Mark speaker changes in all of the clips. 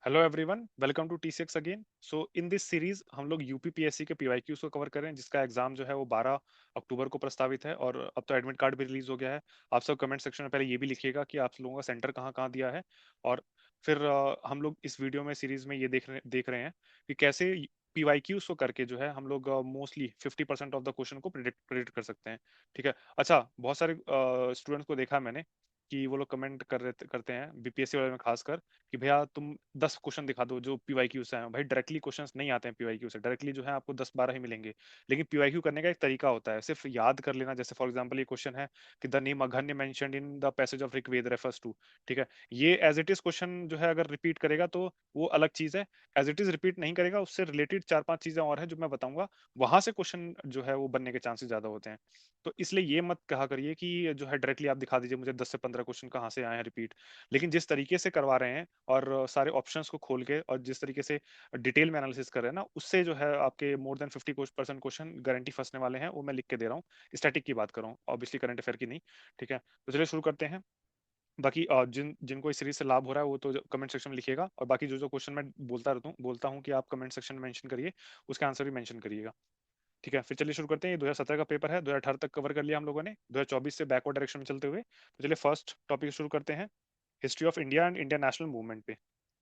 Speaker 1: Hello everyone, welcome to टी6 again. So in this series हम लोग यूपीपीएससी के पीवाईक्यूज को कवर करें, जिसका एग्जाम जो है वो 12 अक्टूबर को प्रस्तावित है और अब तो एडमिट कार्ड भी रिलीज हो गया है। आप सब कमेंट सेक्शन में पहले ये भी लिखिएगा कि आप लोगों का सेंटर कहाँ कहाँ दिया है। और फिर हम लोग इस वीडियो में सीरीज में ये देख रहे हैं कि कैसे पीवाईक्यूज को करके जो है हम लोग मोस्टली 50% ऑफ द क्वेश्चन को प्रिडिक्ट कर सकते हैं। ठीक है। अच्छा, बहुत सारे स्टूडेंट्स को देखा मैंने कि वो लोग कमेंट करते हैं बीपीएससी वाले में खासकर कि भैया तुम 10 क्वेश्चन दिखा दो जो पीवाईक्यू से हैं। भाई डायरेक्टली क्वेश्चंस नहीं आते हैं पीवाईक्यू से, डायरेक्टली जो है आपको 10-12 ही मिलेंगे। लेकिन पीवाईक्यू करने का एक तरीका होता है, सिर्फ याद कर लेना। जैसे फॉर एग्जांपल ये क्वेश्चन है कि द नेम अघन्य mentioned in the passage of Rigveda refers to. ठीक है, ये एज इट इज क्वेश्चन जो है अगर रिपीट करेगा तो वो अलग चीज है। एज इट इज रिपीट नहीं करेगा, उससे रिलेटेड 4-5 चीजें और हैं जो मैं बताऊंगा, वहां से क्वेश्चन जो है वो बनने के चांसेस ज्यादा होते हैं। तो इसलिए ये मत कहा करिए कि जो है डायरेक्टली आप दिखा दीजिए मुझे 10 से 15 क्वेश्चन कहाँ से आए हैं रिपीट। लेकिन जिस तरीके से करवा रहे हैं और सारे ऑप्शंस को खोल के और जिस तरीके से डिटेल में एनालिसिस कर रहे हैं ना, उससे जो है आपके मोर देन 50% क्वेश्चन गारंटी फंसने वाले हैं। वो मैं लिख के दे रहा हूँ। स्टैटिक की बात कर रहा हूँ, ऑब्वियसली करंट अफेयर की नहीं। ठीक है, तो चलिए शुरू करते हैं। बाकी जिनको इस सीरीज से लाभ हो रहा है वो तो कमेंट सेक्शन में लिखिएगा, और बाकी जो जो क्वेश्चन मैं बोलता हूँ कि आप कमेंट सेक्शन में मेंशन करिए, उसका आंसर भी मेंशन करिएगा। ठीक है, फिर चलिए शुरू करते हैं। ये 2017 का पेपर है, 2018 तक कवर कर लिया हम लोगों ने, 2024 से बैकवर्ड डायरेक्शन में चलते हुए। तो चलिए फर्स्ट टॉपिक शुरू करते हैं, history of India and Indian national movement पे।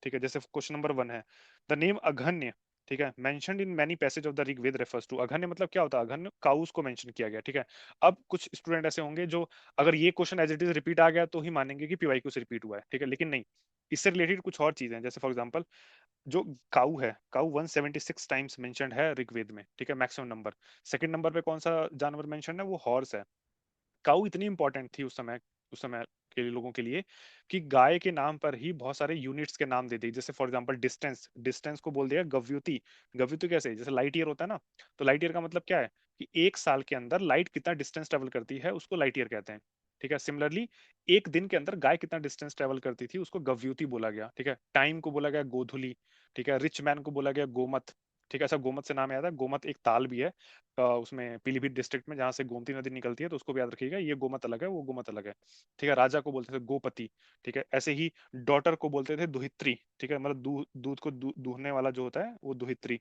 Speaker 1: ठीक है, जैसे क्वेश्चन नंबर 1 है, द नेम अघन्य। ठीक है, mentioned in many passage of the Rigveda refers to. अघन्य मतलब क्या होता है? अघन्य काउस को मेंशन किया गया। ठीक है, अब कुछ स्टूडेंट ऐसे होंगे जो अगर ये question as it is repeat आ गया तो ही मानेंगे कि पीवाईक्यू से रिपीट हुआ है। ठीक है, लेकिन नहीं, इससे रिलेटेड कुछ और चीजें हैं। जैसे फॉर एग्जांपल जो काऊ है, काऊ 176 टाइम्स मेंशन्ड है ऋग्वेद में। ठीक है, मैक्सिमम नंबर। सेकंड नंबर पे कौन सा जानवर मेंशन्ड है? वो हॉर्स है। काऊ इतनी इंपॉर्टेंट थी उस समय के लोगों के लिए कि गाय के नाम पर ही बहुत सारे यूनिट्स के नाम दे दिए। जैसे फॉर एग्जांपल डिस्टेंस, डिस्टेंस को बोल दिया गव्युति। गव्युति कैसे? जैसे लाइट ईयर होता है ना, तो लाइट ईयर का मतलब क्या है कि एक साल के अंदर लाइट कितना डिस्टेंस ट्रेवल करती है उसको लाइट ईयर कहते हैं। ठीक है, सिमिलरली एक दिन के अंदर गाय कितना डिस्टेंस ट्रेवल करती थी उसको गव्युति बोला गया। ठीक है, टाइम को बोला गया गोधुली। ठीक है, रिच मैन को बोला गया गोमत। ठीक है, ऐसा गोमत से नाम याद है। गोमत एक ताल भी है उसमें पीलीभीत डिस्ट्रिक्ट में, जहाँ से गोमती नदी निकलती है, तो उसको भी याद रखिएगा। ये गोमत अलग है, वो गोमत अलग है। ठीक है, राजा को बोलते थे गोपति। ठीक है, ऐसे ही डॉटर को बोलते थे दुहित्री। ठीक है, मतलब दूध को दूहने वाला जो होता है वो दुहित्री।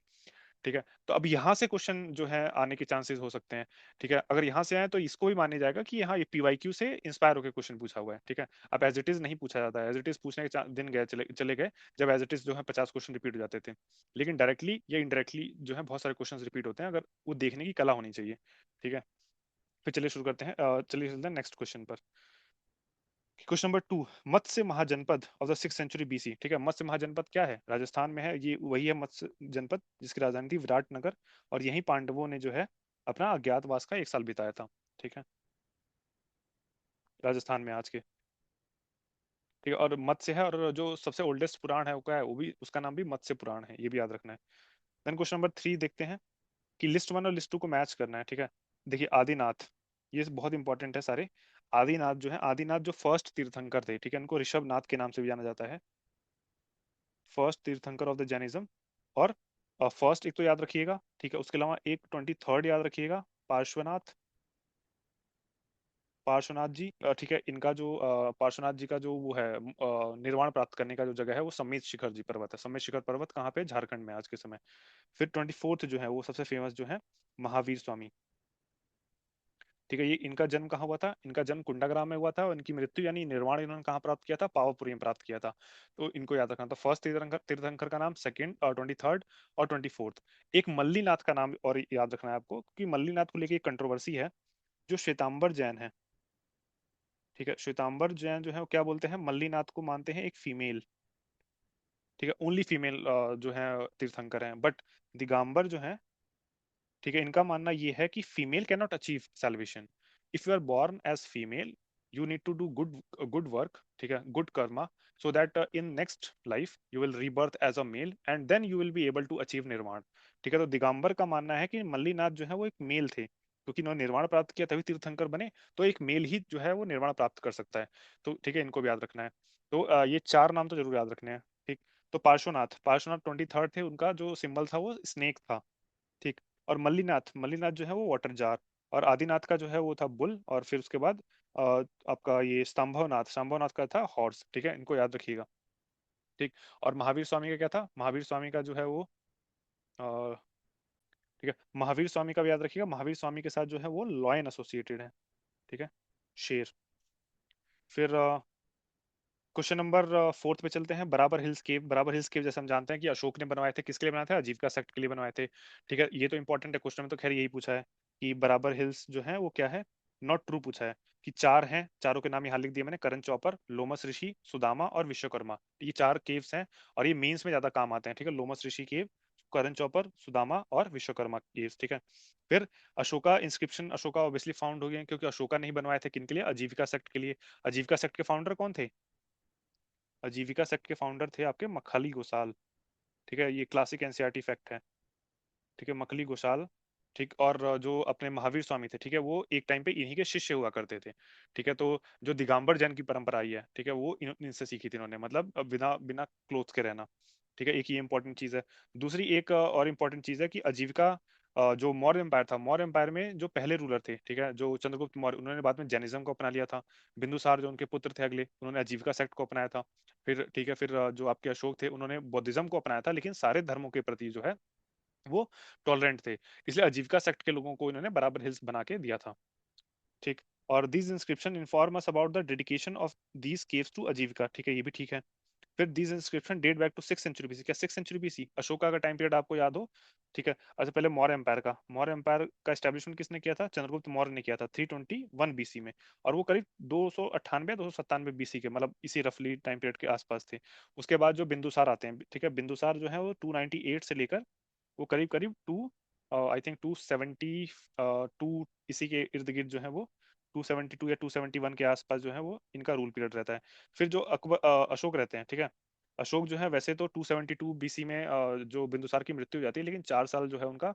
Speaker 1: ठीक है, तो अब यहाँ से क्वेश्चन जो है आने के चांसेस हो सकते हैं। ठीक है, अगर यहाँ से आए तो इसको भी माना जाएगा कि यहाँ ये पीवाईक्यू से इंस्पायर होकर क्वेश्चन पूछा हुआ है। ठीक है, अब एज इट इज नहीं पूछा जाता है। एज इट इज पूछने के दिन गए चले गए जब एज इट इज जो है 50 क्वेश्चन रिपीट हो जाते थे। लेकिन डायरेक्टली या इनडायरेक्टली जो है बहुत सारे क्वेश्चन रिपीट होते हैं, अगर वो देखने की कला होनी चाहिए। ठीक है, फिर चलिए शुरू करते हैं। चलिए चलते हैं नेक्स्ट क्वेश्चन पर। Question number 2, Matsya mahajanapada of the 6th century BC। ठीक है, मत्स्य महाजनपद क्या है? राजस्थान में है। ये वही है मत्स्य जनपद जिसकी राजधानी थी विराटनगर, और यहीं पांडवों ने जो है अपना अज्ञातवास का 1 साल बिताया था। ठीक है, राजस्थान में आज के। ठीक है, और मत्स्य है, और जो सबसे ओल्डेस्ट पुराण है वो क्या है? वो भी उसका नाम भी मत्स्य पुराण है, ये भी याद रखना है। देन क्वेश्चन नंबर 3 देखते हैं कि लिस्ट 1 और लिस्ट 2 को मैच करना है। ठीक है, देखिए आदिनाथ, ये बहुत इंपॉर्टेंट है सारे। आदिनाथ जो है, आदिनाथ जो फर्स्ट तीर्थंकर थे। ठीक है, इनको ऋषभ नाथ के नाम से भी जाना जाता है, फर्स्ट तीर्थंकर ऑफ द जैनिज्म। और फर्स्ट एक तो याद रखिएगा। ठीक है, उसके अलावा एक 23rd याद रखिएगा, पार्श्वनाथ। पार्श्वनाथ जी, ठीक है, इनका जो पार्श्वनाथ जी का जो वो है निर्वाण प्राप्त करने का जो जगह है वो समेत शिखर जी पर्वत है। समेत शिखर पर्वत कहाँ पे? झारखंड में आज के समय। फिर 24th जो है वो सबसे फेमस जो है महावीर स्वामी। ठीक है, ये इनका जन्म कहाँ हुआ था? इनका जन्म कुंडाग्राम में हुआ था, और इनकी मृत्यु यानी निर्वाण इन्होंने कहाँ प्राप्त किया था? पावापुरी में प्राप्त किया था। तो इनको याद रखना था। फर्स्ट तीर्थंकर तीर्थंकर का नाम, सेकंड और 23rd और 24th। एक मल्लीनाथ का नाम और याद रखना है आपको, क्योंकि मल्लीनाथ को लेके एक कंट्रोवर्सी है। जो श्वेतांबर जैन है, ठीक है, श्वेतांबर जैन जो है वो क्या बोलते हैं? मल्लीनाथ को मानते हैं एक फीमेल। ठीक है, ओनली फीमेल जो है तीर्थंकर हैं। बट दिगंबर जो है, ठीक है, इनका मानना ये है कि female can not achieve salvation. If you are born as female, you need to do good work. ठीक है, good karma, so that in next life you will rebirth as a male and then you will be able to achieve nirvana. ठीक है, तो दिगंबर का मानना है कि मल्लीनाथ जो है वो एक मेल थे, क्योंकि इन्होंने निर्वाण प्राप्त किया तभी तीर्थंकर बने। तो एक मेल ही जो है वो निर्वाण प्राप्त कर सकता है। तो ठीक है, इनको भी याद रखना है। तो ये 4 नाम तो जरूर याद रखने हैं। ठीक, तो पार्श्वनाथ, पार्श्वनाथ 23rd थे, उनका जो सिंबल था वो स्नेक था। ठीक, और मल्लीनाथ, मल्लीनाथ जो है वो वाटर जार। और आदिनाथ का जो है वो था बुल। और फिर उसके बाद आपका ये स्तंभवनाथ, स्तंभवनाथ का था हॉर्स। ठीक है, इनको याद रखिएगा। ठीक। और महावीर स्वामी का क्या था, महावीर स्वामी का जो है वो अ, ठीक है, महावीर स्वामी का भी याद रखिएगा, महावीर स्वामी के साथ जो है वो लॉयन एसोसिएटेड है। ठीक है, शेर। फिर क्वेश्चन नंबर फोर्थ पे चलते हैं। बराबर हिल्स केव, बराबर हिल्स केव जैसे हम जानते हैं कि अशोक ने बनवाए थे, किसके लिए बनाए थे, आजीविका सेक्ट के लिए बनवाए थे। ठीक है, ये तो इंपॉर्टेंट है, क्वेश्चन में तो खैर यही पूछा है कि बराबर हिल्स जो है वो क्या है, नॉट ट्रू पूछा है कि चार हैं, चारों के नाम यहाँ लिख दिए मैंने, करण चौपर, लोमस ऋषि, सुदामा और विश्वकर्मा। ये चार केव्स हैं और ये मेंस में ज्यादा काम आते हैं। ठीक है, लोमस ऋषि केव, करण चौपर, सुदामा और विश्वकर्मा केव्स। ठीक है, फिर Ashoka inscription, Ashoka obviously found हो गए क्योंकि अशोका नहीं बनवाए थे, किन के लिए, आजीविका सेक्ट के लिए। आजीविका सेक्ट के फाउंडर कौन थे, आजीविका सेक्ट के फाउंडर थे आपके मखाली गोसाल। ठीक है, ये क्लासिक एनसीईआरटी फैक्ट है। ठीक है, मखली गोसाल। ठीक, और जो अपने महावीर स्वामी थे, ठीक है, वो एक टाइम पे इन्हीं के शिष्य हुआ करते थे। ठीक है, तो जो दिगंबर जैन की परंपरा आई है, ठीक है, वो इनसे सीखी थी इन्होंने, मतलब बिना बिना क्लोथ के रहना। ठीक है, एक ये इंपॉर्टेंट चीज है। दूसरी एक और इम्पोर्टेंट चीज है कि आजीविका जो मौर्य एम्पायर था, मौर्य एम्पायर में जो पहले रूलर थे, ठीक है, जो चंद्रगुप्त मौर्य, उन्होंने बाद में जैनिज्म को अपना लिया था। बिंदुसार जो उनके पुत्र थे अगले, उन्होंने आजीविका सेक्ट को अपनाया था। फिर ठीक है, फिर जो आपके अशोक थे, उन्होंने बौद्धिज्म को अपनाया था, लेकिन सारे धर्मों के प्रति जो है वो टॉलरेंट थे, इसलिए आजीविका सेक्ट के लोगों को इन्होंने बराबर हिल्स बना के दिया था। ठीक। और these inscription inform us about the dedication of these caves to Ajivika. ठीक है, ये भी ठीक है। फिर these inscription date back to 6th century BC. क्या 6th सेंचुरी बीसी अशोका का टाइम पीरियड आपको याद हो। ठीक है, अच्छा पहले मौर्य एम्पायर का, मौर्य एम्पायर का एस्टेब्लिशमेंट किसने किया था, चंद्रगुप्त मौर्य ने किया था 321 बीसी में। और वो करीब 298 297 बीसी के, मतलब इसी रफली टाइम पीरियड के आसपास थे। उसके बाद जो बिंदुसार आते हैं, ठीक है, बिंदुसार जो है वो 298 से लेकर वो करीब करीब आई थिंक 272 इसी के इर्द गिर्द जो है वो 272 या 271 के आसपास जो है वो इनका रूल पीरियड रहता है। फिर जो अशोक रहते हैं, ठीक है, अशोक जो है वैसे तो 272 बीसी में जो बिंदुसार की मृत्यु हो जाती है, लेकिन 4 साल जो है उनका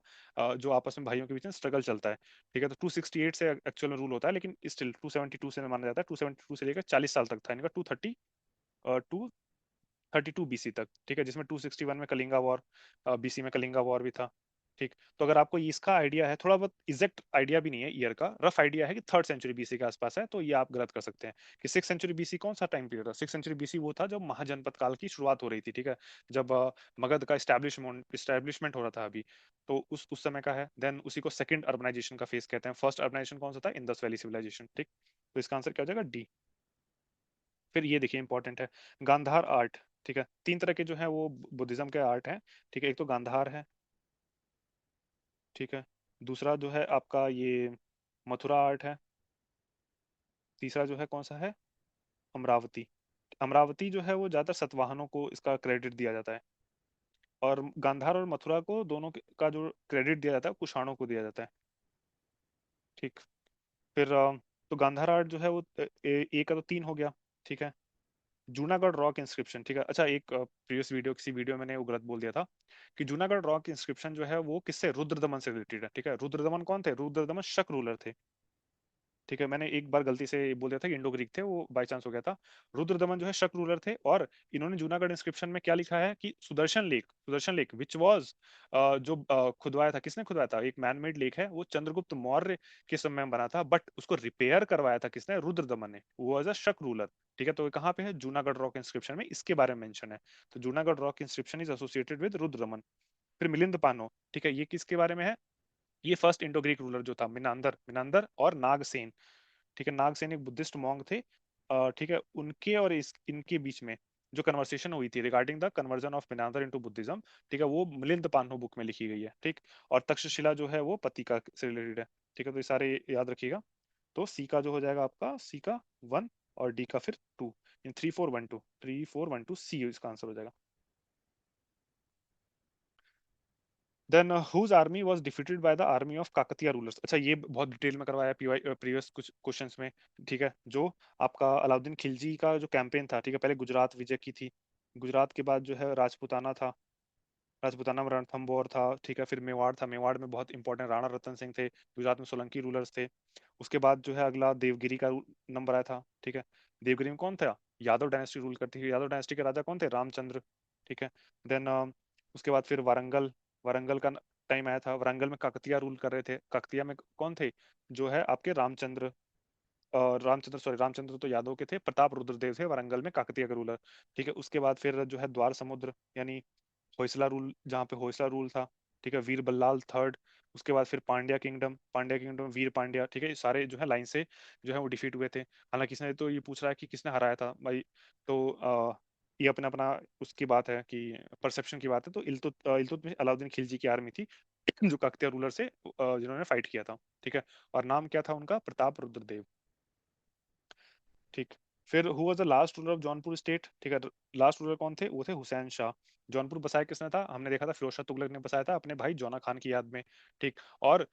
Speaker 1: जो आपस में भाइयों के बीच में स्ट्रगल चलता है। ठीक है, तो 268 से एक्चुअल में रूल होता है, लेकिन स्टिल 272 से माना जाता है, 272 से लेकर 40 साल तक था इनका, 232 बीसी तक। ठीक है, जिसमें 261 में कलिंगा वॉर, बीसी में कलिंगा वॉर भी था। ठीक, तो अगर आपको इसका आइडिया है, थोड़ा बहुत एग्जैक्ट आइडिया भी नहीं है ईयर का, रफ आइडिया है कि 3rd सेंचुरी बीसी के आसपास है, तो ये आप गलत कर सकते हैं कि 6th सेंचुरी बीसी कौन सा टाइम पीरियड था। 6th सेंचुरी बीसी वो था जब महाजनपद काल की शुरुआत हो रही थी। ठीक है, जब मगध का स्टैब्लिशमेंट हो रहा था अभी, तो उस समय का है। देन उसी को सेकंड अर्बनाइजेशन का फेस कहते हैं। फर्स्ट अर्बनाइजेशन कौन सा था, इंडस वैली सिविलाइजेशन। ठीक, तो इसका आंसर क्या हो जाएगा, डी। फिर ये देखिए इंपॉर्टेंट है, गांधार आर्ट। ठीक है, तीन तरह के जो है वो बुद्धिज्म के आर्ट हैं। ठीक है, एक तो गांधार है, ठीक है, दूसरा जो है आपका ये मथुरा आर्ट है, तीसरा जो है कौन सा है, अमरावती। अमरावती जो है वो ज्यादातर सतवाहनों को इसका क्रेडिट दिया जाता है, और गांधार और मथुरा को दोनों का जो क्रेडिट दिया जाता है कुषाणों को दिया जाता है। ठीक, फिर तो गांधार आर्ट जो है वो एक का तो तीन हो गया। ठीक है, जूनागढ़ रॉक इंस्क्रिप्शन। ठीक है, अच्छा एक प्रीवियस वीडियो, किसी वीडियो में मैंने वो गलत बोल दिया था कि जूनागढ़ रॉक इंस्क्रिप्शन जो है वो किससे, रुद्रदमन से रिलेटेड है। ठीक है, रुद्रदमन कौन थे, रुद्रदमन शक रूलर थे। ठीक है, मैंने एक बार गलती से बोल दिया था कि इंडो ग्रीक थे, वो बाय चांस हो गया था। रुद्रदमन जो है शक रूलर थे, और इन्होंने जूनागढ़ इंस्क्रिप्शन में क्या लिखा है कि Sudarshan lake, Sudarshan lake which was जो खुदवाया था, किसने खुदवाया था, एक मैन मेड लेक है, वो चंद्रगुप्त मौर्य के समय में बना था, बट उसको रिपेयर करवाया था किसने, रुद्रदमन ने, वो एज अ शक रूलर। ठीक है, तो ये कहाँ पे है, जूनागढ़ रॉक इंस्क्रिप्शन में इसके बारे में मेंशन है। तो Junagadh rock inscription is associated with Rudradaman. फिर मिलिंद पानो, ठीक है, ये किसके बारे में है, ये फर्स्ट इंडो ग्रीक रूलर जो था, मिनांदर, मिनांदर और नागसेन। ठीक है, नागसेन एक बुद्धिस्ट मॉन्क थे। ठीक है, उनके और इनके बीच में जो कन्वर्सेशन हुई थी regarding the conversion of Menander into Buddhism, ठीक है, वो मिलिंद पान्हो बुक में लिखी गई है। ठीक, और तक्षशिला जो है वो पतिका से रिलेटेड है। ठीक है, तो ये सारे याद रखिएगा। तो सी का जो हो जाएगा आपका, सी का 1 और डी का फिर 2, इन 3 4 1 2, 3 4 1 2, सी इसका आंसर हो जाएगा। Then whose army was defeated by the army of Kakatiya rulers. अच्छा ये बहुत डिटेल में करवाया प्रीवियस कुछ क्वेश्चंस में। ठीक है, जो आपका अलाउद्दीन खिलजी का जो कैंपेन था, ठीक है, पहले गुजरात विजय की थी, गुजरात के बाद जो है राजपूताना था, राजपूताना में रणथंभौर था। ठीक है, फिर मेवाड़ था, मेवाड़ में बहुत इंपॉर्टेंट राणा रतन सिंह थे, गुजरात में सोलंकी रूलर्स थे। उसके बाद जो है अगला देवगिरी का नंबर आया था। ठीक है, देवगिरी में कौन था, यादव डायनेस्टी रूल करती थी, यादव डायनेस्टी के राजा कौन थे, रामचंद्र। ठीक है, देन उसके बाद फिर वारंगल, वारंगल का टाइम आया था, वारंगल में काकतिया रूल कर रहे थे, काकतिया में कौन थे, जो है आपके रामचंद्र। रामचंद्र तो यादव के थे, प्रताप रुद्रदेव थे वारंगल में काकतीय के रूलर। ठीक है, उसके बाद फिर जो है द्वार समुद्र यानी होयसला रूल, जहाँ पे होयसला रूल था। ठीक है, वीर बल्लाल थर्ड। उसके बाद फिर पांड्या किंगडम वीर पांड्या। ठीक है, ये सारे जो है लाइन से जो है वो डिफीट हुए थे। हालांकि इसने तो ये पूछ रहा है कि किसने हराया था भाई, तो ये अपना अपना उसकी बात है कि परसेप्शन की बात है। तो इल्तुतमिश अलाउद्दीन खिलजी की आर्मी थी जो काकतीय रूलर से जिन्होंने फाइट किया था। ठीक है, और नाम क्या था उनका? प्रताप रुद्रदेव। ठीक। फिर who was the last ruler of Jaunpur state? ठीक है, लास्ट रूलर कौन थे? वो थे हुसैन शाह। जौनपुर बसाया किसने था? हमने देखा था फिरोज शाह तुगलक ने बसाया था अपने भाई जौना खान की याद में। ठीक। और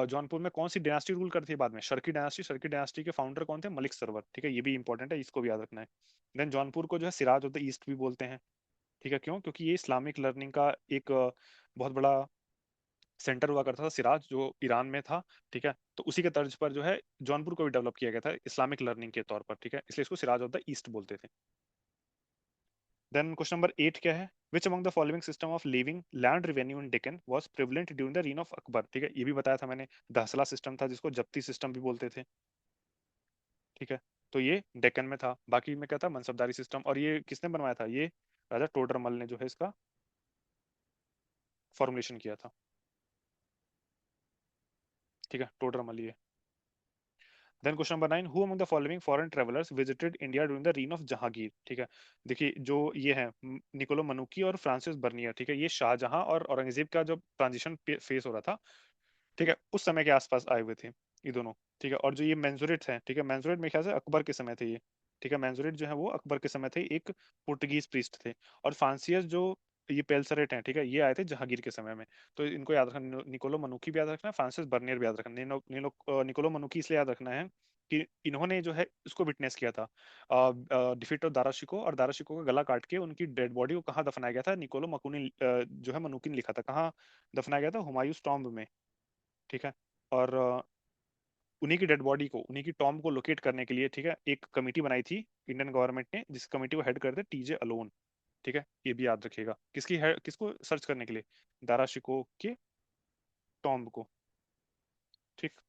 Speaker 1: जौनपुर में कौन सी डायनास्टी रूल करती है बाद में? शर्की डायनास्टी के फाउंडर कौन थे? मलिक सरवर। ठीक है, ये भी इंपॉर्टेंट है, इसको भी याद रखना है। देन जौनपुर को जो है सिराज ऑफ द ईस्ट भी बोलते हैं। ठीक है, क्यों? क्योंकि ये इस्लामिक लर्निंग का एक बहुत बड़ा सेंटर हुआ करता था, सिराज जो ईरान में था। ठीक है, तो उसी के तर्ज पर जो है जौनपुर को भी डेवलप किया गया था इस्लामिक लर्निंग के तौर पर। ठीक है, इसलिए इसको सिराज ऑफ द ईस्ट बोलते थे। देन क्वेश्चन नंबर 8 क्या है? Which among the following system of leaving land revenue in Deccan was prevalent during the reign of Akbar? ठीक है, ये भी बताया था मैंने, दहसला सिस्टम था जिसको जप्ती सिस्टम भी बोलते थे। ठीक है, तो ये डेक्कन में था। बाकी में क्या था? मनसबदारी सिस्टम। और ये किसने बनवाया था? ये राजा टोडरमल ने जो है इसका फॉर्मुलेशन किया था। ठीक है, टोडरमल ये। Then question number 9, who among the following foreign travellers visited India during the reign of Jahangir? ठीक है, देखिए जो ये है निकोलो मनुकी और फ्रांसिस बर्नियर। ठीक है, ये शाहजहां और औरंगजेब का जब ट्रांजिशन फेस हो रहा था, ठीक है, उस समय के आसपास आए हुए थे ये दोनों। ठीक है, और जो ये मेंसुरेट हैं, ठीक है, मेंसुरेट मेरे ख्याल से अकबर के समय थे ये। ठीक है, मेंसुरेट जो है वो अकबर के समय थे, एक पुर्तगीज प्रीस्ट थे। और फ्रांसियस जो ये पेल्सरेट हैं, ठीक है, ये आए थे जहांगीर के समय में। तो इनको याद रखना, निकोलो मनुकी भी याद रखना, फ्रांसिस बर्नियर भी याद रखना। निकोलो मनुकी इसलिए याद रखना है कि इन्होंने जो है इसको विटनेस किया था, डिफीट ऑफ दारा शिको, और दारा शिको का गला काट के उनकी डेड बॉडी को कहाँ दफनाया गया था? निकोलो मकुनी जो है मनुकी ने लिखा था, कहाँ दफनाया गया था? हुमायूं टॉम्ब में। ठीक है, और उन्हीं की डेड बॉडी को, उन्हीं की टॉम्ब को लोकेट करने के लिए, ठीक है, एक कमेटी बनाई थी इंडियन गवर्नमेंट ने, जिस कमेटी को हेड करते टीजे अलोन। ठीक है, ये भी याद रखिएगा, किसको सर्च करने के लिए? दारा शिकोह के टॉम्ब को। ठीक।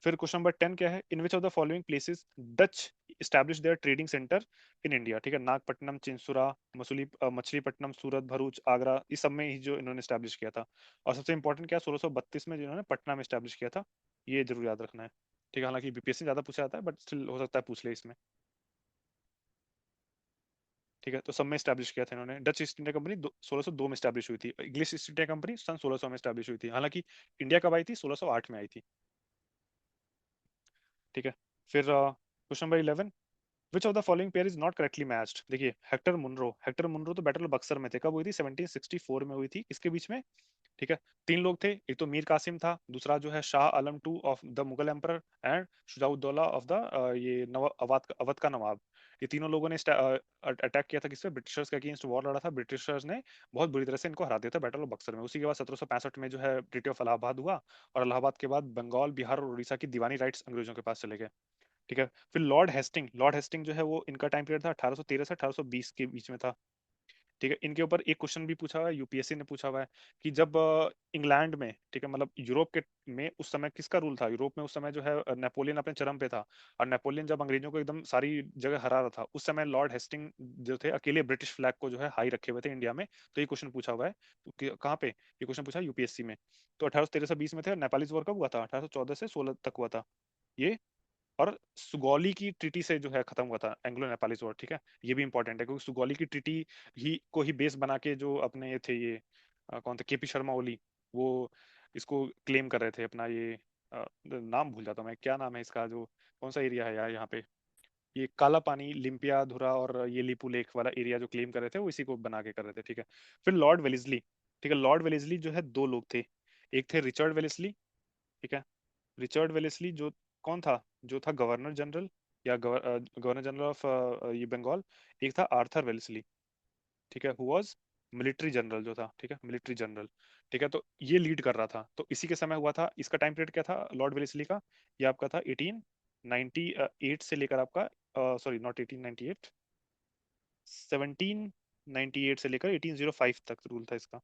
Speaker 1: फिर क्वेश्चन नंबर 10 क्या है? In which of the following places Dutch establish their trading centre in India? ठीक है, नागपट्टनम, चिंसुरा, मछलीपट्टनम, सूरत, भरूच, आगरा, इस सब में ही जो इन्होंने स्टैब्लिश किया था। और सबसे इंपॉर्टेंट क्या? 1632 में जिन्होंने पटना में स्टैब्लिश किया था, ये जरूर याद रखना है। ठीक है, हालांकि बीपीएससी ज्यादा पूछा जाता है, बट स्टिल हो सकता है पूछ ले इसमें। ठीक है, तो सब में स्टैब्लिश किया था इन्होंने। डच ईस्ट इंडिया कंपनी 1602 में स्टैब्लिश हुई थी। इंग्लिश ईस्ट इंडिया कंपनी सन 1600 में स्टैब्लिश हुई थी। हालांकि इंडिया कब आई थी? 1608 में आई थी। ठीक है, फिर question number 11, which of the following pair is not correctly matched? देखिए, हेक्टर मुनरो तो बैटल ऑफ बक्सर में थे। कब हुई थी? 1764 में हुई थी। इसके बीच में, ठीक है, तीन लोग थे। एक तो मीर कासिम था, दूसरा जो है Shah Alam two of the Mughal emperor, and Shujauddaula of the ये अवध का नवाब। ये तीनों लोगों ने अटैक किया था किस पे? ब्रिटिशर्स के अगेंस्ट वॉर लड़ा था। ब्रिटिशर्स ने बहुत बुरी तरह से इनको हरा दिया था बैटल ऑफ बक्सर में। उसी के बाद 1765 में जो है ट्रीटी ऑफ इलाहाबाद हुआ, और इलाहाबाद के बाद बंगाल, बिहार और उड़ीसा की दीवानी राइट्स अंग्रेजों के पास चले गए। ठीक है, फिर लॉर्ड हेस्टिंग जो है वो इनका टाइम पीरियड था 1813 से 1820 के बीच में था। ठीक है, इनके ऊपर एक क्वेश्चन भी पूछा हुआ है, यूपीएससी ने पूछा हुआ है कि जब इंग्लैंड में, ठीक है, मतलब यूरोप के में उस समय किसका रूल था? यूरोप में उस समय जो है नेपोलियन अपने चरम पे था। और नेपोलियन जब अंग्रेजों को एकदम सारी जगह हरा रहा था, उस समय लॉर्ड हेस्टिंग जो थे अकेले ब्रिटिश फ्लैग को जो है हाई रखे हुए थे इंडिया में। तो ये क्वेश्चन पूछा हुआ है, तो कहाँ पे ये क्वेश्चन पूछा? यूपीएससी में। तो 1813 से 20 में थे। और नेपालीज वॉर कब हुआ था? 1814 से 16 तक हुआ था ये। और सुगौली की ट्रीटी से जो है खत्म हुआ था एंग्लो नेपालीज वॉर। ठीक है, ये भी इंपॉर्टेंट है, क्योंकि सुगौली की ट्रीटी ही को ही बेस बना के जो अपने ये थे ये कौन थे? केपी शर्मा ओली, वो इसको क्लेम कर रहे थे अपना ये नाम भूल जाता हूँ मैं, क्या नाम है इसका? जो कौन सा एरिया है यार यहाँ पे, ये काला पानी, लिम्पिया धुरा और ये लिपू लेक वाला एरिया जो क्लेम कर रहे थे, वो इसी को बना के कर रहे थे। ठीक है, फिर लॉर्ड वेलेस्ली। ठीक है, लॉर्ड वेलेस्ली जो है दो लोग थे। एक थे रिचर्ड वेलेस्ली। ठीक है, रिचर्ड वेलेस्ली जो कौन था? जो था गवर्नर जनरल, या गवर्नर जनरल ऑफ ये बंगाल। एक था आर्थर वेलेस्ली। ठीक है, हु वाज मिलिट्री जनरल जो था। ठीक है, मिलिट्री जनरल। ठीक है, तो ये लीड कर रहा था, तो इसी के समय हुआ था। इसका टाइम पीरियड क्या था लॉर्ड वेलेस्ली का? ये आपका था 1898 से लेकर आपका, सॉरी नॉट 1898, 1798 से लेकर 1805 तक रूल था इसका।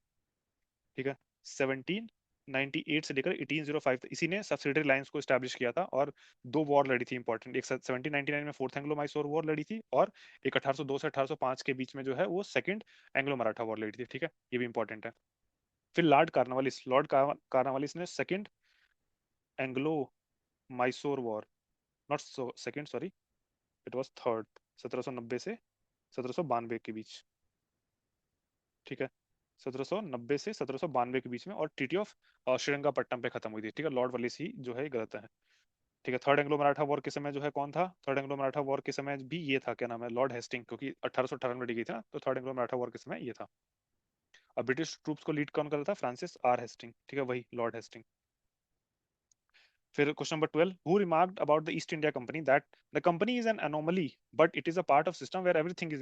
Speaker 1: ठीक है, 1798 1798 से लेकर 1805 तक इसी ने सब्सिडरी लाइंस को एस्टैब्लिश किया था, और दो वॉर लड़ी थी इंपॉर्टेंट। एक 1799 में फोर्थ एंग्लो माइसोर वॉर लड़ी थी, और एक 1802 से 1805 के बीच में जो है वो सेकंड एंग्लो मराठा वॉर लड़ी थी। ठीक है, ये भी इंपॉर्टेंट है। फिर लॉर्ड कार्नवालिस ने second Anglo Mysore war, not second, sorry, it was third, 1790 से 1792 के बीच। ठीक है, 1790 से 1792 के बीच में, और ट्रीटी ऑफ श्रीरंगापट्टनम पे खत्म हुई थी। ठीक है, लॉर्ड वॉलिस ही जो है गलत है। ठीक है, थर्ड एंग्लो मराठा वॉर के समय जो है कौन था? थर्ड एंग्लो मराठा वॉर के समय भी ये था, क्या नाम है, लॉर्ड हेस्टिंग, क्योंकि 1818 में लड़ी गई थी ना, तो थर्ड एंग्लो मराठा वॉर के समय ये था। अब ब्रिटिश ट्रूप्स को लीड कौन कर रहा था? Francis R Hasting. ठीक है, वही लॉर्ड हेस्टिंग। फिर question number 12, who remarked about the East India Company that the company is an anomaly but it is a part of system where everything is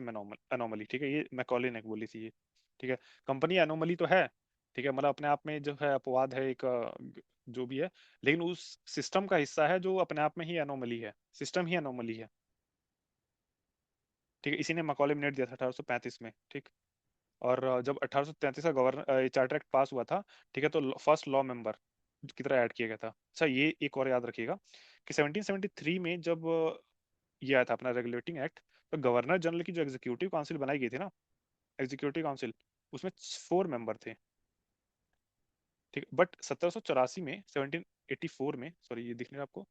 Speaker 1: anomaly. ठीक है, ये Macaulay ने बोली थी ये। ठीक है, कंपनी अनोमली तो है, ठीक है, मतलब अपने आप में जो है अपवाद है एक, जो भी है, लेकिन उस सिस्टम का हिस्सा है जो अपने आप में ही अनोमली है, सिस्टम ही अनोमली है। ठीक है, इसी ने मैकॉले ने दिया था 1835 में। ठीक, और जब 1833 का गवर्नर चार्टर एक्ट पास हुआ था, ठीक है, तो फर्स्ट लॉ मेंबर की तरह ऐड किया गया था। अच्छा, ये एक और याद रखिएगा कि 1773 में जब ये आया था अपना रेगुलेटिंग एक्ट, तो गवर्नर जनरल की जो एग्जीक्यूटिव काउंसिल बनाई गई थी ना, एग्जीक्यूटिव काउंसिल, उसमें 4 मेंबर थे। ठीक, बट 1784 में, 1784 में, सॉरी ये दिख नहीं रहा आपको,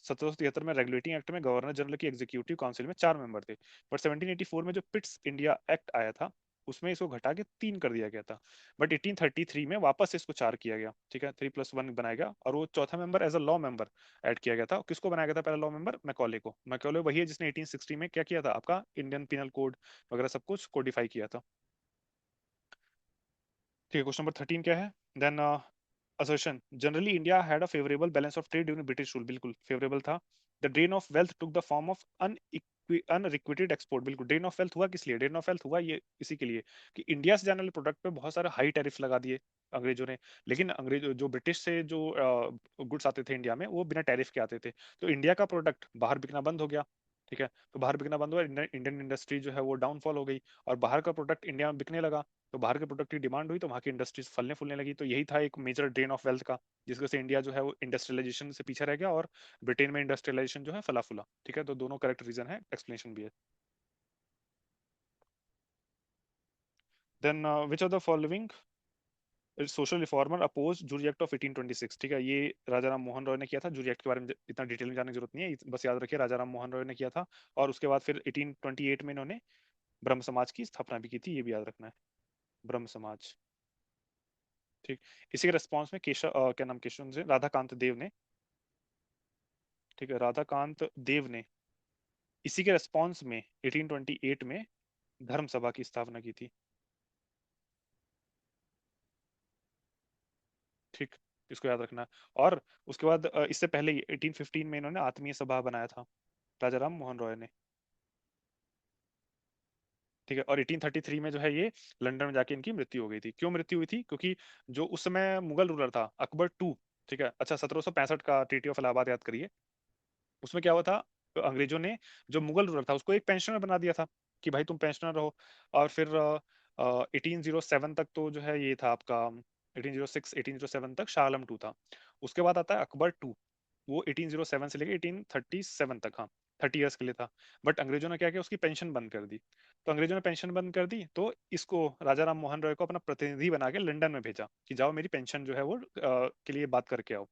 Speaker 1: 1773 में रेगुलेटिंग एक्ट में गवर्नर जनरल की एग्जीक्यूटिव काउंसिल में 4 मेंबर थे। बट 1784 में जो पिट्स इंडिया एक्ट आया था, उसमें इसको घटा के 3 कर दिया गया था। बट 1833 में वापस इसको 4 किया गया। ठीक है, 3+1 बनाया गया, और वो चौथा member as a law member add किया गया था। किसको बनाया गया था पहला लॉ मेंबर? मैकॉले को। मैकॉले वही है जिसने 1860 में क्या किया था, आपका इंडियन पिनल कोड वगैरह सब कुछ कोडिफाई किया था। ठीक है, क्वेश्चन नंबर 13 क्या है? Then assertion, generally India had a favorable balance of trade during British rule। बिल्कुल फेवरेबल था। The drain of wealth took the form of unrequited export। बिल्कुल, ड्रेन ऑफ वेल्थ हुआ किस लिए? ड्रेन ऑफ वेल्थ हुआ ये इसी के लिए कि इंडिया से जाने वाले प्रोडक्ट पे बहुत सारे हाई टैरिफ लगा दिए अंग्रेजों ने। लेकिन अंग्रेज जो ब्रिटिश से जो गुड्स आते थे इंडिया में, वो बिना टैरिफ के आते थे, तो इंडिया का प्रोडक्ट बाहर बिकना बंद हो गया। ठीक है, तो बाहर बिकना बंद हुआ, इंडियन इंडस्ट्री जो है वो डाउनफॉल हो गई, और बाहर का प्रोडक्ट इंडिया में बिकने लगा, तो बाहर के प्रोडक्ट की डिमांड हुई, तो वहाँ की इंडस्ट्रीज फलने फूलने लगी। तो यही था एक मेजर ड्रेन ऑफ वेल्थ का, जिसकी वजह से इंडिया जो है वो इंडस्ट्रियलाइजेशन से पीछे रह गया, और ब्रिटेन में इंडस्ट्रियलाइजेशन जो है फला फूला। ठीक है, तो दोनों करेक्ट रीजन है, एक्सप्लेनेशन भी है। Then which of the following social reformer oppose jury act of 1826। ठीक है, ये राजा राम मोहन रॉय ने किया था। जूरी एक्ट के बारे में इतना डिटेल में जानने की जरूरत नहीं है, बस याद रखिए राजा राम मोहन रॉय ने किया था। और उसके बाद फिर 1828 में इन्होंने ब्रह्म समाज की स्थापना भी की थी, ये भी याद रखना है, ब्रह्म समाज। ठीक, इसी के रिस्पॉन्स में क्या नाम, केशव से राधाकांत देव ने, ठीक है, राधाकांत देव ने इसी के रिस्पॉन्स में 1828 में धर्म सभा की स्थापना की थी। ठीक, इसको याद रखना। और उसके बाद इससे पहले 1815 में इन्होंने आत्मीय सभा बनाया था, राजा राम मोहन रॉय ने। ठीक है, और 1833 में जो है ये लंदन में जाके इनकी मृत्यु हो गई थी। क्यों मृत्यु हुई थी? क्योंकि जो उस समय मुगल रूलर था अकबर टू, ठीक है, अच्छा, 1765 का ट्रीटी ऑफ इलाहाबाद याद करिए। उसमें क्या हुआ था, तो अंग्रेजों ने जो मुगल रूलर था उसको एक पेंशनर बना दिया था, कि भाई तुम पेंशनर रहो। और फिर 1807 तक तो जो है ये था आपका, 1806 1807 तक शाह आलम टू था। उसके बाद आता है अकबर टू, वो 1807 से लेके 1837 तक, हाँ, 30 इयर्स के लिए था। बट अंग्रेजों ने क्या किया, उसकी पेंशन बंद कर दी। तो अंग्रेजों ने पेंशन बंद कर दी, तो इसको राजा राम मोहन रॉय को अपना प्रतिनिधि बना के लंदन में भेजा कि जाओ मेरी पेंशन जो है वो के लिए बात करके आओ।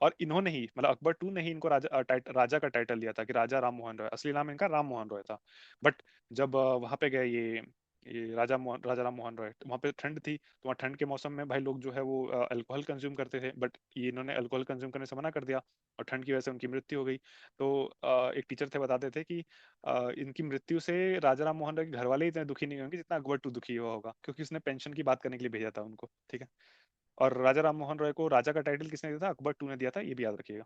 Speaker 1: और इन्होंने ही, मतलब अकबर टू ने ही इनको राजा का टाइटल दिया था, कि राजा राम मोहन रॉय, असली नाम इनका राम मोहन रॉय था। बट जब वहां पे गए ये राजा राम मोहन रॉय, तो वहाँ पे ठंड थी, तो वहाँ ठंड के मौसम में भाई लोग जो है वो अल्कोहल कंज्यूम करते थे, बट ये इन्होंने अल्कोहल कंज्यूम करने से मना कर दिया, और ठंड की वजह से उनकी मृत्यु हो गई। तो एक टीचर थे बताते थे कि इनकी मृत्यु से राजा राम मोहन रॉय के घर वाले इतने दुखी नहीं होंगे जितना अकबर टू दुखी हुआ होगा, क्योंकि उसने पेंशन की बात करने के लिए भेजा था उनको। ठीक है, और राजा राम मोहन रॉय को राजा का टाइटल किसने दिया था? अकबर टू ने दिया था, ये भी याद रखिएगा।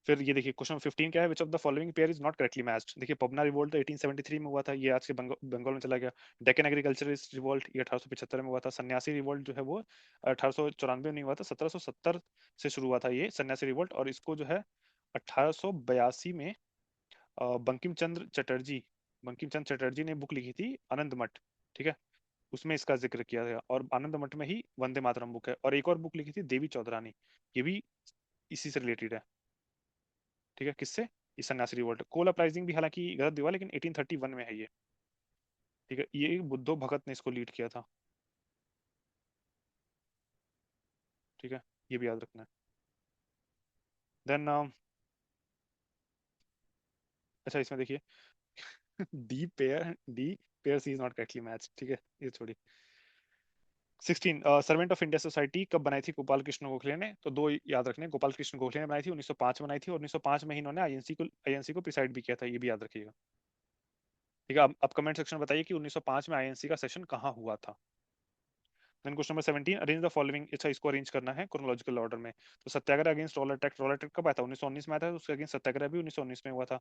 Speaker 1: फिर ये देखिए क्वेश्चन 15 क्या है, which of the following pair is not correctly matched. देखिए, पबना रिवोल्ट तो 1873 में हुआ था, ये आज के बंगाल में चला गया। डेक्कन एग्रीकल्चरिस्ट रिवोल्ट ये 1875 में हुआ था। सन्यासी रिवोल्ट जो है वो 1894 में हुआ था, 1770 से शुरू हुआ था ये सन्यासी रिवोल्ट। और इसको जो है 1882 में बंकिम चंद्र चटर्जी, बंकिम चंद्र चटर्जी ने बुक लिखी थी आनंद मठ। ठीक है, उसमें इसका जिक्र किया गया, और आनंद मठ में ही वंदे मातरम बुक है। और एक और बुक लिखी थी देवी चौधरानी, ये भी इसी से रिलेटेड है। ठीक है, किससे? ये सन्यासी रिवोल्ट। कोल अपराइजिंग भी हालांकि गलत हुआ, लेकिन 1831 में है ये। ठीक है, ये बुद्धो भगत ने इसको लीड किया था। ठीक है, ये भी याद रखना है। देन अच्छा, इसमें देखिए D pair, D pair C is not correctly match. ठीक है, ये छोड़ी। 16 सर्वेंट ऑफ इंडिया सोसाइटी कब बनाई थी गोपाल कृष्ण गोखले ने? तो दो याद रखने, गोपाल कृष्ण गोखले ने बनाई थी, 1905 में बनाई थी, और 1905 में ही इन्होंने आईएनसी को प्रिसाइड भी किया था, ये भी याद रखिएगा। ठीक है, अब कमेंट सेक्शन में बताइए कि 1905 में आईएनसी का सेशन कहाँ हुआ था। Then question number 17, arrange the following. अच्छा, इसको अरेंज करना है क्रोनोलॉजिकल ऑर्डर में। तो सत्याग्रह अगेंस्ट रोलर टैक्स कब आया था? 1919 में आया था, तो उसके अगेंस्ट सत्याग्रह भी 1919 में हुआ था।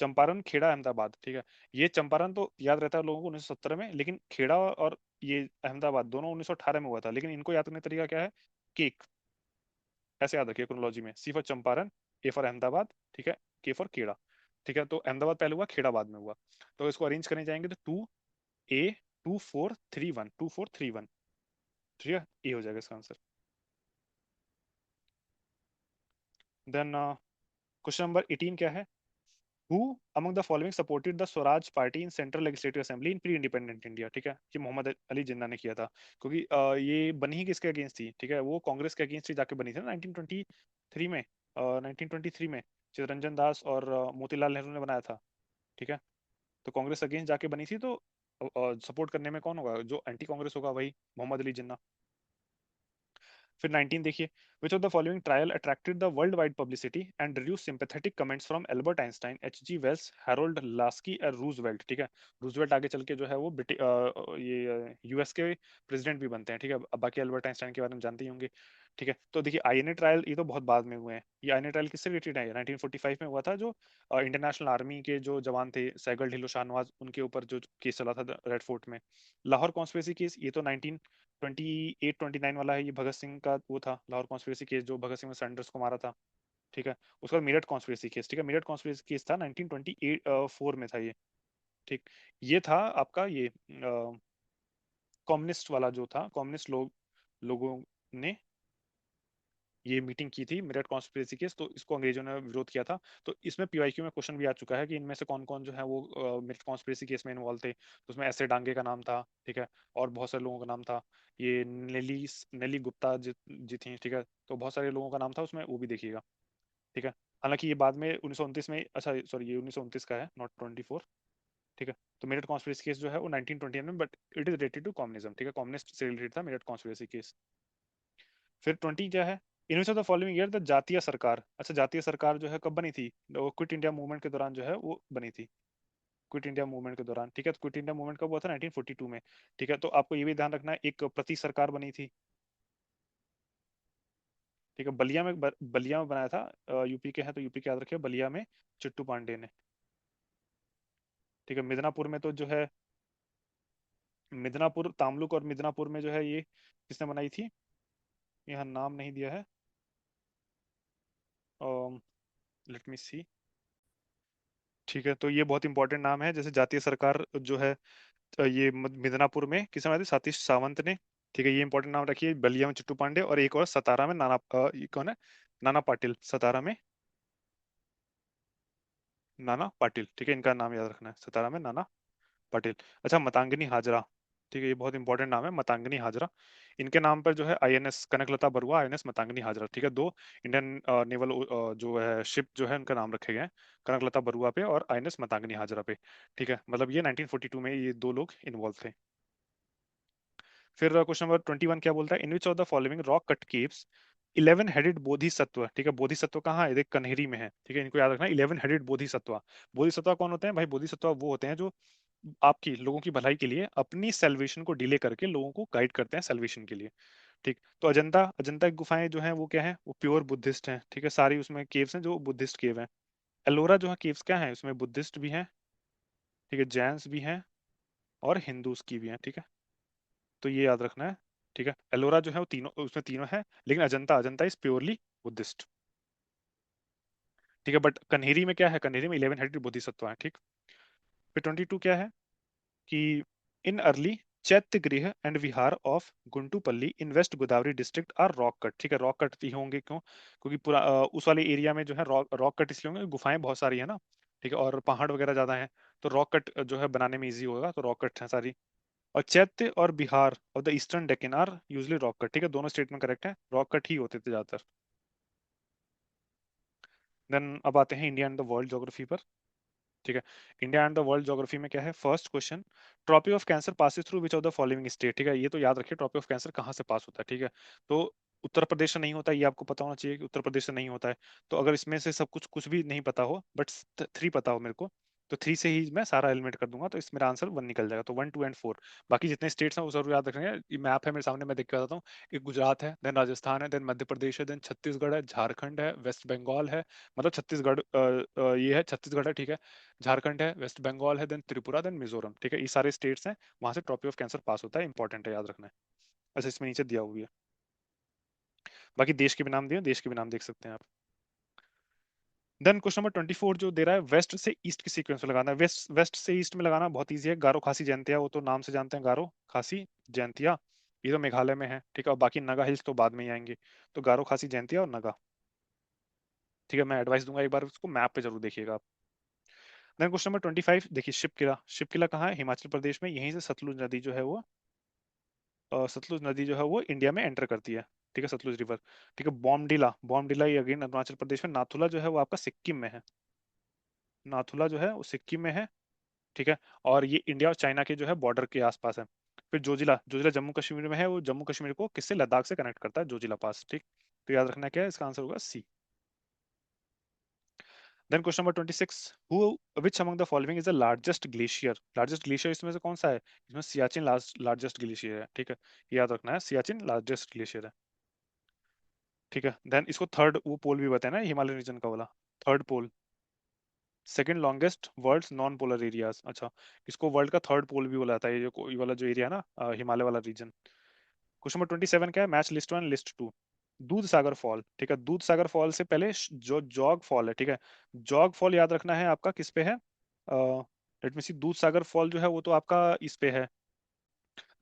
Speaker 1: चंपारण, खेड़ा, अहमदाबाद। ठीक है, ये चंपारण तो याद रहता है लोगों को 1917 में, लेकिन खेड़ा और ये अहमदाबाद दोनों 1918 में हुआ था। लेकिन इनको याद करने का तरीका क्या है? केक, ऐसे याद रखिए क्रोनोलॉजी में। C for Champaran, A for Ahmedabad, ठीक है, के फॉर खेड़ा। ठीक है, तो अहमदाबाद पहले हुआ, खेड़ा बाद में हुआ। तो इसको अरेंज करने जाएंगे तो 2A 2431, 2431। ठीक है, ए हो जाएगा इसका आंसर। देन क्वेश्चन नंबर 18 क्या है? Who among the following supported the Swaraj party in central legislative assembly in pre independent India? ठीक है, ये मोहम्मद अली जिन्ना ने किया था। क्योंकि ये बनी ही किसके अगेंस्ट थी? ठीक है, वो कांग्रेस के अगेंस्ट ही जाके बनी थी ना 1923 में। 1923 में चित्तरंजन दास और मोतीलाल नेहरू ने बनाया था। ठीक है, तो कांग्रेस अगेंस्ट जाके बनी थी, तो सपोर्ट करने में कौन होगा? जो एंटी कांग्रेस होगा वही मोहम्मद अली जिन्ना। फिर 19 देखिए, विच of the following trial attracted the world wide publicity and reduce sympathetic comments from Albert Einstein, H G Wells, Harold Laski और रूजवेल्ट? ठीक है, रूजवेल्ट आगे चल के जो है वो ये यूएस के प्रेसिडेंट भी बनते हैं। ठीक है, अब बाकी एल्बर्ट आइंस्टाइन के बारे में जानते ही होंगे। ठीक है, तो देखिए आईएनए ट्रायल ये तो बहुत बाद में हुए हैं। ये आईएनए ट्रायल किससे रिलेटेड है? 1945 में हुआ था, जो इंटरनेशनल आर्मी के जो जवान थे सैगल ढिल्लो शाहनवाज, उनके ऊपर जो केस चला था रेड फोर्ट में। लाहौर कॉन्स्पिरेसी केस, ये तो 1928-29 वाला है। ये भगत सिंह का वो था, लाहौर कॉन्स्पिरेसी केस, जो भगत सिंह ने सैंडर्स को मारा था। ठीक है, उसके बाद मेरठ कॉन्स्पिरेसी केस। ठीक है, मेरठ कॉन्स्पिरेसी केस था 1924 में था ये। ठीक, ये था आपका ये कम्युनिस्ट वाला जो था, कम्युनिस्ट लोगों ने ये मीटिंग की थी, मेरठ कॉन्स्पिरेसी केस, तो इसको अंग्रेजों ने विरोध किया था। तो इसमें पीवाईक्यू में क्वेश्चन भी आ चुका है कि इनमें से कौन कौन जो है वो मेरठ कॉन्स्पिरेसी केस में इन्वॉल्व थे। तो उसमें ऐसे डांगे का नाम था। ठीक है, और बहुत सारे लोगों का नाम था। ये नेली नेली गुप्ता जी थी। ठीक है, तो बहुत सारे लोगों का नाम था उसमें, वो भी देखिएगा। ठीक है, हालांकि ये बाद में 1929 में, अच्छा सॉरी, ये 1929 का है, नॉट 24। ठीक है, तो मेरठ कॉन्स्पिरेसी केस जो है वो 1920 में, but it is related to communism. ठीक है, कम्युनिस्ट से रिलेटेड था मेरठ कॉन्स्पिरेसी केस। फिर 20 क्या है? In which of the following year the Jatiya Sarkar. अच्छा, जातीय सरकार जो है कब बनी थी? वो क्विट इंडिया मूवमेंट के दौरान जो है वो बनी थी। क्विट इंडिया मूवमेंट के दौरान। ठीक है, तो क्विट इंडिया मूवमेंट कब हुआ था? 1942 में। ठीक है, तो आपको ये भी ध्यान रखना है, एक प्रति सरकार बनी थी। ठीक है, बलिया में बनाया था। यूपी के हैं तो यूपी के याद रखिए, बलिया में चिट्टू पांडे ने। ठीक है, मिदनापुर में तो जो है, मिदनापुर तामलुक और मिदनापुर में जो है ये किसने बनाई थी? यहाँ नाम नहीं दिया है, लेट मी सी। ठीक है, तो ये बहुत इंपॉर्टेंट नाम है। जैसे जातीय सरकार जो है, ये मिदनापुर में किसने बनाई थी? सतीश सावंत ने। ठीक है, ये इंपॉर्टेंट नाम रखिए। बलिया में चिट्टू पांडे, और एक और सतारा में ये कौन है? नाना पाटिल, सतारा में नाना पाटिल। ठीक है, इनका नाम याद रखना है, सतारा में नाना पाटिल। अच्छा, मतंगिनी हाजरा। ठीक है, ये बहुत इंपॉर्टेंट नाम है, मतंगिनी हाजरा। इनके नाम पर जो है आईएनएस कनकलता बरुआ, आईएनएस मतंगिनी हाजरा। ठीक है, दो इंडियन नेवल जो है शिप जो है उनका नाम रखे गए हैं, कनकलता बरुआ पे और आईएनएस मतंगिनी हाजरा पे। ठीक है, मतलब ये 1942 में ये दो लोग इन्वॉल्व थे। फिर क्वेश्चन नंबर 21 क्या बोलता है? In which of the following rock cut caves 11 headed Bodhisattva? ठीक है, बोधिसत्व कहाँ है? देख, कन्हेरी में है। ठीक है, इनको याद रखना, 11 हेडेड बोधिसत्व। बोधिसत्व कौन होते हैं भाई? बोधिसत्व वो होते हैं जो आपकी लोगों की भलाई के लिए अपनी सेल्वेशन को डिले करके लोगों को गाइड करते हैं सेल्वेशन के लिए। ठीक, तो अजंता अजंता की गुफाएं जो हैं वो क्या है? वो प्योर बुद्धिस्ट हैं। ठीक है, सारी उसमें केव्स हैं जो बुद्धिस्ट केव हैं। एलोरा जो है केव्स क्या है? उसमें बुद्धिस्ट भी हैं, ठीक है, जैन्स भी हैं, और हिंदूज की भी हैं। ठीक है, तो ये याद रखना है। ठीक है, एलोरा जो है वो तीनों, उसमें तीनों है, लेकिन Ajanta Ajanta is purely Buddhist. ठीक है, बट कन्हेरी में क्या है? कन्हेरी में 11 हेडेड बोधिसत्व है। ठीक, फिर 22 क्या है कि in early chaityagriha and vihara of Guntupalli in west Godavari district are rock cut. ठीक है, रॉक कट ही होंगे, क्यों? क्योंकि पूरा उस वाले एरिया में जो है रॉक कट इसलिए होंगे, गुफाएं बहुत सारी है ना। ठीक है, और पहाड़ वगैरह ज्यादा है, तो रॉक कट जो है बनाने में इजी होगा, तो रॉक कट है सारी। और चैत्य और vihar of the eastern Deccan are usually rock cut. ठीक है, दोनों स्टेटमेंट करेक्ट है, रॉक कट ही होते थे ज्यादातर। देन अब आते हैं India and the world geography पर। ठीक है, India and the world geography में क्या है, first question, tropic of cancer passes through which of the following state. ठीक है, ये तो याद रखिए, ट्रॉपी ऑफ कैंसर कहाँ से पास होता है। ठीक है, तो उत्तर प्रदेश से नहीं होता है, ये आपको पता होना चाहिए कि उत्तर प्रदेश से नहीं होता है। तो अगर इसमें से सब कुछ कुछ भी नहीं पता हो, बट थ्री पता हो मेरे को, तो थ्री से ही मैं सारा एलिमिनेट कर दूंगा, तो इस मेरा आंसर वन निकल जाएगा। तो वन, टू एंड फोर। बाकी जितने स्टेट्स हैं वो जरूर याद रखेंगे, ये मैप है मेरे सामने, मैं देख के बताता हूँ। एक गुजरात है, देन राजस्थान है, देन मध्य प्रदेश है, देन छत्तीसगढ़ है, झारखंड है, वेस्ट बंगाल है, मतलब छत्तीसगढ़ ये है, छत्तीसगढ़ है। ठीक है, झारखंड है, वेस्ट बंगाल है, देन त्रिपुरा, देन मिजोरम। ठीक है, ये सारे स्टेट्स हैं, वहां से ट्रॉपी ऑफ कैंसर पास होता है, इंपॉर्टेंट है, याद रखना है। अच्छा, इसमें नीचे दिया हुआ है, बाकी देश के भी नाम दिए, देश के भी नाम देख सकते हैं आप। देन क्वेश्चन नंबर 24 जो दे रहा है, वेस्ट से ईस्ट की सीक्वेंस में लगाना है। वेस्ट वेस्ट से ईस्ट में लगाना बहुत ईजी है, गारो खासी जयंतिया, वो तो नाम से जानते हैं, गारो खासी जयंतिया, ये तो मेघालय में है। ठीक है, और बाकी नगा हिल्स तो बाद में ही आएंगे, तो गारो खासी जयंतिया और नगा। ठीक है, मैं एडवाइस दूंगा, एक बार उसको मैप पे जरूर देखिएगा आप। देन क्वेश्चन नंबर 25 देखिए, शिपकिला, शिपकिला कहाँ है, हिमाचल प्रदेश में, यहीं से सतलुज नदी जो है वो सतलुज नदी जो है वो इंडिया में एंटर करती है। ठीक है, सतलुज रिवर। ठीक है, बॉमडिला, बॉमडिला ये अगेन अरुणाचल प्रदेश में, नाथुला जो है वो आपका सिक्किम में है, नाथुला जो है वो सिक्किम में है। ठीक है, और ये इंडिया और चाइना के जो है बॉर्डर के आसपास है। फिर जोजिला, जोजिला जम्मू कश्मीर में है, वो जम्मू कश्मीर को किससे, लद्दाख से कनेक्ट करता है, जोजिला पास। ठीक, तो याद रखना क्या है, इसका आंसर होगा C. Then question number 26, who which among the following is the largest glacier. Largest glacier इसमें से कौन सा है, इसमें सियाचिन लार्जेस्ट ग्लेशियर है। ठीक है, ये याद रखना है, सियाचिन लार्जेस्ट ग्लेशियर है। ठीक है, देन इसको थर्ड वो पोल भी बताया ना, हिमालय रीजन का वाला, third pole, second longest world's non polar areas. अच्छा, इसको वर्ल्ड का थर्ड पोल भी बोला जाता है, ये वाला जो एरिया है ना, हिमालय वाला रीजन। क्वेश्चन नंबर 27 क्या है, match list one list two. Dudhsagar fall. ठीक है, दूध सागर फॉल से पहले जो जॉग फॉल है। ठीक है, जॉग फॉल याद रखना है आपका किस पे है, लेट मी सी, दूध सागर फॉल जो है वो तो आपका इस पे है,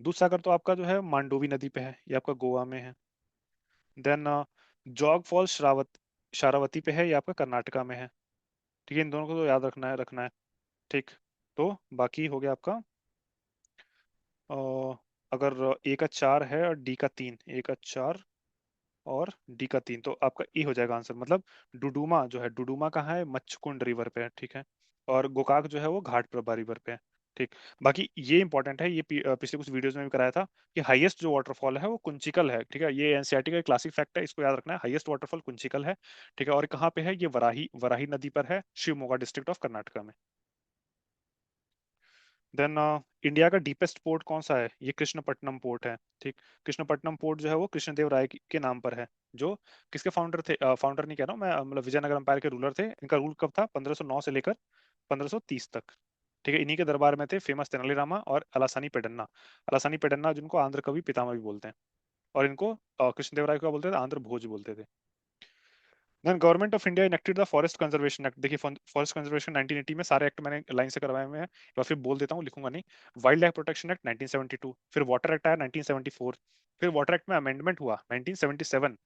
Speaker 1: दूध सागर तो आपका जो है मांडोवी नदी पे है, ये आपका गोवा में है। देन जॉग फॉल शारावती पे है, ये आपका कर्नाटका में है। ठीक है, इन दोनों को तो याद रखना है। ठीक, तो बाकी हो गया आपका अ, अगर ए का चार है और डी का तीन, ए का चार और डी का तीन, तो आपका ए हो जाएगा आंसर। मतलब डुडुमा जो है, डुडुमा कहाँ है, मच्छकुंड रिवर पे है। ठीक है, और गोकाक जो है वो घाट प्रभा रिवर पे है। ठीक, बाकी ये इंपॉर्टेंट है, ये पिछले कुछ वीडियोस में भी कराया था कि हाईएस्ट जो वाटरफॉल है वो कुंचिकल है। ठीक है, ये एनसीईआरटी का क्लासिक फैक्ट है, इसको याद रखना है, हाईएस्ट वाटरफॉल कुंचिकल है। ठीक है, और कहाँ पे है, ये वराही वराही नदी पर है, शिवमोगा डिस्ट्रिक्ट ऑफ कर्नाटका में। देन इंडिया का डीपेस्ट पोर्ट कौन सा है, ये कृष्णपट्टनम पोर्ट है। ठीक, कृष्णपट्टनम पोर्ट जो है वो कृष्णदेव राय के नाम पर है, जो किसके फाउंडर थे, फाउंडर नहीं कह रहा हूँ मैं, मतलब विजयनगर एम्पायर के रूलर थे। इनका रूल कब था, 1509 से लेकर 1530 तक। ठीक है, इन्हीं के दरबार में थे फेमस तेनालीरामा और अलासानी पेडन्ना। अलासानी पेडन्ना जिनको आंध्र कवि पितामह भी बोलते हैं, और इनको कृष्णदेव राय को क्या बोलते थे, आंध्र भोज बोलते थे। Then government of India enacted the forest conservation act. देखिए, फॉरेस्ट कंजर्वेशन 1980 में, सारे एक्ट मैंने लाइन से करवाए हुए हैं, या फिर बोल देता हूँ, लिखूंगा नहीं। वाइल्ड लाइफ प्रोटेक्शन एक्ट 1972, फिर वाटर एक्ट आया 1974, फिर वाटर एक्ट में अमेंडमेंट हुआ 1977,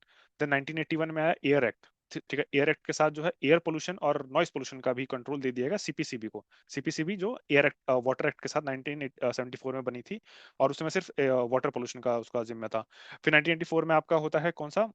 Speaker 1: देन 1981 में आया एयर एक्ट। ठीक है, एयर एक्ट के साथ जो है एयर पोल्यूशन और नॉइस पोल्यूशन का भी कंट्रोल दे दिया गया सीपीसीबी को। सीपीसीबी जो एयर एक्ट वाटर एक्ट के साथ 1974 में बनी थी, और उसमें सिर्फ वाटर पोल्यूशन का उसका जिम्मा था। फिर 1984 में आपका होता है कौन सा,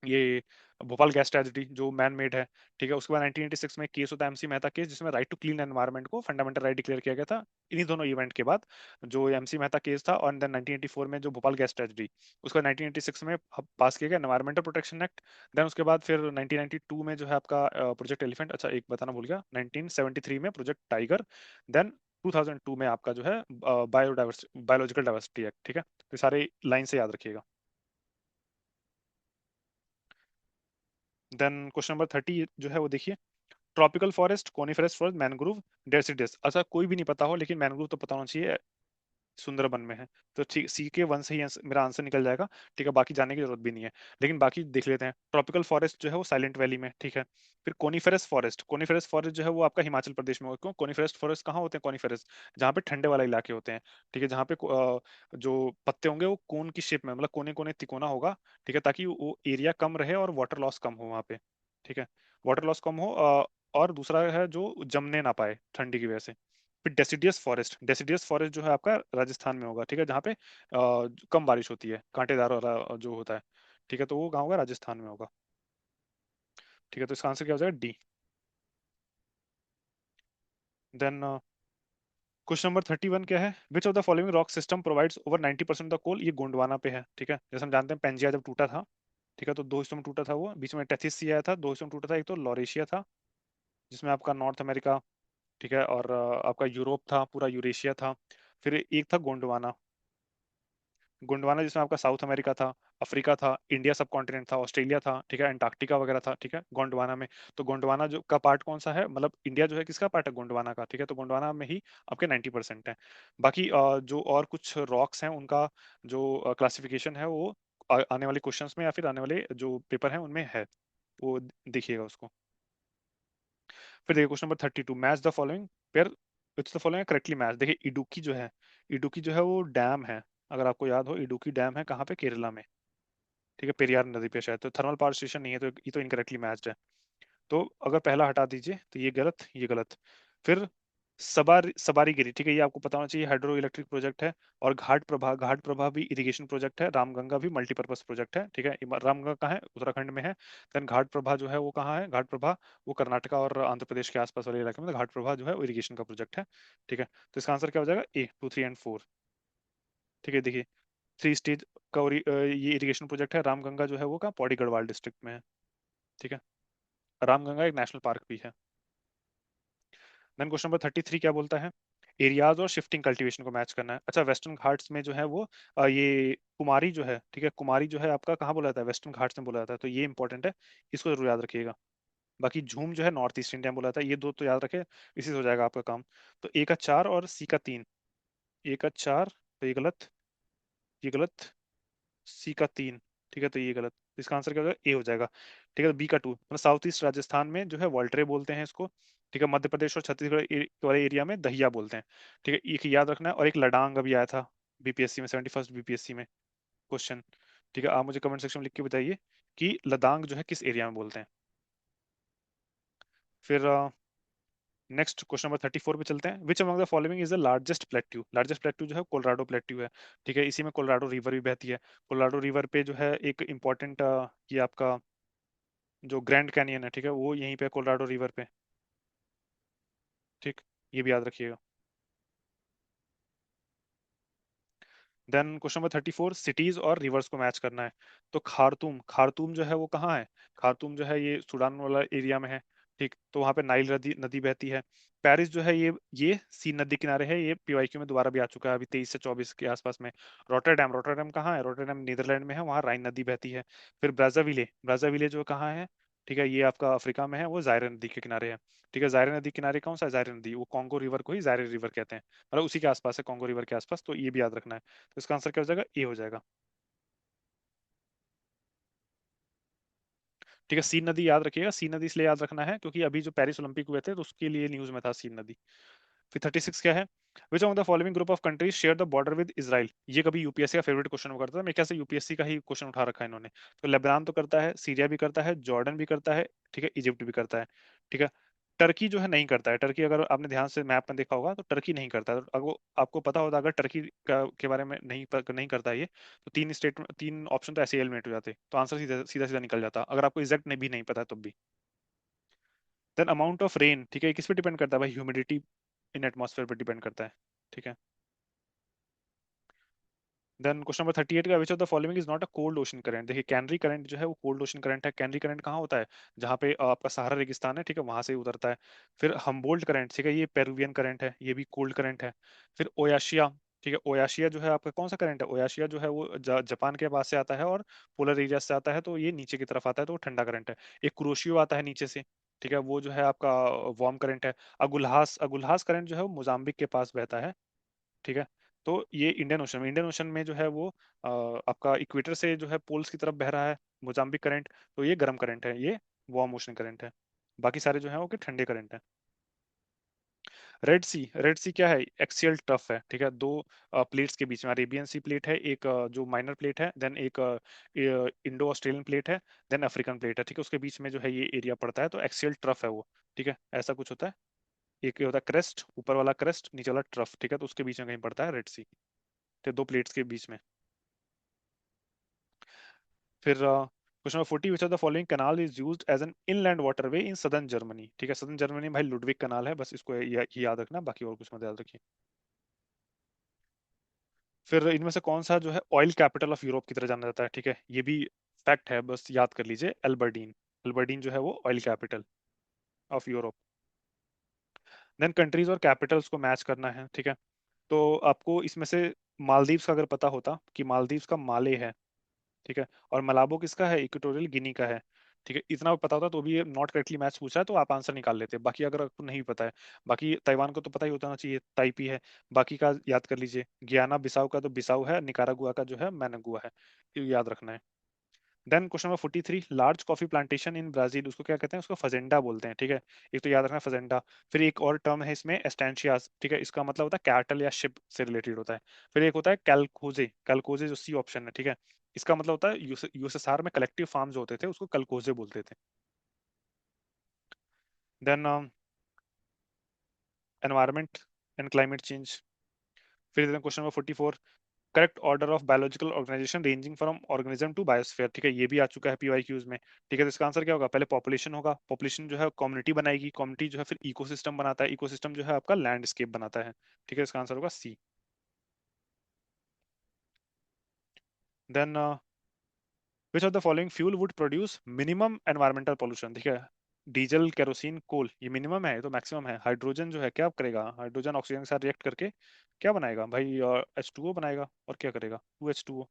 Speaker 1: ये भोपाल गैस ट्रेजेडी जो मैन मेड है। ठीक है, उसके बाद 1986 में केस होता है एमसी मेहता केस, जिसमें राइट टू क्लीन एनवायरनमेंट को फंडामेंटल राइट डिक्लेयर किया गया था। इन्हीं दोनों इवेंट के बाद जो एमसी मेहता केस था, और देन 1984 में जो भोपाल गैस ट्रेजेडी, उसके बाद 1986 में पास किया गया एनवायरमेंटल प्रोटेक्शन एक्ट। देन उसके बाद फिर 1992 में जो है आपका प्रोजेक्ट एलिफेंट, अच्छा एक बताना भूल गया, 1973 में प्रोजेक्ट टाइगर। देन 2002 में आपका जो है बायोलॉजिकल डाइवर्सिटी एक्ट। ठीक है, तो सारे लाइन से याद रखिएगा। देन क्वेश्चन नंबर 30 जो है वो देखिए, tropical forest, coniferous forest, mangrove, deciduous. अच्छा, कोई भी नहीं पता हो लेकिन मैनग्रोव तो पता होना चाहिए। सुंदरबन में है। तो ठीक, सी के वन से ही मेरा आंसर निकल जाएगा। ठीक है, बाकी जानने की जरूरत भी नहीं है। लेकिन बाकी देख लेते हैं। ट्रॉपिकल फॉरेस्ट जो है वो साइलेंट वैली में, ठीक है। फिर कोनीफेरस फॉरेस्ट, कोनीफेरस फॉरेस्ट जो है वो आपका हिमाचल प्रदेश में होगा। क्यों कोनीफेरस फॉरेस्ट कहाँ होते हैं? कोनीफेरस जहाँ पे ठंडे वाला इलाके होते हैं, ठीक है, जहाँ पे जो पत्ते होंगे वो कोन की शेप में, मतलब कोने कोने तिकोना होगा, ठीक है, ताकि वो एरिया कम रहे और वाटर लॉस कम हो वहाँ पे, ठीक है, वाटर लॉस कम हो। और दूसरा है जो जमने ना पाए ठंडी की वजह से। फिर डेसिडियस फॉरेस्ट, डेसिडियस फॉरेस्ट जो है आपका राजस्थान में होगा, ठीक है, जहाँ पे कम बारिश होती है, कांटेदार वाला जो होता है, ठीक है, तो वो कहाँ होगा? राजस्थान में होगा। ठीक है, तो इसका आंसर क्या हो जाएगा? डी। देन क्वेश्चन नंबर 31 क्या है? Which of the following rock system provides over 90% of the coal? ये गोंडवाना पे है, ठीक है। जैसे हम जानते हैं पेंजिया जब टूटा था, ठीक है, तो दो हिस्सों में टूटा था वो, बीच में टेथिस सी आया था, दो हिस्सों में टूटा था। एक तो लॉरेशिया था जिसमें आपका नॉर्थ अमेरिका, ठीक है, और आपका यूरोप था, पूरा यूरेशिया था। फिर एक था गोंडवाना, गोंडवाना जिसमें आपका साउथ अमेरिका था, अफ्रीका था, इंडिया सब कॉन्टिनेंट था, ऑस्ट्रेलिया था, ठीक है, अंटार्कटिका वगैरह था, ठीक है, गोंडवाना में। तो गोंडवाना जो का पार्ट कौन सा है, मतलब इंडिया जो है किसका पार्ट है? गोंडवाना का, ठीक है, तो गोंडवाना में ही आपके 90% है। बाकी जो और कुछ रॉक्स हैं उनका जो क्लासिफिकेशन है वो आने वाले क्वेश्चंस में या फिर आने वाले जो पेपर हैं उनमें है, वो देखिएगा उसको। फिर देखिए question number 32, match the following pair which the following correctly match. देखिए इडुक्की जो है, इडुक्की जो है वो डैम है, अगर आपको याद हो, इडुक्की डैम है कहाँ पे? केरला में, ठीक है, पेरियार नदी पे शायद। तो थर्मल पावर स्टेशन नहीं है, तो ये तो इनकरेक्टली मैच्ड है। तो अगर पहला हटा दीजिए तो ये गलत, ये गलत। फिर सबारी गिरी, ठीक है, ये आपको पता होना चाहिए, हाइड्रो इलेक्ट्रिक प्रोजेक्ट है। और घाट प्रभा भी इरिगेशन प्रोजेक्ट है। रामगंगा भी मल्टीपर्पज प्रोजेक्ट है, ठीक है। रामगंगा कहाँ है? उत्तराखंड में है। देन घाट प्रभा जो है वो कहाँ है? घाट प्रभा वो कर्नाटका और आंध्र प्रदेश के आसपास वाले इलाके में। तो घाट प्रभा जो है वो इरिगेशन का प्रोजेक्ट है, ठीक है। तो इसका आंसर क्या हो जाएगा? ए, 2, 3 एंड 4, ठीक है। देखिए 3 स्टेज का ये इरिगेशन प्रोजेक्ट है। रामगंगा जो है वो कहाँ? पौड़ी गढ़वाल डिस्ट्रिक्ट में है, ठीक है। रामगंगा एक नेशनल पार्क भी है। देन क्वेश्चन नंबर 33 क्या बोलता है? एरियाज और शिफ्टिंग कल्टीवेशन को मैच करना है। अच्छा, वेस्टर्न घाट्स में जो है वो ये कुमारी जो है, ठीक है, कुमारी जो है आपका कहाँ बोला जाता है? वेस्टर्न घाट्स में बोला जाता है, तो ये इंपॉर्टेंट है, इसको जरूर याद रखिएगा। बाकी झूम जो है नॉर्थ ईस्ट इंडिया में बोला जाता है, ये दो तो याद रखे, इसी से हो जाएगा आपका काम। तो ए का 4 और सी का 3, ए का 4, तो ये गलत, ये गलत, सी का 3, ठीक है, तो ये गलत। तो इसका आंसर क्या हो जाएगा? ए हो जाएगा, ठीक है। बी का 2, मतलब साउथ ईस्ट राजस्थान में जो है वॉल्ट्रे बोलते हैं इसको, ठीक है। मध्य प्रदेश और छत्तीसगढ़ वाले एरिया में दहिया बोलते हैं, ठीक है, एक याद रखना है। और एक लडांग अभी आया था बीपीएससी में, 71st बीपीएससी में क्वेश्चन, ठीक है। आप मुझे कमेंट सेक्शन में लिख के बताइए कि लदांग जो है किस एरिया में बोलते हैं। फिर नेक्स्ट क्वेश्चन नंबर 34 पे चलते हैं। विच among the following is the largest plateau? Largest plateau जो है कोलोराडो प्लेट्यू है, ठीक है। इसी में कोलोराडो रिवर भी बहती है। कोलोराडो रिवर पे जो है एक इम्पोर्टेंट ये आपका जो ग्रैंड कैनियन है, ठीक है, वो यहीं पे कोलोराडो रिवर पे, ठीक, ये भी याद रखिएगा। देन क्वेश्चन नंबर 34, सिटीज और रिवर्स को मैच करना है। तो खार्तूम, खार्तूम जो है वो कहाँ है? खार्तूम जो है ये सूडान वाला एरिया में है, ठीक, तो वहाँ पे नाइल नदी नदी बहती है। पेरिस जो है ये सी नदी किनारे है, ये पीवाईक्यू में दोबारा भी आ चुका है अभी 23 से 24 के आसपास में। रोटरडैम, रोटरडैम कहाँ है? रोटरडैम नीदरलैंड में है, वहाँ राइन नदी बहती है। फिर ब्राजाविले, ब्राजाविले जो कहाँ है? ठीक है, ये आपका अफ्रीका में है, वो जायरे नदी के किनारे है, ठीक है। जायरे नदी किनारे कौन सा है? जायरे नदी, वो कॉन्गो रिवर को ही जायरे रिवर कहते हैं, मतलब उसी के आसपास है, कॉन्गो रिवर के आसपास, तो ये भी याद रखना है। तो इसका आंसर क्या हो जाएगा? ए हो जाएगा, ठीक है। सीन नदी याद रखिएगा, सीन नदी इसलिए याद रखना है क्योंकि अभी जो पेरिस ओलंपिक हुए थे तो उसके लिए न्यूज में था सीन नदी। फिर 36 क्या है? Which of the following group of countries share the border with Israel? ये कभी यूपीएससी का फेवरेट क्वेश्चन हुआ करता था, मेरे ख्याल से यूपीएससी का ही क्वेश्चन उठा रखा है इन्होंने। तो लेबनान तो करता है, सीरिया भी करता है, जॉर्डन भी करता है, ठीक है, इजिप्ट भी करता है, ठीक है। टर्की जो है नहीं करता है। टर्की अगर आपने ध्यान से मैप में देखा होगा तो टर्की नहीं करता है। तो अगर आपको पता होता अगर टर्की के बारे में नहीं करता है ये, तो 3 ऑप्शन तो ऐसे एलिमिनेट हो जाते, तो आंसर सीधा सीधा सीधा निकल जाता अगर आपको एग्जैक्ट नहीं भी नहीं पता है तब भी। देन अमाउंट ऑफ रेन, ठीक है, ये किस पे डिपेंड करता है भाई? ह्यूमिडिटी इन एटमॉस्फेयर पर डिपेंड करता है, ठीक है। देन क्वेश्चन नंबर 38 का, विच of the following is not a cold ocean current? देखिए कैनरी करंट जो है वो कोल्ड ओशन करंट है। कैनरी करंट कहाँ होता है? जहाँ पे आपका सहारा रेगिस्तान है, ठीक है, वहां से ही उतरता है। फिर हम्बोल्ट करंट, ठीक है, ये पेरुवियन करंट है, ये भी कोल्ड करंट है। फिर ओयाशिया, ठीक है, ओयाशिया जो है आपका कौन सा करंट है? ओयाशिया जो है वो जापान के पास से आता है और पोलर एरिया से आता है, तो ये नीचे की तरफ आता है, तो वो ठंडा करंट है। एक क्रोशियो आता है नीचे से, ठीक है, वो जो है आपका वार्म करंट है। अगुल्हास, अगुल्हास करंट जो है वो मोजाम्बिक के पास बहता है, ठीक है। तो ये इंडियन ओशन में जो है वो आपका इक्वेटर से जो है पोल्स की तरफ बह रहा है मोजाम्बिक करंट, तो ये गर्म करंट है, ये वार्म ओशन करंट है। बाकी सारे जो है वो कि ठंडे करंट है। रेड सी क्या है, एक्सियल टफ है, ठीक है। दो प्लेट्स के बीच में अरेबियन सी प्लेट है, एक जो माइनर प्लेट है, देन एक इंडो ऑस्ट्रेलियन प्लेट है, देन अफ्रीकन प्लेट है, ठीक है। उसके बीच में जो है ये एरिया पड़ता है, तो एक्सियल ट्रफ है वो, ठीक है। ऐसा कुछ होता है, एक ये होता है क्रेस्ट, ऊपर वाला क्रेस्ट, नीचे वाला ट्रफ, ठीक है। तो उसके बीच में कहीं पड़ता है रेड सी, तो दो प्लेट्स के बीच में। फिर question number 40, which of the following canal is used as an inland waterway in southern Germany, ठीक है। सदर्न जर्मनी भाई लुडविग कैनाल है, बस इसको याद रखना, बाकी और कुछ मत याद रखिए। फिर इनमें से कौन सा जो है ऑयल कैपिटल ऑफ यूरोप की तरह जाना जाता है, ठीक है। ये भी फैक्ट है, बस याद कर लीजिए, एल्बर्डीन। एल्बर्डीन जो है वो oil capital of Europe. Then countries और कैपिटल्स को मैच करना है, ठीक है। तो आपको इसमें से मालदीव्स का अगर पता होता कि मालदीव्स का माले है, ठीक है, और मलाबो किसका है, इक्वेटोरियल गिनी का है, ठीक है। इतना पता होता तो भी नॉट करेक्टली मैच पूछा है तो आप आंसर निकाल लेते। बाकी अगर आपको नहीं पता है, बाकी ताइवान को तो पता ही होता चाहिए, ताइपी है। बाकी का याद कर लीजिए, गियाना बिसाऊ का तो बिसाऊ है, निकारागुआ का जो है मैनागुआ है, ये याद रखना है। Then question number 43, large coffee plantation in Brazil, उसको क्या कहते हैं, उसको फजेंडा बोलते हैं, ठीक है। एक तो याद रखना फजेंडा। फिर एक और टर्म है इसमें एस्टेंशियास, ठीक है, इसका मतलब होता है कैटल या शिप से रिलेटेड होता है। फिर एक होता है कैलकोजे, कैलकोजे जो सी ऑप्शन है, ठीक है। इसका मतलब होता है यूएसएसआर में कलेक्टिव फार्म जो होते थे उसको कलकोजे बोलते थे। Then environment and climate change. फिर question number 44, correct order of biological organisation ranging from organism to biosphere, ठीक है। ये भी आ चुका है पीवाईक्यूज में, ठीक है। तो इसका आंसर क्या होगा, पहले पॉपुलेशन होगा, पॉपुलेशन जो है कम्युनिटी बनाएगी, कम्युनिटी जो है फिर इकोसिस्टम बनाता है, इकोसिस्टम जो है आपका लैंडस्केप बनाता है, ठीक है। इसका आंसर होगा C. Then which of the following fuel wood produce minimum environmental pollution, ठीक है। डीजल, केरोसिन, कोल, ये मिनिमम है, ये तो मैक्सिमम है। हाइड्रोजन जो है क्या करेगा, हाइड्रोजन ऑक्सीजन के साथ रिएक्ट करके क्या बनाएगा भाई, H2O बनाएगा, और क्या करेगा, 2H2O,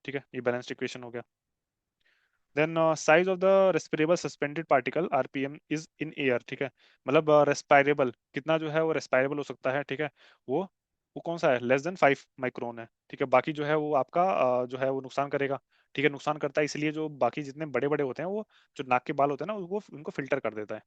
Speaker 1: ठीक है। ये बैलेंस्ड इक्वेशन हो गया। Then size of the respirable suspended particle RPM is in air, ठीक है। मतलब रेस्पायरेबल कितना जो है वो रेस्पायरेबल हो सकता है, ठीक है। वो वो कौन सा है, लेस देन 5 माइक्रोन है, ठीक है। बाकी जो है वो आपका जो है वो नुकसान करेगा, ठीक है। नुकसान करता है इसलिए जो बाकी जितने बड़े बड़े होते हैं वो जो नाक के बाल होते हैं ना वो उनको फिल्टर कर देता है।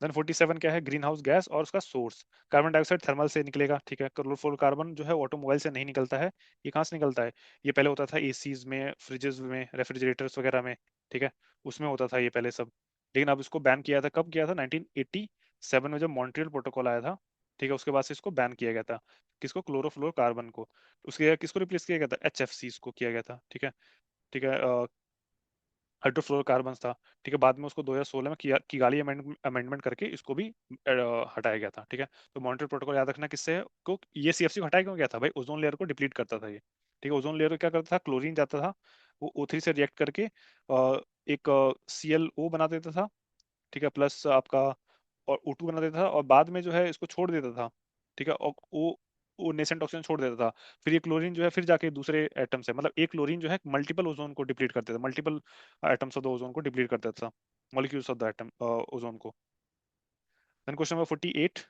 Speaker 1: देन 47 क्या है, ग्रीन हाउस गैस और उसका सोर्स, कार्बन डाइऑक्साइड थर्मल से निकलेगा, ठीक है। क्लोरोफ्लोरोकार्बन जो है ऑटोमोबाइल से नहीं निकलता है। ये कहाँ से निकलता है, ये पहले होता था एसीज में, फ्रिजेस में, रेफ्रिजरेटर्स वगैरह में, ठीक है, उसमें होता था ये पहले सब। लेकिन अब इसको बैन किया था, कब किया था, 1987 में जब मॉन्ट्रियल प्रोटोकॉल आया था, ठीक है। उसके बाद से इसको बैन किया गया था, किसको, क्लोरोफ्लोरोकार्बन को। उसके किसको रिप्लेस किया गया था, HFC को किया गया था, ठीक है। ठीक है, हाइड्रोफ्लोरोकार्बन था, ठीक है। बाद में उसको 2016 में किगाली अमेंडमेंट करके इसको भी हटाया गया था, ठीक है। तो मॉन्ट्रियल प्रोटोकॉल याद रखना किससे है, को ये CFC को हटाया क्यों गया था भाई, ओजोन लेयर को डिप्लीट करता था ये, ठीक है। ओजोन लेयर क्या करता था, क्लोरीन जाता था, वो O3 से रिएक्ट करके एक ClO बना देता था, ठीक है, प्लस आपका और O2 बना देता था, और बाद में जो है इसको छोड़ देता था, ठीक है। और वो नेसेंट ऑक्सीजन छोड़ देता था। फिर ये क्लोरीन जो है फिर जाके दूसरे एटम से, मतलब एक क्लोरीन जो है मल्टीपल ओजोन को डिप्लीट कर देता था, multiple atoms of the ozone को डिप्लीट कर देता था, molecules of the atom ozone को। देन क्वेश्चन नंबर 48,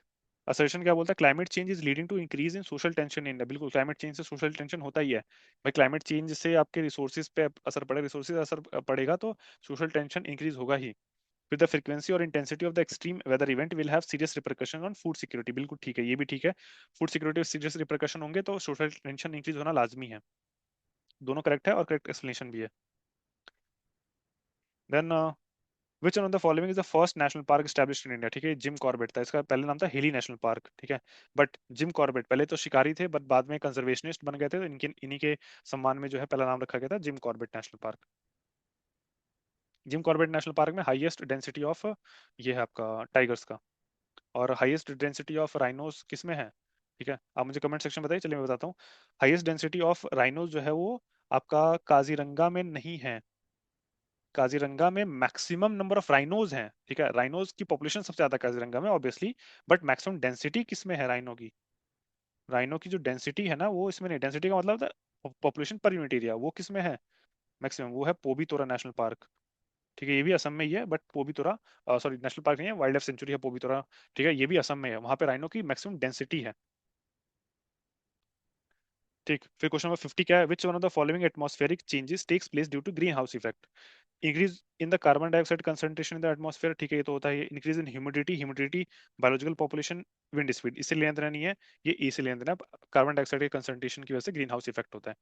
Speaker 1: असर्शन क्या बोलता है, climate change is leading to increase in social tension in India, बिल्कुल क्लाइमेट चेंज से सोशल टेंशन होता ही है भाई। क्लाइमेट चेंज से आपके रिसोर्सेज पे असर पड़ेगा, रिसोर्सेज असर पड़ेगा तो सोशल टेंशन इंक्रीज होगा ही। फिर द फ्रीक्वेंसी और intensity of the extreme weather event will have serious रिpercussion ऑन फूड सिक्योरिटी, बिल्कुल ठीक है, ये भी ठीक है। फूड सिक्योरिटी सीरियस रिpercussion होंगे तो सोशल टेंशन इंक्रीज होना लाजमी है। दोनों करेक्ट है और करेक्ट एक्सप्लेनेशन भी है। Then which one of the following is the first national park established in India, ठीक है। जिम कॉर्बेट था, इसका पहले नाम था हिली नेशनल पार्क, ठीक है। बट जिम कॉर्बेट पहले तो शिकारी थे, बट बाद में कंजर्वेशनिस्ट बन गए थे, तो इनके इन्हीं के सम्मान में जो है पहला नाम रखा गया था Jim Corbett national park. Jim Corbett national park में हाईएस्ट डेंसिटी ऑफ ये है आपका टाइगर्स का, और हाईएस्ट डेंसिटी ऑफ राइनोस किस में है, ठीक है। आप मुझे कमेंट सेक्शन में बताइए, चलिए मैं बताता हूँ। हाईएस्ट डेंसिटी ऑफ राइनोस जो है वो आपका काजीरंगा में नहीं है, काजीरंगा में मैक्सिमम नंबर ऑफ राइनोज हैं, ठीक है। राइनोज की पॉपुलेशन सबसे ज्यादा काजीरंगा में ऑब्वियसली, बट मैक्सिमम डेंसिटी किस में है राइनो की, राइनो की जो डेंसिटी है ना वो इसमें नहीं, डेंसिटी का मतलब पॉपुलेशन पर यूनिट एरिया, वो किस में है मैक्सिमम, वो है पोबी तोरा नेशनल पार्क। ठीक है, ये भी असम में ही है, but Pobitora, sorry national park नहीं है, वाइल्ड लाइफ सेंचुरी है पोबितोरा। ठीक है, ये भी असम में है, वहां पे राइनो की मैक्सिमम डेंसिटी है। ठीक, फिर क्वेश्चन नंबर 50 क्या है, which one of the following atmospheric changes takes place due to green house effect? Increase in the carbon dioxide concentration in the atmosphere, ठीक है ये तो होता है। Increase in humidity, biological population, wind speed, इससे लेना देना नहीं है, ये ए से लेना देना है। कार्बन डाइऑक्साइड के कंसंट्रेशन की वजह से ग्रीन हाउस इफेक्ट होता है।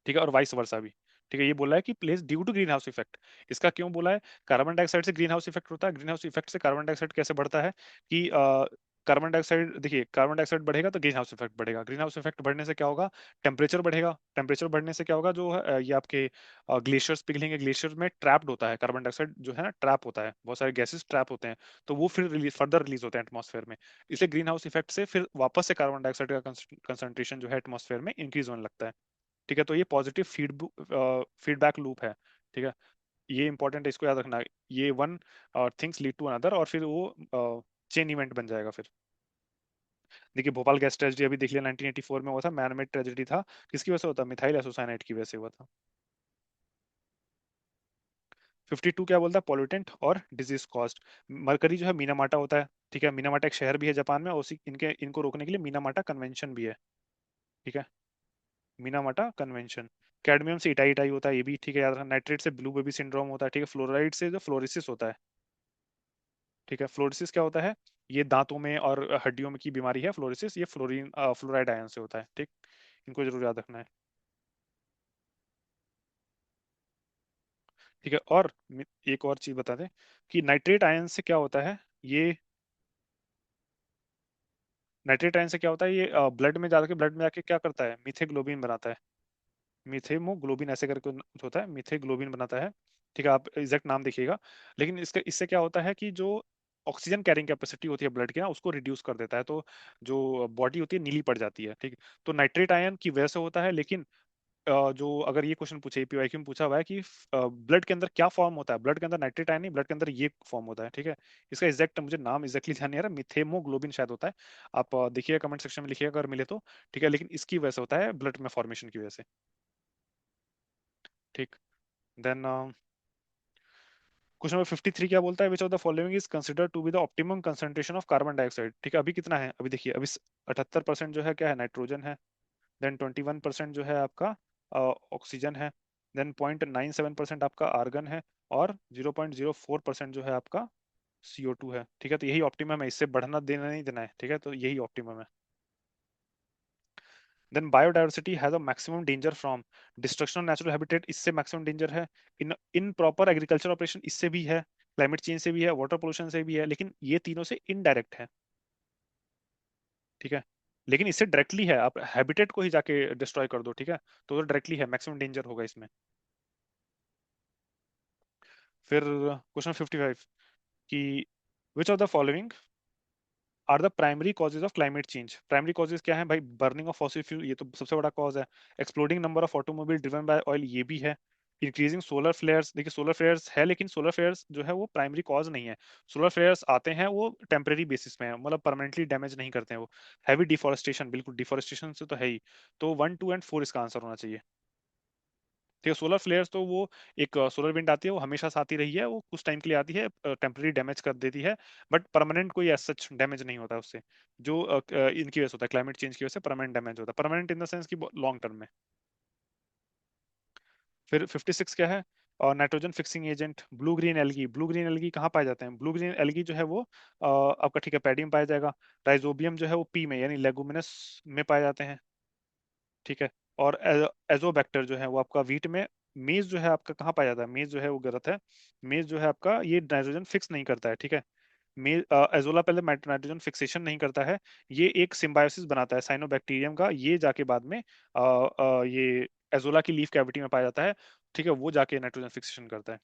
Speaker 1: ठीक है, और वाइस वर्सा भी। ठीक है, ये बोला है कि place due to green house effect. इसका क्यों बोला है? कार्बन डाइऑक्साइड से ग्रीन हाउस इफेक्ट होता है, ग्रीन हाउस इफेक्ट से कार्बन डाइऑक्साइड कैसे बढ़ता है कि कार्बन डाइऑक्साइड, देखिए कार्बन डाइऑक्साइड बढ़ेगा तो ग्रीन हाउस इफेक्ट बढ़ेगा, ग्रीन हाउस इफेक्ट बढ़ने से क्या होगा? टेम्परेचर बढ़ेगा, टेम्परेचर बढ़ने से क्या होगा, जो है ये आपके ग्लेशियर्स पिघलेंगे, ग्लेशियर में ट्रैप्ड होता है कार्बन डाइऑक्साइड, जो है ना ट्रैप होता है, बहुत सारे गैसेस ट्रैप होते हैं, तो वो फिर फर्दर रिलीज होते हैं एटमॉस्फेयर में। इसलिए ग्रीन हाउस इफेक्ट से फिर वापस से कार्बन डाइऑक्साइड का कंसंट्रेशन जो है एटमॉस्फेयर में इंक्रीज होने लगता है। ठीक है, तो ये पॉजिटिव फीडबैक लूप है। ठीक है, ये इंपॉर्टेंट है, इसको याद रखना। ये one things lead to another, और फिर वो चेन इवेंट बन जाएगा फिर। देखिए भोपाल गैस ट्रेजेडी अभी देख लिया, 1984 में हुआ था, मैन मेड ट्रेजेडी था। किसकी वजह से होता? मिथाइल एसोसाइनाइड की वजह से हुआ था। 52 क्या बोलता है? पॉल्यूटेंट और डिजीज कॉस्ट। मरकरी जो है मीनामाटा होता है। ठीक है, मीनामाटा एक शहर भी है जापान में, और उसी इनके इनको रोकने के लिए मीनामाटा कन्वेंशन भी है। ठीक है, मीनामाटा कन्वेंशन। कैडमियम से इटाई इटाई होता है, ये भी ठीक है याद रखना। नाइट्रेट से ब्लू बेबी सिंड्रोम होता है। ठीक है, फ्लोराइड से जो फ्लोरिसिस होता है। ठीक है, फ्लोरिसिस क्या होता है? ये दांतों में और हड्डियों में की बीमारी है फ्लोरिसिस, ये फ्लोराइड आयन से होता है। ठीक, इनको जरूर याद रखना है। ठीक है, और एक और चीज बता दें कि नाइट्रेट आयन से क्या होता है, ये नाइट्रेट आयन से क्या होता है, ये ब्लड में जाके क्या करता है? मीथेग्लोबिन बनाता है। मीथेमोग्लोबिन ऐसे करके होता है, मीथेग्लोबिन बनाता है। ठीक है, आप एग्जैक्ट नाम देखिएगा। लेकिन इसका इससे क्या होता है कि जो ऑक्सीजन कैरिंग कैपेसिटी होती है ब्लड की ना, उसको रिड्यूस कर देता है, तो जो बॉडी होती है नीली पड़ जाती है। ठीक, तो नाइट्रेट आयन की वजह से होता है। लेकिन जो अगर ये क्वेश्चन पूछे पीवाईक्यू में पूछा हुआ है कि ब्लड के अंदर क्या फॉर्म होता है, ब्लड के अंदर नाइट्रेट आयन नहीं, ब्लड के अंदर ये फॉर्म होता है। ठीक है, इसका एग्जैक्ट मुझे नाम एग्जैक्टली ध्यान नहीं आ रहा, मिथेमोग्लोबिन शायद होता है। आप देखिएगा कमेंट सेक्शन में लिखिएगा अगर मिले तो। ठीक है, लेकिन इसकी वजह से होता है, ब्लड में फॉर्मेशन की वजह से। ठीक, देन क्वेश्चन नंबर 53 क्या बोलता है, which of the following is consider to be the optimum concentration of carbon dioxide? ठीक है, अभी कितना है? अभी देखिए, अभी 78% जो है क्या है? नाइट्रोजन है। देन 21% जो है आपका ऑक्सीजन है। देन 0.97% आपका आर्गन है। और 0.04% जो है आपका CO2 है। ठीक है, तो यही ऑप्टिमम है, इससे बढ़ना देना नहीं देना है। ठीक है, तो यही ऑप्टिमम है। Then biodiversity has a maximum danger from destruction of natural habitat, इससे मैक्सिमम डेंजर है। In improper agriculture operation, इससे भी है। क्लाइमेट चेंज से भी है, वाटर पोल्यूशन से भी है, लेकिन ये तीनों से इनडायरेक्ट है। ठीक है, लेकिन इससे डायरेक्टली है, आप हैबिटेट को ही जाके डिस्ट्रॉय कर दो। ठीक है, तो डायरेक्टली है, मैक्सिमम डेंजर होगा इसमें। फिर क्वेश्चन 55 कि which of the following are the primary causes of climate change? Primary causes क्या है भाई? बर्निंग ऑफ फॉसिल फ्यूल, ये तो सबसे बड़ा कॉज है। Exploding number of automobile driven by oil, ये भी है। इंक्रीजिंग सोलर फ्लेयर्स, देखिए सोलर फ्लेयर्स है, लेकिन सोलर फ्लेयर्स जो है वो प्राइमरी कॉज नहीं है। सोलर फ्लेयर्स आते हैं वो टेम्परेरी बेसिस में है, मतलब परमानेंटली डैमेज नहीं करते हैं वो। हैवी डिफोरेस्टेशन, बिल्कुल डिफोरेस्टेशन से तो है ही। तो 1 2 एंड 4 इसका आंसर होना चाहिए। ठीक है, सोलर फ्लेयर्स तो वो एक सोलर विंड आती है, वो हमेशा से आती रही है, वो कुछ टाइम के लिए आती है, टेम्पररी डैमेज कर देती है। बट परमानेंट कोई एज सच डैमेज नहीं होता उससे। जो इनकी वजह से होता है, क्लाइमेट चेंज की वजह से परमानेंट डैमेज होता है, परमानेंट इन द सेंस की लॉन्ग टर्म में। फिर 56 क्या है? और nitrogen fixing agent blue green algae, blue green algae कहाँ पाए जाते हैं? ब्लू ग्रीन एल्गी जो है वो आपका ठीक है पैडी में पाया जाएगा। राइजोबियम जो है वो पी में यानी लेगुमिनस में पाए जाते हैं। ठीक है, और एजोबैक्टर जो है वो आपका वीट में। मेज जो है आपका कहाँ पाया जाता है? मेज जो है वो गलत है। मेज जो है आपका ये नाइट्रोजन फिक्स नहीं करता है। ठीक है, मेज एजोला पहले नाइट्रोजन फिक्सेशन नहीं करता है। ये एक सिम्बायोसिस बनाता है साइनोबैक्टीरियम का, ये जाके बाद में ये एजोला की लीफ कैविटी में पाया जाता है। ठीक है, वो जाके नाइट्रोजन फिक्सेशन करता है।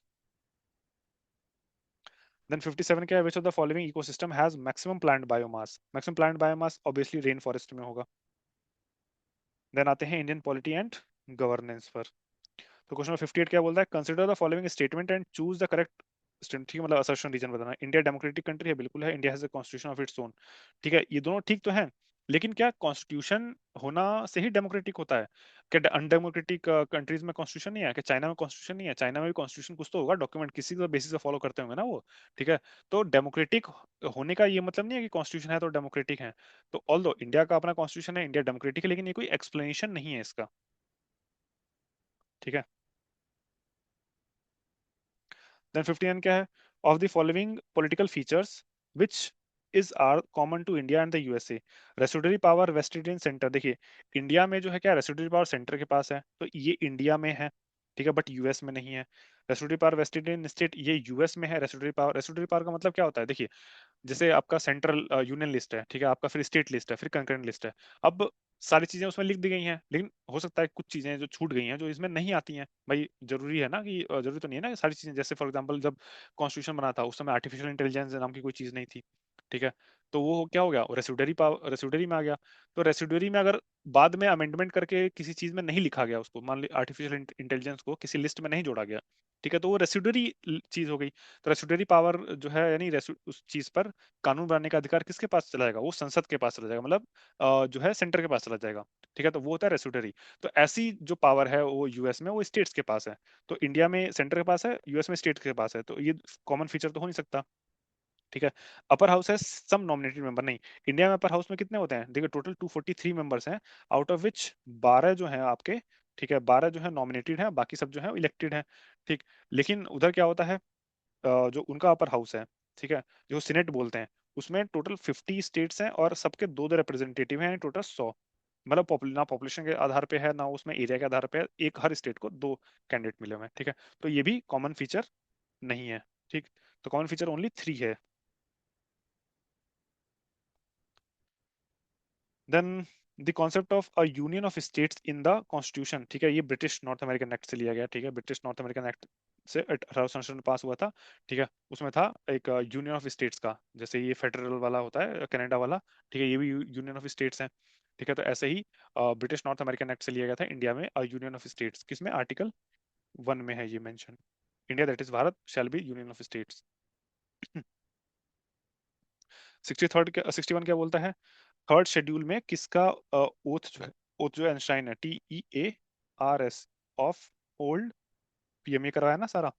Speaker 1: देन 57 क्या है? Which of the following ecosystem has maximum plant biomass? Maximum plant biomass obviously rain forest में होगा। देन आते हैं इंडियन पॉलिटी एंड गवर्नेंस पर। तो क्वेश्चन नंबर 58 क्या बोलता है? Consider the following statement and choose the correct. ठीक है, मतलब असर्शन रीजन बताना। इंडिया डेमोक्रेटिक कंट्री है, बिल्कुल है। India has a constitution of its own. ठीक है, ये दोनों ठीक तो है। लेकिन क्या कॉन्स्टिट्यूशन होना से ही डेमोक्रेटिक होता है? क्या अनडेमोक्रेटिक कंट्रीज में कॉन्स्टिट्यूशन नहीं है? क्या चाइना में कॉन्स्टिट्यूशन नहीं है? चाइना में भी कॉन्स्टिट्यूशन कुछ तो होगा, डॉक्यूमेंट किसी तो बेसिस पे फॉलो करते होंगे ना वो, ठीक है? तो डेमोक्रेटिक होने का ये मतलब नहीं है कि कॉन्स्टिट्यूशन है तो डेमोक्रेटिक है। तो ऑल्दो इंडिया का अपना कॉन्स्टिट्यूशन है, इंडिया डेमोक्रेटिक है, लेकिन ये कोई एक्सप्लेनेशन नहीं है इसका, ठीक है? देन 59 क्या है? Of the following political features which is are common to India and the USA. Residuary power vested in centre. देखिए, इंडिया में जो है क्या, रेस्टिट्यूटरी पावर सेंटर के पास है, तो ये इंडिया में है, ठीक है, बट यूएस में नहीं है। रेस्टिट्यूटरी पावर वेस्टेड इन स्टेट, ये यूएस में है। रेस्टिट्यूटरी पावर का मतलब क्या होता है? देखिए, जैसे आपका सेंट्रल यूनियन लिस्ट है, ठीक है, आपका फिर स्टेट लिस्ट है, फिर कंकरेंट लिस्ट है। अब सारी चीजें उसमें लिख दी गई हैं, लेकिन हो सकता है कुछ चीजें जो छूट गई हैं जो इसमें नहीं आती हैं। भाई जरूरी है ना कि जरूरी तो नहीं है ना कि सारी चीजें, जैसे फॉर एग्जांपल जब कॉन्स्टिट्यूशन बना था उस समय आर्टिफिशियल इंटेलिजेंस नाम की कोई चीज नहीं थी, ठीक है? तो वो क्या हो गया, रेसिडुअरी पावर रेसिडुअरी में आ गया। तो रेसिडुअरी में अगर बाद में अमेंडमेंट करके किसी चीज में नहीं लिखा गया, उसको मान ली आर्टिफिशियल इंटेलिजेंस को किसी लिस्ट में नहीं जोड़ा गया, ठीक है, तो वो रेसिडुअरी चीज हो गई। तो रेसिडुअरी पावर जो है, यानी उस चीज पर कानून बनाने का अधिकार किसके पास चला जाएगा? वो संसद के पास चला जाएगा, मतलब जो है सेंटर के पास चला जाएगा, ठीक है? तो वो होता है रेस्यूटरी। तो ऐसी जो पावर है वो यूएस में वो स्टेट्स के पास है। तो इंडिया में सेंटर के पास है, यूएस में स्टेट के पास है, तो ये कॉमन फीचर तो हो नहीं सकता, ठीक है? अपर हाउस है सम नॉमिनेटेड मेंबर। नहीं, इंडिया में अपर हाउस में कितने होते हैं? देखिए, टोटल 243 मेंबर्स हैं, आउट ऑफ विच 12 जो हैं आपके, ठीक है, 12 जो है नॉमिनेटेड हैं, बाकी सब जो है इलेक्टेड हैं, ठीक। लेकिन उधर क्या होता है, जो उनका अपर हाउस है, ठीक है, जो सीनेट बोलते हैं, उसमें टोटल 50 स्टेट्स हैं और सबके दो दो रिप्रेजेंटेटिव हैं, टोटल 100। मतलब ना पॉपुलेशन के आधार पे है, ना उसमें एरिया के आधार पे है, एक हर स्टेट को दो कैंडिडेट मिले हुए हैं, ठीक है? तो ये भी कॉमन फीचर नहीं है, ठीक। तो कॉमन फीचर ओनली 3 है। Then the concept of a union of states in the constitution, ठीक है, ये ब्रिटिश नॉर्थ अमेरिकन एक्ट से लिया गया, ठीक है, ब्रिटिश नॉर्थ अमेरिकन एक्ट से 1867 में पास हुआ था, ठीक है। उसमें था एक यूनियन ऑफ स्टेट्स का, जैसे ये फेडरल वाला होता है कनाडा वाला, ठीक है, ये भी यूनियन ऑफ स्टेट्स है, ठीक है। तो ऐसे ही ब्रिटिश नॉर्थ अमेरिकन एक्ट से लिया गया था इंडिया में यूनियन ऑफ स्टेट्स, किसमें? आर्टिकल 1 में है ये mention, India that is Bharat shall be union of states. 61 क्या बोलता है? थर्ड शेड्यूल में किसका ओथ जो है, ओथ जो एंश्राइन है, TEARS ऑफ ओल्ड, पीएमए करवाया ना सारा,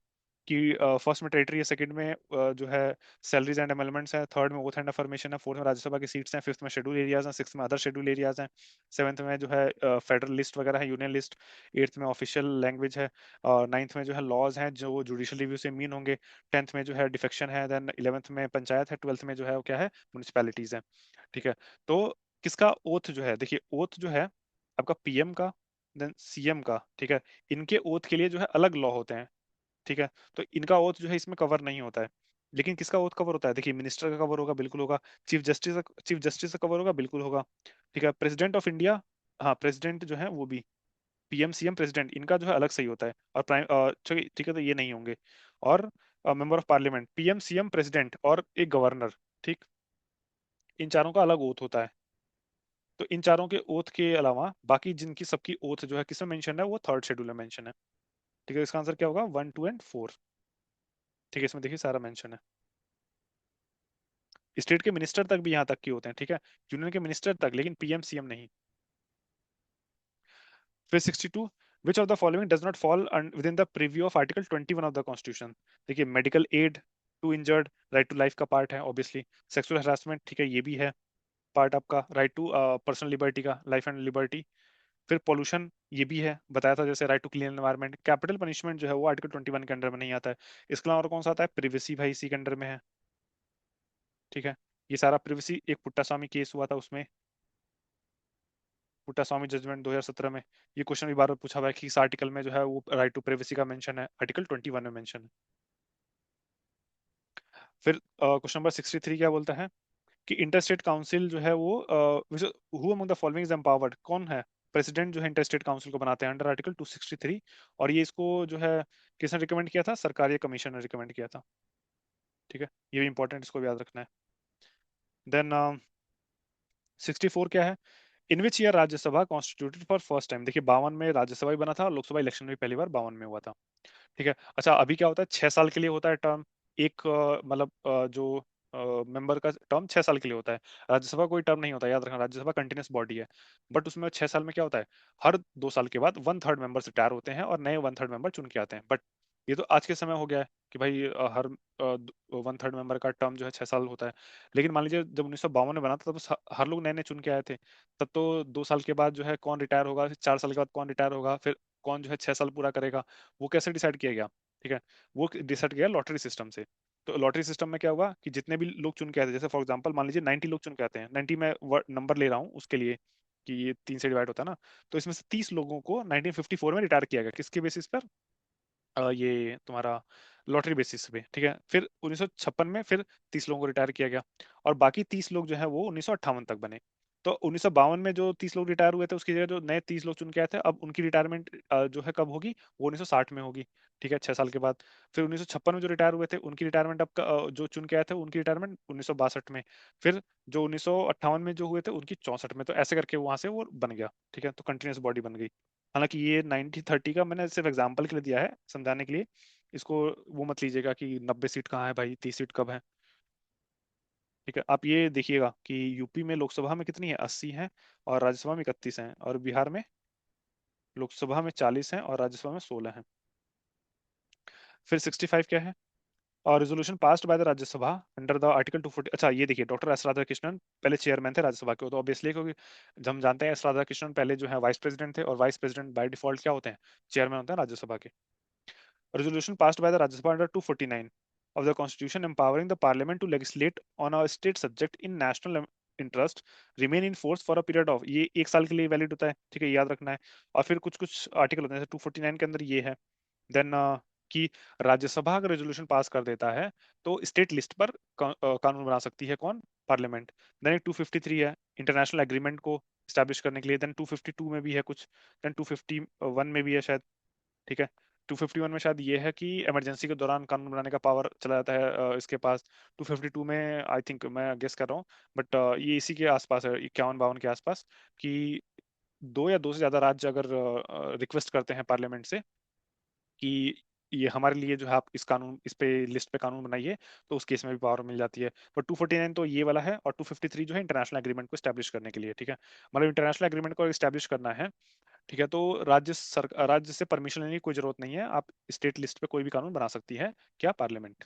Speaker 1: कि फर्स्ट में टेरिटरी है, सेकंड में जो है सैलरीज एंड एमेंडमेंट्स है, थर्ड में ओथ एंड अफर्मेशन है, फोर्थ में राज्यसभा की सीट्स हैं, फिफ्थ में शेड्यूल एरियाज हैं, सिक्स्थ में अदर शेड्यूल एरियाज हैं, सेवंथ में जो है फेडरल लिस्ट वगैरह है, यूनियन लिस्ट, एट्थ में ऑफिशियल लैंग्वेज है, नाइन्थ में जो है लॉज हैं जो जुडिशियल रिव्यू से मीन होंगे, टेंथ में जो है डिफेक्शन है, देन इलेवेंथ में पंचायत है, ट्वेल्थ में जो है वो क्या है, म्यूनिसिपैलिटीज है, ठीक है। तो किसका ओथ जो है, देखिए ओथ जो है आपका पीएम का, देन सीएम का, ठीक है, इनके ओथ के लिए जो है अलग लॉ होते हैं, ठीक है। तो इनका ओथ जो है इसमें कवर नहीं होता है, लेकिन किसका ओथ कवर होता है? देखिए, मिनिस्टर का कवर होगा, बिल्कुल होगा। चीफ जस्टिस का कवर होगा, बिल्कुल होगा, ठीक है। प्रेसिडेंट ऑफ इंडिया, हाँ, प्रेसिडेंट जो है वो भी, पीएम सीएम प्रेसिडेंट इनका जो है अलग सही होता है, और प्राइम, ठीक ठीक है, तो ये नहीं होंगे। और member of parliament, PM CM president और एक गवर्नर, ठीक, इन चारों का अलग ओथ होता है। तो इन चारों के ओथ के अलावा बाकी जिनकी सबकी ओथ जो है किसमें मेंशन है, वो थर्ड शेड्यूल में मेंशन है, ठीक है। इसका आंसर क्या होगा? 1, 2 एंड 4, ठीक है, इसमें देखिए सारा मेंशन है। स्टेट के मिनिस्टर तक भी यहाँ तक के होते हैं, ठीक है, यूनियन के मिनिस्टर तक, लेकिन पीएम सीएम नहीं। फिर 62, which of the following does not fall within the purview of article 21 of the constitution. देखिए, medical aid to injured, right to life का पार्ट है ऑब्वियसली। सेक्सुअल हरासमेंट, ठीक है, ये भी है पार्ट आपका, राइट टू पर्सनल लिबर्टी का, लाइफ एंड लिबर्टी। फिर पोल्यूशन, ये भी है, बताया था जैसे, right to clean environment. Capital punishment जो है वो आर्टिकल 21 के अंडर में नहीं आता है। इसके अलावा और कौन सा आता है? प्रिवेसी, भाई इसी के अंडर में है, ठीक है। ये सारा प्रिवेसी, एक पुट्टा स्वामी केस हुआ था उसमें, पुट्टा स्वामी जजमेंट 2017 में। ये क्वेश्चन भी बार बार पूछा हुआ है कि इस आर्टिकल में जो है वो राइट टू प्राइवेसी का मेंशन है, आर्टिकल 21 में मेंशन है। फिर क्वेश्चन नंबर 63 क्या बोलता है कि इंटरस्टेट काउंसिल जो है वो who among the following is empowered, कौन है प्रेसिडेंट जो है इंटरस्टेट काउंसिल को बनाते हैं अंडर आर्टिकल 263। और ये इसको जो है किसने रिकमेंड किया था? सरकारी कमीशन ने रिकमेंड किया था, ठीक है, ये भी इंपॉर्टेंट, इसको भी याद रखना है। देन 64 क्या है? In which year Rajya Sabha constituted for first time. देखिए, 52 में राज्यसभा भी बना था, और लोकसभा इलेक्शन भी पहली बार 52 में हुआ था, ठीक है। अच्छा, अभी क्या होता है, 6 साल के लिए होता है टर्म, एक मतलब जो मेंबर का टर्म 6 साल के लिए होता है। राज्यसभा कोई टर्म नहीं होता, याद रखना, राज्यसभा कंटिन्यूस बॉडी है। बट उसमें 6 साल में क्या होता है, हर 2 साल के बाद 1/3 मेंबर्स रिटायर होते हैं और नए 1/3 मेंबर चुन के आते हैं। बट ये तो आज के समय हो गया है कि भाई हर 1/3 मेंबर का टर्म जो है 6 साल होता है। लेकिन मान लीजिए जब 1952 में बना था, तब हर लोग नए नए चुन के आए थे। तब तो 2 साल के बाद जो है कौन रिटायर होगा, फिर 4 साल के बाद कौन रिटायर होगा, फिर कौन जो है 6 साल पूरा करेगा, वो कैसे डिसाइड किया गया? ठीक है, वो डिसाइड किया लॉटरी सिस्टम से। तो लॉटरी सिस्टम में क्या हुआ कि जितने भी लोग चुन के आते हैं, जैसे फॉर एग्जांपल मान लीजिए 90 लोग चुन के आते हैं, 90 मैं नंबर ले रहा हूँ उसके लिए कि ये 3 से डिवाइड होता है ना, तो इसमें से 30 लोगों को 1954 में रिटायर किया गया, किसके बेसिस पर? ये तुम्हारा लॉटरी बेसिस पे, ठीक है। फिर 1956 में फिर 30 लोगों को रिटायर किया गया, और बाकी 30 लोग जो है वो 1958 तक बने। तो 1952 में जो 30 लोग रिटायर हुए थे, उसकी जगह जो नए 30 लोग चुन के आए थे, अब उनकी रिटायरमेंट जो है कब होगी, वो 1960 में होगी, ठीक है, 6 साल के बाद। फिर 1956 में जो रिटायर हुए थे, उनकी रिटायरमेंट अब जो चुन के आए थे, उनकी रिटायरमेंट 1962 में। फिर जो 1958 में जो हुए थे, उनकी 64 में। तो ऐसे करके वहां से वो बन गया, ठीक है, तो कंटिन्यूस बॉडी बन गई। हालांकि ये 90-30 का मैंने सिर्फ एग्जांपल के लिए दिया है, समझाने के लिए। इसको वो मत लीजिएगा कि 90 सीट कहाँ है भाई, 30 सीट कब है। ठीक है, आप ये देखिएगा कि यूपी में लोकसभा में कितनी है, 80 है, और राज्यसभा में 31 है, और बिहार में लोकसभा में 40 है और राज्यसभा में 16 है। फिर 65 क्या है? और resolution passed by the Rajya Sabha under the article 240। अच्छा ये देखिए, डॉक्टर एस राधाकृष्णन पहले चेयरमैन थे राज्यसभा के, तो ऑब्वियसली क्योंकि हम जानते हैं एस राधाकृष्णन पहले जो है वाइस प्रेसिडेंट थे, और वाइस प्रेसिडेंट बाय डिफॉल्ट क्या होते हैं, चेयरमैन होते हैं राज्यसभा के। Resolution passed by the Rajya Sabha under 249 of the Constitution empowering the Parliament to legislate on a state subject in national interest remain in force for a period of, ये 1 साल के लिए वैलिड होता है, ठीक है, याद रखना है। और फिर कुछ कुछ आर्टिकल होते हैं, 249 के अंदर ये है। देन कि राज्यसभा अगर रेजोल्यूशन पास कर देता है, तो स्टेट लिस्ट पर कानून बना सकती है कौन, पार्लियामेंट। देन एक 253 है इंटरनेशनल एग्रीमेंट को स्टैब्लिश करने के लिए। देन 252 में भी है कुछ। देन 251 में भी है शायद, ठीक है। 251 में शायद ये है कि इमरजेंसी के दौरान कानून बनाने का पावर चला जाता है इसके पास। 252 में आई थिंक, मैं गेस कर रहा हूँ, बट ये इसी के आसपास है, 51-52 के आसपास, कि दो या दो से ज्यादा राज्य अगर रिक्वेस्ट करते हैं पार्लियामेंट से कि ये हमारे लिए जो है आप इस कानून, इस पे लिस्ट पे कानून बनाइए, तो उस केस में भी पावर मिल जाती है। पर 249 तो ये वाला है, और 253 जो है इंटरनेशनल एग्रीमेंट को स्टैब्लिश करने के लिए, ठीक है। मतलब इंटरनेशनल एग्रीमेंट को स्टैब्लिश करना है, ठीक है, तो राज्य से परमिशन लेने की कोई जरूरत नहीं है, आप स्टेट लिस्ट पे कोई भी कानून बना सकती है, क्या, पार्लियामेंट।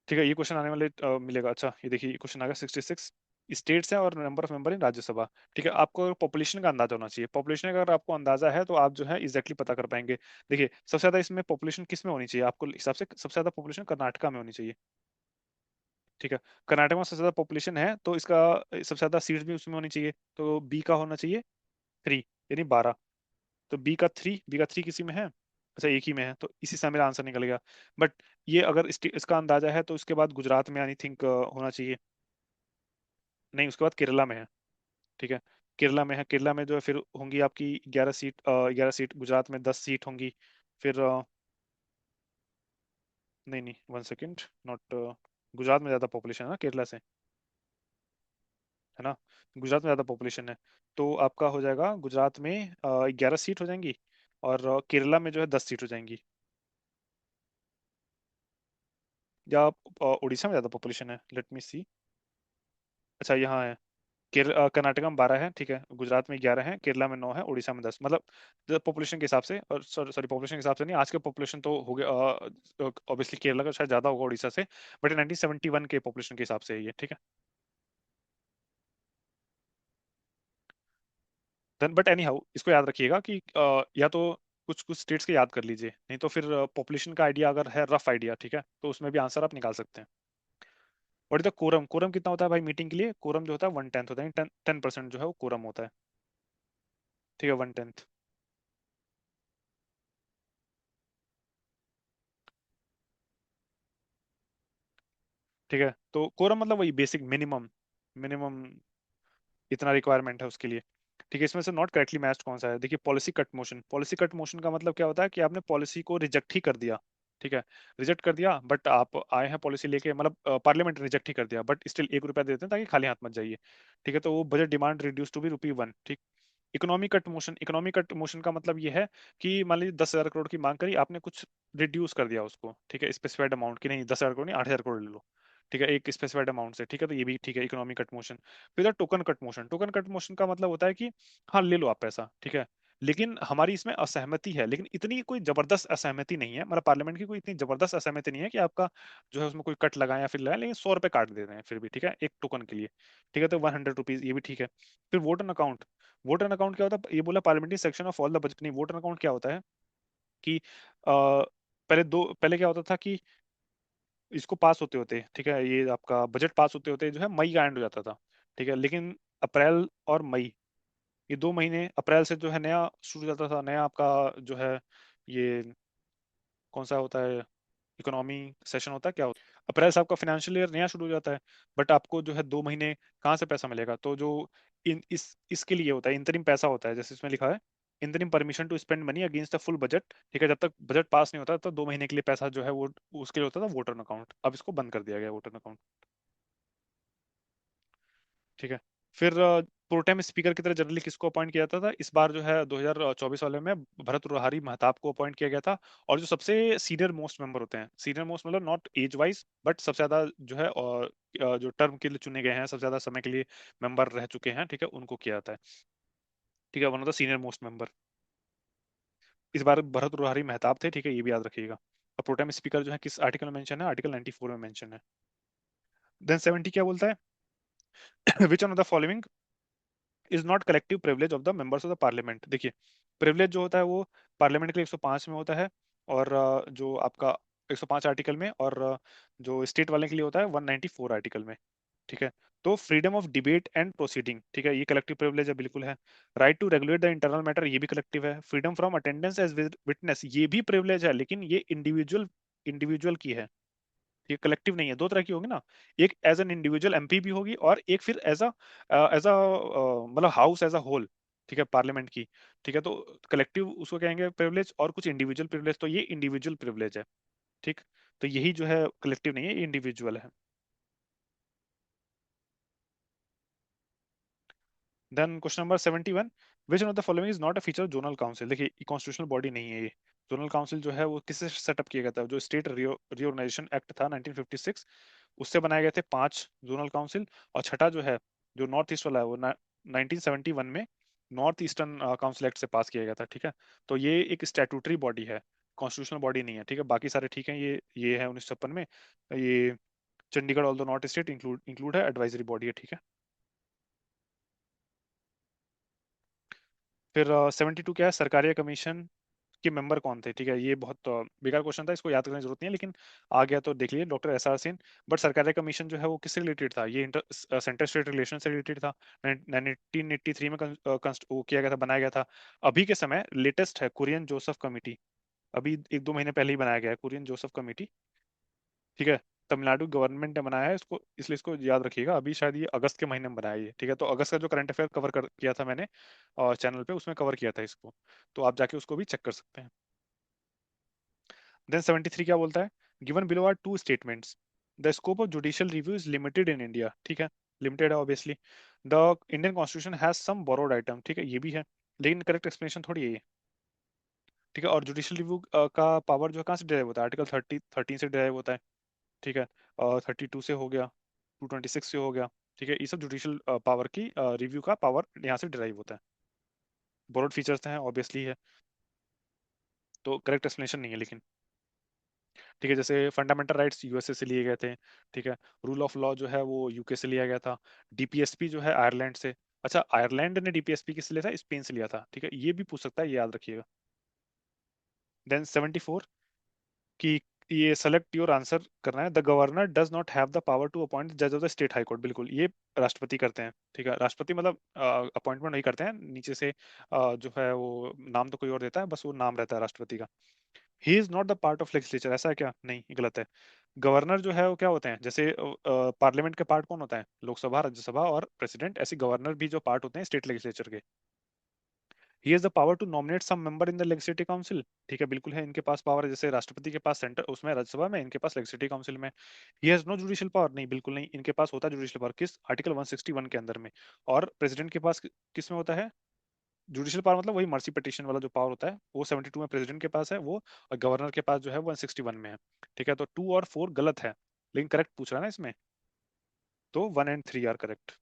Speaker 1: ठीक है, ये क्वेश्चन आने वाले मिलेगा। अच्छा ये देखिए, क्वेश्चन आ गया 66, स्टेट्स हैं और number of member in Rajya Sabha. ठीक है, आपको पॉपुलेशन का अंदाजा होना चाहिए। पॉपुलेशन का अगर आपको अंदाजा है, तो आप जो है एग्जैक्टली पता कर पाएंगे। देखिए सबसे ज्यादा इसमें पॉपुलेशन किस में होनी चाहिए, आपको हिसाब से सबसे ज्यादा पॉपुलेशन कर्नाटका में होनी चाहिए। ठीक है, कर्नाटक में सबसे ज्यादा पॉपुलेशन है, तो इसका सबसे ज्यादा सीट्स भी उसमें होनी चाहिए, तो बी का होना चाहिए 3, यानी 12। तो बी का थ्री किसी में है, अच्छा एक ही में है, तो इसी से मेरा आंसर निकल गया। बट ये अगर इसका अंदाजा है, तो इसके बाद गुजरात में आई थिंक होना चाहिए। नहीं, उसके बाद केरला में है, ठीक है। केरला में है, केरला में जो है फिर होंगी आपकी 11 सीट, 11 सीट, गुजरात में 10 सीट होंगी। फिर नहीं नहीं, 1 सेकेंड, नॉट, गुजरात में ज्यादा पॉपुलेशन है ना केरला से, है ना, गुजरात में ज्यादा पॉपुलेशन है। तो आपका हो जाएगा गुजरात में 11 सीट हो जाएंगी, और केरला में जो है 10 सीट हो जाएंगी। या उड़ीसा में ज्यादा पॉपुलेशन है, लेट मी सी। अच्छा यहाँ है, कर्नाटका में 12 है, ठीक है, गुजरात में 11 है, केरला में 9 है, उड़ीसा में 10। मतलब पॉपुलेशन के हिसाब से, और सॉरी सॉरी, पॉपुलेशन के हिसाब से नहीं, आज के पॉपुलेशन तो हो गया ऑब्वियसली केरला का शायद ज्यादा होगा उड़ीसा से, बट 1971 के पॉपुलेशन के हिसाब से है ये, ठीक है। देन बट एनी हाउ, इसको याद रखिएगा कि या तो कुछ कुछ स्टेट्स के याद कर लीजिए, नहीं तो फिर पॉपुलेशन का आइडिया अगर है, रफ आइडिया, ठीक है, तो उसमें भी आंसर आप निकाल सकते हैं। और इधर कोरम, कोरम कितना होता है भाई मीटिंग के लिए, कोरम जो होता है 1/10 होता है, 10% जो है वो कोरम होता है, ठीक है, 1/10। ठीक है, तो कोरम मतलब वही बेसिक मिनिमम, मिनिमम इतना रिक्वायरमेंट है उसके लिए। ठीक है, इसमें से नॉट करेक्टली मैच्ड कौन सा है, देखिए policy cut motion. Policy cut motion का मतलब क्या होता है कि आपने पॉलिसी को रिजेक्ट ही कर दिया, ठीक है, रिजेक्ट कर दिया, बट आप आए हैं पॉलिसी लेके, मतलब पार्लियामेंट रिजेक्ट ही कर दिया, बट स्टिल 1 रुपया दे देते हैं ताकि खाली हाथ मत जाइए। ठीक है, तो वो budget demand reduce to be ₹1, ठीक। इकोनॉमी कट मोशन का मतलब ये है कि मान लीजिए 10,000 करोड़ की मांग करी आपने, कुछ रिड्यूस कर दिया उसको, ठीक है, स्पेसिफाइड अमाउंट की, नहीं 10,000 करोड़ नहीं, 8,000 करोड़ ले लो, ठीक है, एक स्पेसिफाइड अमाउंट से, ठीक है, तो ये भी ठीक है, इकोनॉमी कट मोशन। फिर टोकन कट मोशन का मतलब होता है कि हाँ ले लो आप पैसा, ठीक है, लेकिन हमारी इसमें असहमति है, लेकिन इतनी कोई जबरदस्त असहमति नहीं है, मतलब पार्लियामेंट की कोई इतनी जबरदस्त असहमति नहीं है कि आपका जो है उसमें कोई कट लगाए या फिर लगाए, लेकिन 100 रुपए काट दे रहे हैं फिर भी, ठीक है, एक टोकन के लिए, ठीक है, तो 100 रुपीज, ये भी ठीक है। फिर वोट एन अकाउंट क्या होता है, ये बोला parliamentary section of all the budget, नहीं, वोट एन अकाउंट क्या होता है कि पहले क्या होता था कि इसको पास होते होते, ठीक है, ये आपका बजट पास होते होते जो है मई का एंड हो जाता था, ठीक है, लेकिन अप्रैल और मई, ये 2 महीने, अप्रैल से जो है नया शुरू हो जाता था, नया आपका जो है ये कौन सा होता है, इकोनॉमी सेशन होता है, क्या होता है, अप्रैल से आपका फाइनेंशियल ईयर नया शुरू हो जाता है, बट आपको जो है 2 महीने कहाँ से पैसा मिलेगा, तो जो इन इस इसके लिए होता है, इंतरिम पैसा होता है, जैसे इसमें लिखा है interim permission to spend money against the full budget, ठीक है, जब तक बजट पास नहीं होता तब 2 महीने के लिए पैसा जो है वो उसके लिए होता था वोटर अकाउंट, अब इसको बंद कर दिया गया वोटर अकाउंट, ठीक है। फिर प्रोटेम स्पीकर की तरह जनरली किसको अपॉइंट किया जाता था, इस बार जो है 2024 वाले में भरत रोहारी महताब को अपॉइंट किया गया था, और जो सबसे सीनियर मोस्ट मेंबर होते हैं, सीनियर मोस्ट मतलब नॉट एज वाइज बट सबसे ज्यादा जो है, और जो टर्म के लिए चुने गए हैं, सबसे ज्यादा समय के लिए मेंबर रह चुके हैं, ठीक है, उनको किया जाता है, ठीक है, one of the senior most member, इस बार भरत रोहारी महताब थे, ठीक है, ये भी याद रखिएगा। और प्रोटेम स्पीकर जो है किस आर्टिकल में मेंशन है, आर्टिकल 94 में मेंशन है। देन 70 क्या बोलता है which one of the following is not collective privilege of the members of the parliament. देखिए, प्रिविलेज जो होता है वो पार्लियामेंट के लिए 105 में होता है, और जो आपका 105 आर्टिकल में, और जो स्टेट वाले के लिए होता है 194 आर्टिकल में, ठीक है। तो freedom of debate and proceeding, ठीक है, ये कलेक्टिव प्रिविलेज है, बिल्कुल है। Right to regulate the internal matter, ये भी कलेक्टिव है। Freedom from attendance as witness, ये भी प्रिविलेज है, लेकिन ये इंडिविजुअल इंडिविजुअल की है, ये कलेक्टिव नहीं है, दो तरह की होगी ना, एक एज एन इंडिविजुअल एमपी भी होगी, और एक फिर एज अ मतलब हाउस एज अ होल, ठीक है, पार्लियामेंट की, ठीक है, तो कलेक्टिव उसको कहेंगे प्रिविलेज, और कुछ इंडिविजुअल प्रिविलेज, तो ये इंडिविजुअल प्रिविलेज है, ठीक, तो यही जो है कलेक्टिव नहीं है, ये इंडिविजुअल है। Then question number 71, which one of the following is not a feature of zonal council. देखिए, कॉन्स्टिट्यूशनल बॉडी नहीं है ये, जोनल काउंसिल जो है वो किससे सेटअप किया गया था, जो स्टेट रिओर्गनाइजेशन एक्ट था 1956, उससे बनाए गए थे 5 जोनल काउंसिल, और छठा जो है, जो नॉर्थ ईस्ट वाला है, वो 1971 में नॉर्थ ईस्टर्न काउंसिल एक्ट से पास किया गया था, ठीक है, तो ये एक स्टैट्यूटरी बॉडी है, कॉन्स्टिट्यूशनल बॉडी नहीं है, ठीक है, बाकी सारे ठीक है, ये है 1956 में, ये चंडीगढ़ ऑल दो नॉट स्टेट इंक्लूड इंक्लूड है, एडवाइजरी बॉडी है, ठीक है। फिर 72 क्या है, सरकारिया कमीशन के मेंबर कौन थे, ठीक है, ये बहुत बेकार क्वेश्चन था, इसको याद करने की जरूरत नहीं है, लेकिन आ गया तो देख लीजिए, doctor S R Singh. But Sarkaria commission जो है वो किससे रिलेटेड था, ये सेंटर स्टेट रिलेशन से रिलेटेड था, 1983 में वो किया गया था, बनाया गया था। अभी के समय लेटेस्ट है कुरियन जोसेफ कमेटी, अभी 1-2 महीने पहले ही बनाया गया है कुरियन जोसेफ कमेटी, ठीक है, तमिलनाडु गवर्नमेंट ने बनाया है इसको, इसलिए इसको याद रखिएगा, अभी शायद ये अगस्त के महीने में बनाया है ये, ठीक है, तो अगस्त का जो करंट अफेयर कवर कर किया था मैंने और चैनल पे, उसमें कवर किया था इसको, तो आप जाके उसको भी चेक कर सकते हैं। देन 73 क्या बोलता है, given below are two statements, the scope of judicial review is limited in India, ठीक है, लिमिटेड है obviously. The Indian constitution has some borrowed item, ठीक है, ये भी है, लेकिन करेक्ट एक्सप्लेनेशन थोड़ी है ये, ठीक है, और जुडिशियल रिव्यू का पावर जो है कहाँ से डिराइव होता है, आर्टिकल 13 से डिराइव होता है, ठीक है, 32 से हो गया, 226 से हो गया, ठीक है, ये सब जुडिशियल पावर की रिव्यू का पावर यहाँ से डिराइव होता है, बोरोड फीचर्स हैं ऑब्वियसली है, तो करेक्ट एक्सप्लेनेशन नहीं है लेकिन, ठीक है, जैसे फंडामेंटल राइट्स यूएसए से लिए गए थे, ठीक है, रूल ऑफ लॉ जो है वो यूके से लिया गया था, डीपीएसपी जो है आयरलैंड से, अच्छा आयरलैंड ने डीपीएसपी किससे लिया था, स्पेन से लिया था, ठीक है, ये भी पूछ सकता है, ये याद रखिएगा। देन 74 कि ये सेलेक्ट योर आंसर करना है, the governor does not have the power to appoint जज of the state high court, बिल्कुल ये राष्ट्रपति करते हैं, ठीक है, राष्ट्रपति मतलब अपॉइंटमेंट नहीं करते हैं नीचे से, जो है वो नाम तो कोई और देता है, बस वो नाम रहता है राष्ट्रपति का। He is not the part of legislature, ऐसा है क्या, नहीं, ये गलत है। गवर्नर जो है वो क्या होते हैं, जैसे पार्लियामेंट के पार्ट कौन होता है, लोकसभा, राज्यसभा और प्रेसिडेंट, ऐसे गवर्नर भी जो पार्ट होते हैं स्टेट लेजिस्लेचर के। He has the power to nominate some member in the legislative council, ठीक है, बिल्कुल है, इनके पास पावर है, जैसे राष्ट्रपति के पास सेंटर उसमें राज्यसभा में, इनके पास लेजिस्लेटिव काउंसिल में। He has no judicial power, नहीं बिल्कुल नहीं, इनके पास होता है जुडिशियल पावर, किस आर्टिकल 161 के अंदर में, और प्रेसिडेंट के पास किस में होता है, जुडिशियल पावर मतलब वही मर्सी पिटिशन वाला जो पावर होता है वो 72 में प्रेसिडेंट के पास है वो, और गवर्नर के पास जो है 161 में है। ठीक है, तो 2 और 4 गलत है, लेकिन करेक्ट पूछ रहा है ना इसमें, तो 1 and 3 are correct.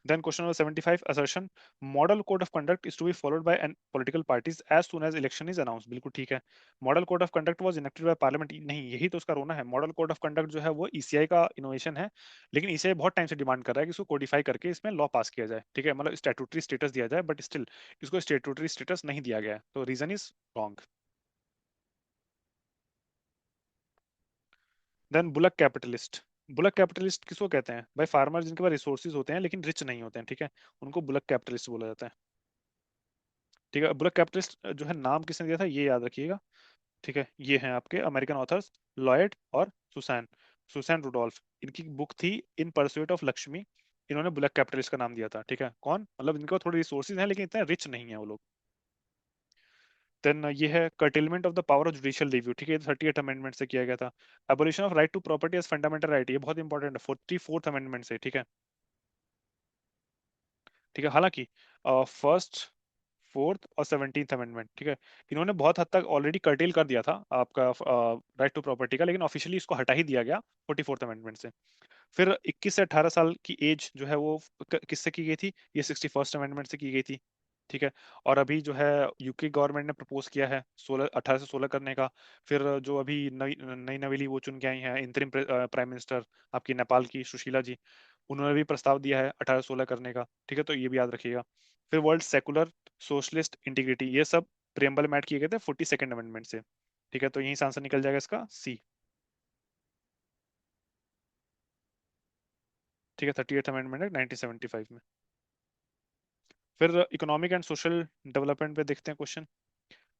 Speaker 1: Then question number 75, assertion model code of conduct is to be followed by an political parties as soon as election is announced। बिल्कुल ठीक है। Model code of conduct was enacted by parliament, नहीं यही तो उसका रोना है। Model code of conduct जो है वो ईसीआई का इनोवेशन है, लेकिन ईसीआई बहुत टाइम से डिमांड कर रहा है कि इसको कोडिफाई करके इसमें लॉ पास किया जाए। ठीक है, मतलब स्टैट्यूटरी स्टेटस दिया जाए, बट स्टिल इसको स्टैट्यूटरी स्टेटस नहीं दिया गया है, तो reason is wrong. Then bullock capitalist, bullock capitalist किसको कहते हैं भाई? फार्मर जिनके पास रिसोर्सेज होते हैं लेकिन रिच नहीं होते हैं, ठीक है, उनको बुलक कैपिटलिस्ट बोला जाता है। ठीक है, बुलक कैपिटलिस्ट जो है नाम किसने दिया था ये याद रखिएगा। ठीक है, ये हैं आपके अमेरिकन ऑथर्स लॉयड और सुसैन, सुसैन रुडोल्फ। इनकी बुक थी इन परस्यूट ऑफ लक्ष्मी, इन्होंने ब्लैक कैपिटलिस्ट का नाम दिया था। ठीक है, कौन मतलब इनके पास थोड़े रिसोर्सेज हैं लेकिन इतने रिच नहीं है वो लोग। देन ये है curtailment of the power of judicial review. ठीक है, 38 अमेंडमेंट से किया गया था। Abolition of right to property as fundamental right, ये बहुत इंपॉर्टेंट है, 44th अमेंडमेंट से। ठीक है, ठीक है, हालांकि फर्स्ट, फोर्थ और 17th अमेंडमेंट, ठीक है, इन्होंने बहुत हद तक ऑलरेडी कर्टेल कर दिया था आपका राइट टू प्रॉपर्टी का, लेकिन ऑफिशियली इसको हटा ही दिया गया 44th अमेंडमेंट से। फिर 21 से 18 साल की एज जो है वो किससे की गई थी? ये 61st अमेंडमेंट से की गई थी। ठीक है, और अभी जो है यूके गवर्नमेंट ने प्रपोज किया है 18 से 16 करने का। फिर जो अभी नई नई नवेली वो चुन के आई हैं इंतरिम प्राइम मिनिस्टर आपकी नेपाल की सुशीला जी, उन्होंने भी प्रस्ताव दिया है 18 से 16 करने का। ठीक है, तो ये भी याद रखिएगा। फिर वर्ल्ड सेकुलर सोशलिस्ट इंटीग्रिटी, ये सब प्रियम्बल में ऐड किए गए थे 42nd अमेंडमेंट से। ठीक है, तो यही से आंसर निकल जाएगा इसका सी। ठीक है, 38th अमेंडमेंट है 1975 में। फिर इकोनॉमिक एंड सोशल डेवलपमेंट पे देखते हैं क्वेश्चन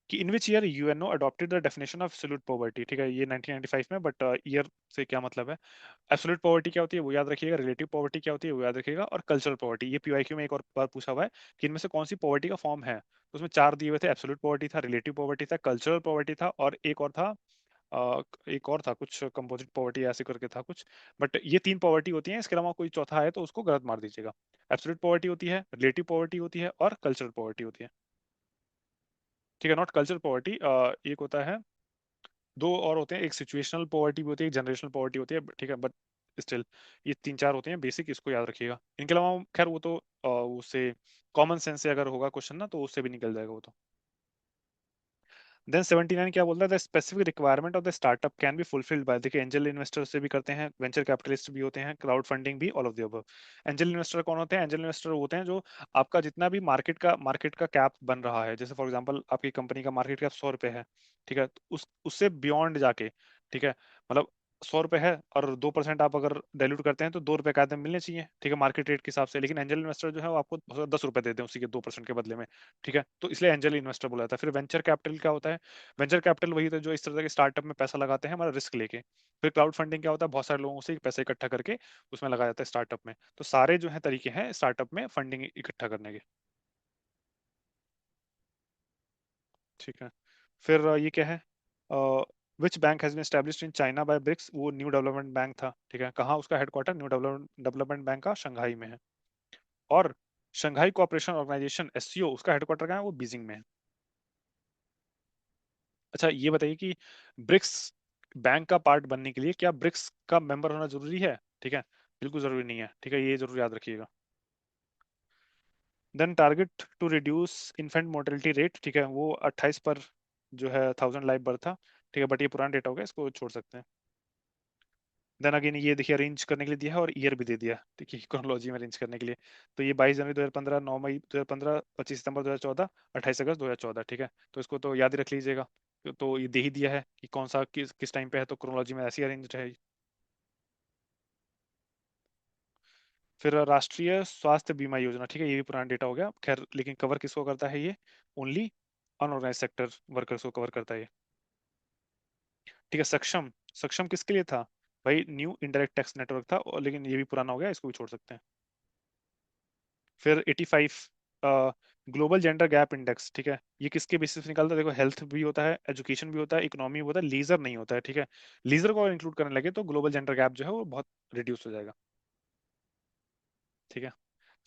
Speaker 1: कि in which year UNO adopted the definition of absolute poverty. ठीक है, ये 1995 में, बट ईयर से क्या मतलब है? एब्सोल्यूट पॉवर्टी क्या होती है वो याद रखिएगा, रिलेटिव पॉवर्टी क्या होती है वो याद रखिएगा, और कल्चरल पॉवर्टी। ये पीवाईक्यू में एक और बार पूछा हुआ है कि इनमें से कौन सी पॉवर्टी का फॉर्म है, तो उसमें चार दिए हुए थे, एब्सोल्यूट पॉवर्टी था, रिलेटिव पॉवर्टी था, कल्चरल पॉवर्टी था, और एक और था कुछ कंपोजिट पॉवर्टी ऐसे करके था कुछ। बट ये तीन पॉवर्टी होती है, इसके अलावा कोई चौथा है तो उसको गलत मार दीजिएगा। एब्सोल्यूट पॉवर्टी होती है, रिलेटिव पॉवर्टी होती है, और कल्चरल पॉवर्टी होती है। ठीक है, नॉट कल्चरल पॉवर्टी, एक होता है, दो और होते हैं, एक सिचुएशनल पॉवर्टी भी होती है, एक जनरेशनल पॉवर्टी होती है। ठीक है, बट स्टिल ये तीन चार होते हैं बेसिक, इसको याद रखिएगा। इनके अलावा खैर वो तो उससे कॉमन सेंस से अगर होगा क्वेश्चन ना तो उससे भी निकल जाएगा वो तो। देन 79 क्या बोलता है? The specific requirement of the startup can be fulfilled by, देखिए एंजल इन्वेस्टर से भी करते हैं, वेंचर कैपिटलिस्ट भी होते हैं, क्राउड फंडिंग भी, all of the above. Angel investor कौन होते हैं? एंजल इन्वेस्टर होते हैं जो आपका जितना भी मार्केट का कैप बन रहा है, जैसे फॉर एग्जांपल आपकी कंपनी का मार्केट कैप 100 रुपए है, ठीक है, तो उससे बियॉन्ड जाके, ठीक है, मतलब 100 रुपए है और 2% आप अगर डाइल्यूट करते हैं तो 2 रुपए का आइटम मिलने चाहिए, ठीक है, मार्केट रेट के हिसाब से, लेकिन एंजल इन्वेस्टर जो है वो आपको 10 रुपए देते हैं उसी के 2% के बदले में। ठीक है, तो इसलिए एंजल इन्वेस्टर बोला जाता है। फिर वेंचर कैपिटल क्या होता है? वेंचर कैपिटल वही था जो इस तरह के स्टार्टअप में पैसा लगाते हैं हमारा रिस्क लेके। फिर क्राउड फंडिंग क्या होता है? बहुत सारे लोगों से पैसा इकट्ठा करके उसमें लगाया जाता है स्टार्टअप में। तो सारे जो है तरीके हैं स्टार्टअप में फंडिंग इकट्ठा करने के। ठीक है, फिर ये क्या है? Which bank has been established in China by BRICS, वो न्यू डेवलपमेंट बैंक था। ठीक है, कहाँ उसका हेडक्वार्टर? न्यू डेवलपमेंट बैंक का शंघाई में है। और शंघाई कोऑपरेशन ऑर्गेनाइजेशन एससीओ, उसका हेडक्वार्टर कहाँ है? वो बीजिंग में है। अच्छा ये बताइए कि ब्रिक्स बैंक का पार्ट बनने के लिए क्या ब्रिक्स का मेंबर होना जरूरी है? ठीक है, बिल्कुल जरूरी नहीं है। ठीक है, ये जरूर याद रखिएगा। Then target to reduce infant mortality rate, ठीक है, वो 28 पर जो है 1000 लाइव बर्थ था। ठीक है, बट ये पुराना डेटा हो गया, इसको छोड़ सकते हैं। देन अगेन ये देखिए अरेंज करने के लिए दिया है और ईयर भी दे दिया, ठीक है, क्रोनोलॉजी में अरेंज करने के लिए। तो ये 22 जनवरी 2015, 9 मई 2015, 25 सितंबर 2014, 28 अगस्त 2014। ठीक है, तो इसको तो याद ही रख लीजिएगा। तो ये दे ही दिया है कि कौन सा किस किस टाइम पे है, तो क्रोनोलॉजी में ऐसी अरेंज है। फिर राष्ट्रीय स्वास्थ्य बीमा योजना, ठीक है, ये भी पुराना डेटा हो गया खैर, लेकिन कवर किसको करता है ये? ओनली अनऑर्गेनाइज सेक्टर वर्कर्स को कवर करता है ये। ठीक है, सक्षम, सक्षम किसके लिए था? भाई न्यू इनडायरेक्ट टैक्स नेटवर्क था, लेकिन ये भी पुराना हो गया, इसको भी छोड़ सकते हैं। फिर 85 ग्लोबल जेंडर गैप इंडेक्स, ठीक है, ये किसके बेसिस पे निकलता है? देखो हेल्थ भी होता है, एजुकेशन भी होता है, इकोनॉमी भी होता है, लीजर नहीं होता है। ठीक है, लीजर को इंक्लूड करने लगे तो ग्लोबल जेंडर गैप जो है वो बहुत रिड्यूस हो जाएगा। ठीक है,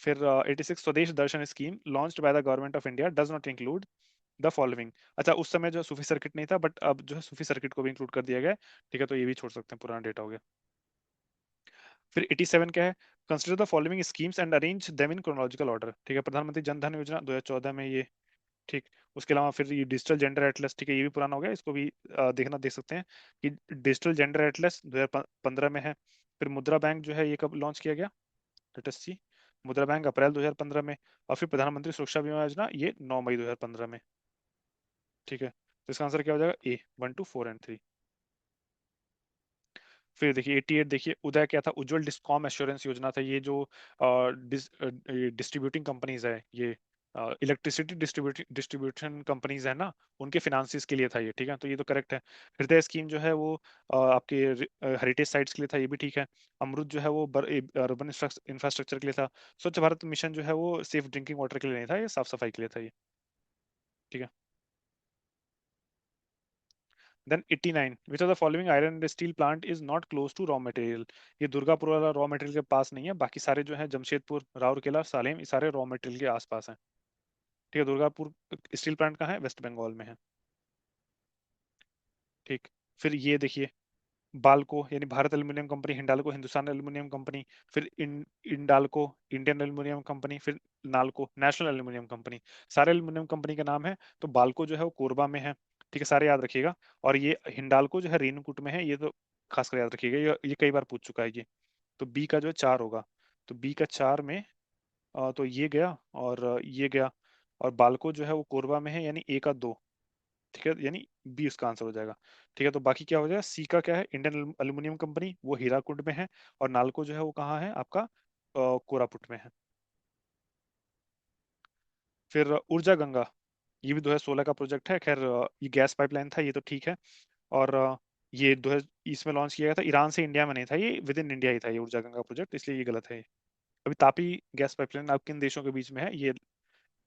Speaker 1: फिर 86 Swadesh Darshan scheme launched by the government of India does not include the following. अच्छा, उस समय जो सूफी सर्किट नहीं था, बट अब जो है सूफी सर्किट को भी इंक्लूड कर दिया गया है। ठीक है, तो ये भी छोड़ सकते हैं, पुराना डेटा हो गया। फिर 87 क्या है, consider the following schemes and arrange them in chronological order. ठीक है, प्रधानमंत्री जन धन योजना 2014 में ये। ठीक। उसके अलावा फिर ये डिजिटल जेंडर एटलस, ठीक है, ये भी पुराना हो गया, इसको भी देखना देख सकते हैं कि डिजिटल जेंडर एटलस 2015 में है। फिर मुद्रा बैंक जो है ये कब लॉन्च किया गया, लेट अस सी। मुद्रा बैंक अप्रैल 2015 में। और फिर प्रधानमंत्री सुरक्षा बीमा योजना ये 9 मई 2015 में। ठीक है, तो इसका आंसर क्या हो जाएगा, ए 1 2 4 एंड 3। फिर देखिए 88, देखिए उदय क्या था, उज्जवल डिस्कॉम एश्योरेंस योजना था, ये जो डिस्ट्रीब्यूटिंग कंपनीज है, ये इलेक्ट्रिसिटी डिस्ट्रीब्यूशन कंपनीज है ना, उनके फिनांसिस के लिए था ये। ठीक है, तो ये तो करेक्ट है। हृदय स्कीम जो है वो आपके हेरिटेज साइट्स के लिए था, ये भी ठीक है। अमृत जो है वो अर्बन इंफ्रास्ट्रक्चर के लिए था। स्वच्छ भारत मिशन जो है वो सेफ ड्रिंकिंग वाटर के लिए नहीं था, ये साफ सफाई के लिए था ये। ठीक है। Then 89, which of the following iron and steel plant is not close to raw material. ये दुर्गापुर वाला रॉ मटेरियल के पास नहीं है, बाकी सारे जो है जमशेदपुर, राउरकेला, सालेम, ये सारे रॉ मटेरियल के आसपास हैं। ठीक है, दुर्गापुर स्टील प्लांट कहाँ है, वेस्ट बंगाल में है। ठीक। फिर ये देखिए, बाल्को यानी Bharat aluminium company, Hindalco Hindustan aluminium company, फिर इंडाल्को इंडियन एल्यूमिनियम कंपनी, फिर नाल्को नेशनल एल्यूमिनियम कंपनी। सारे एल्यूमिनियम कंपनी का नाम है। तो बाल्को जो है वो कोरबा में है। ठीक है, सारे याद रखिएगा। और ये हिंडाल्को जो है रेणुकूट में है, ये तो खासकर याद रखिएगा, ये कई बार पूछ चुका है ये। तो बी का जो है 4 होगा। तो बी का 4 में तो ये गया और ये गया। और बाल्को जो है वो कोरबा में है, यानी ए का 2। ठीक है, यानी बी उसका आंसर हो जाएगा। ठीक है, तो बाकी क्या हो जाएगा, सी का क्या है, इंडियन एल्यूमिनियम कंपनी, वो हीराकुड में है। और नालको जो है वो कहाँ है आपका, कोरापुट में है। फिर ऊर्जा गंगा, ये भी 2016 का प्रोजेक्ट है। खैर ये गैस पाइपलाइन था, ये तो ठीक है। और ये 2000 इसमें लॉन्च किया गया था, ईरान से इंडिया में नहीं था, ये विद इन इंडिया ही था ये ऊर्जा गंगा प्रोजेक्ट, इसलिए ये गलत है। अभी तापी गैस पाइपलाइन आप किन देशों के बीच में है, ये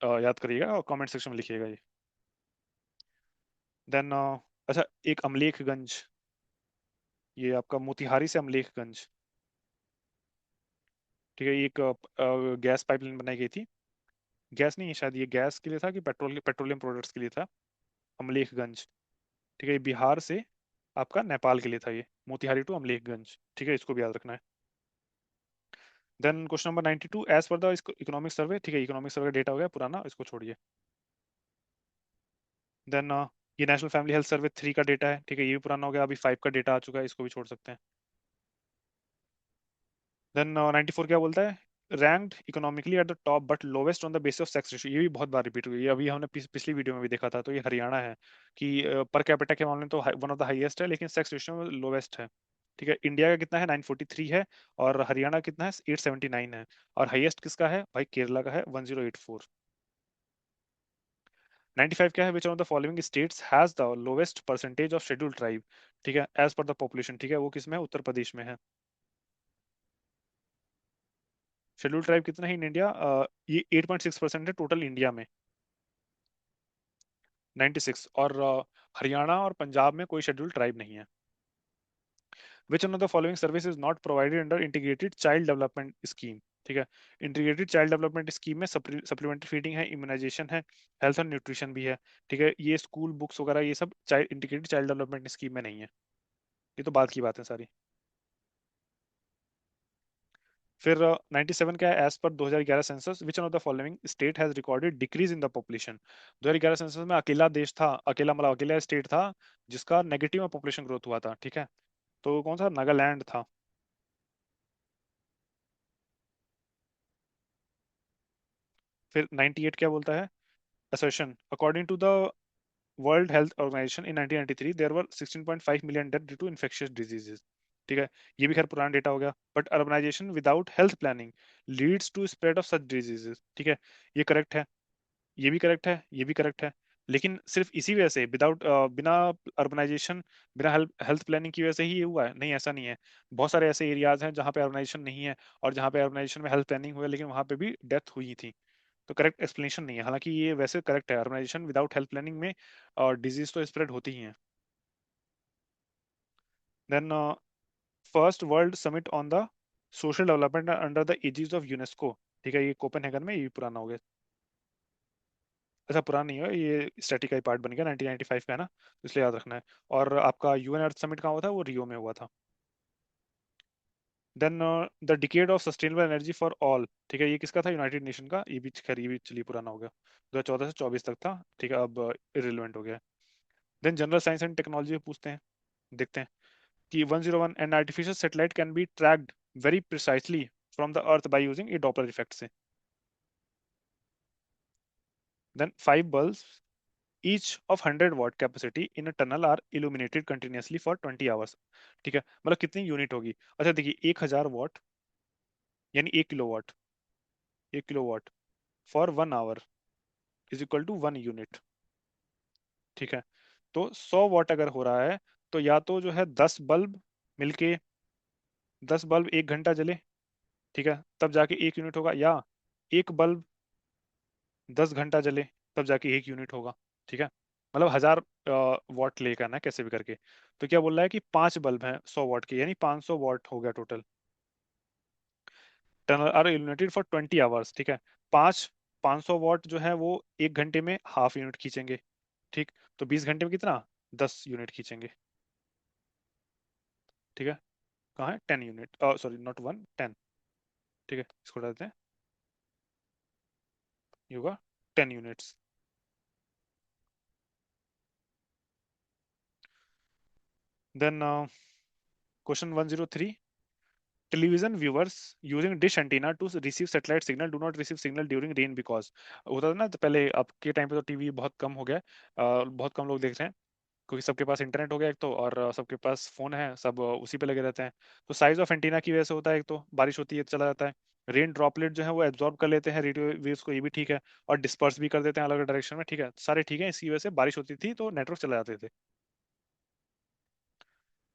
Speaker 1: याद करिएगा और कमेंट सेक्शन में लिखिएगा ये। देन अच्छा, एक अमलेखगंज, ये आपका मोतिहारी से अमलेखगंज। ठीक है, ये एक गैस पाइपलाइन बनाई गई थी। गैस नहीं है शायद, ये गैस के लिए था कि पेट्रोलियम प्रोडक्ट्स के लिए था। अमलेखगंज। ठीक है, ये बिहार से आपका नेपाल के लिए था ये, मोतिहारी टू अमलेखगंज। ठीक है, इसको भी याद रखना है। Then question number 92, as per the economic survey. ठीक है, इकोनॉमिक सर्वे डेटा हो गया पुराना, इसको छोड़िए। देन ये नेशनल फैमिली हेल्थ सर्वे 3 का डेटा है। ठीक है, ये भी पुराना हो गया, अभी 5 का डेटा आ चुका है, इसको भी छोड़ सकते हैं। देन 94 क्या बोलता है, ranked economically at the top but lowest on the basis of sex ratio. ये भी बहुत बार रिपीट हुई है, ये अभी हमने पिछली वीडियो में भी देखा था। तो ये हरियाणा है कि पर कैपिटा के मामले में तो वन ऑफ द हाईएस्ट है, लेकिन सेक्स रेशियो में लोवेस्ट है। ठीक है, इंडिया का कितना है, 943 है। और हरियाणा कितना है, 879 है। और हाईएस्ट किसका है भाई, केरला का है 1084। 95 क्या है, which of the following states has the lowest percentage of scheduled tribe. ठीक है, एज पर द पॉपुलेशन। ठीक है, वो किसमें है, उत्तर प्रदेश में है। शेड्यूल ट्राइब कितना है इन इंडिया, ये 8.6% है टोटल इंडिया में। 96। और हरियाणा और पंजाब में कोई शेड्यूल ट्राइब नहीं है। Which one of the following service is not provided under integrated child development scheme. ठीक है, इंटीग्रेटेड चाइल्ड डेवलपमेंट स्कीम में सप्लीमेंट्री फीडिंग है, इम्यूनाइजेशन है, हेल्थ एंड न्यूट्रिशन भी है। ठीक है, ये स्कूल बुक्स वगैरह ये सब child integrated child development scheme में नहीं है। ये तो बात की बात है सारी। फिर 97 क्या है, as per 2011 census which one of the following state has recorded decrease in the population. 2011 census में अकेला देश था, अकेला मतलब अकेला स्टेट था जिसका नेगेटिव में पॉपुलेशन ग्रोथ हुआ था। ठीक है, तो कौन सा, नागालैंड था। फिर 98 क्या बोलता है, assertion according to the World Health Organization in 1993 there were 16.5 million deaths due to infectious diseases। ठीक है, ये भी खैर पुराना डेटा हो गया। But urbanisation without health planning leads to spread of such diseases. ठीक है, ये करेक्ट है, ये भी करेक्ट है, ये भी करेक्ट है। लेकिन सिर्फ इसी वजह से विदाउट बिना अर्बनाइजेशन, बिना हेल्थ प्लानिंग की वजह से ही ये हुआ है, नहीं ऐसा नहीं है। बहुत सारे ऐसे एरियाज हैं जहाँ पे अर्बनाइजेशन नहीं है, और जहाँ पे अर्बनाइजेशन में हेल्थ प्लानिंग हुआ है, लेकिन वहाँ पे भी डेथ हुई थी। तो करेक्ट एक्सप्लेनेशन नहीं है, हालांकि ये वैसे करेक्ट है, अर्बनाइजेशन विदाउट हेल्थ प्लानिंग में डिजीज तो स्प्रेड होती ही है। Then first world summit on the social development under the aegis of UNESCO. ठीक है, ये कोपेनहेगन में, ये भी पुराना हो गया। अच्छा, पुराना नहीं है ये, स्टैटिक का ही पार्ट बन गया, 1995 का है ना, तो इसलिए याद रखना है। और आपका यूएन अर्थ समिट कहाँ हुआ था, वो रियो में हुआ था। Then the decade of sustainable energy for all, ठीक है, ये किसका था, यूनाइटेड नेशन का, ये भी खैर ये भी चलिए पुराना हो गया, 2014 से 24 तक था, ठीक है, अब इरेलीवेंट हो गया। Then general science and technology पूछते हैं, देखते हैं कि 101 an artificial satellite can be tracked very precisely from the earth by using a Doppler effect से। Then 5 bulbs each of 100 watt capacity in a tunnel are illuminated continuously for 20 hours। ठीक है, मतलब कितनी यूनिट होगी। अच्छा देखिए, 1000 watt यानी 1 kilowatt, 1 kilowatt for 1 hour is equal to 1 unit. ठीक है, तो 100 वाट अगर हो रहा है, तो या तो जो है 10 बल्ब मिलके, 10 बल्ब 1 घंटा जले, ठीक है, तब जाके 1 यूनिट होगा, या एक बल्ब 10 घंटा जले, तब जाके 1 यूनिट होगा। ठीक है, मतलब 1000 वाट लेकर ना कैसे भी करके। तो क्या बोल रहा है कि 5 बल्ब हैं 100 वाट के, यानी 500 वाट हो गया total. Tunnel are illuminated for 20 hours, ठीक है। पांच 500 वाट जो है वो 1 घंटे में हाफ यूनिट खींचेंगे, ठीक। तो 20 घंटे में कितना, 10 यूनिट खींचेंगे। ठीक है, कहाँ है, 10 यूनिट, सॉरी नॉट वन, 10। ठीक है, इसको डालते हैं, ये होगा 10 units. Then question 103, television viewers using dish antenna to receive satellite signal do not receive signal during rain because. होता था ना, तो पहले, अब के टाइम पे तो टीवी बहुत कम हो गया है, बहुत कम लोग देख रहे हैं, क्योंकि सबके पास इंटरनेट हो गया एक तो, और सबके पास फोन है, सब उसी पे लगे रहते हैं। तो साइज ऑफ एंटीना की वजह से होता है, एक तो बारिश होती है तो चला जाता है, रेन ड्रॉपलेट जो है वो एब्जॉर्ब कर लेते हैं रेडियो वेव्स को, ये भी ठीक है, और डिस्पर्स भी कर देते हैं अलग अलग डायरेक्शन में, ठीक है, सारे ठीक है, इसकी वजह से बारिश होती थी तो नेटवर्क चला जाते थे।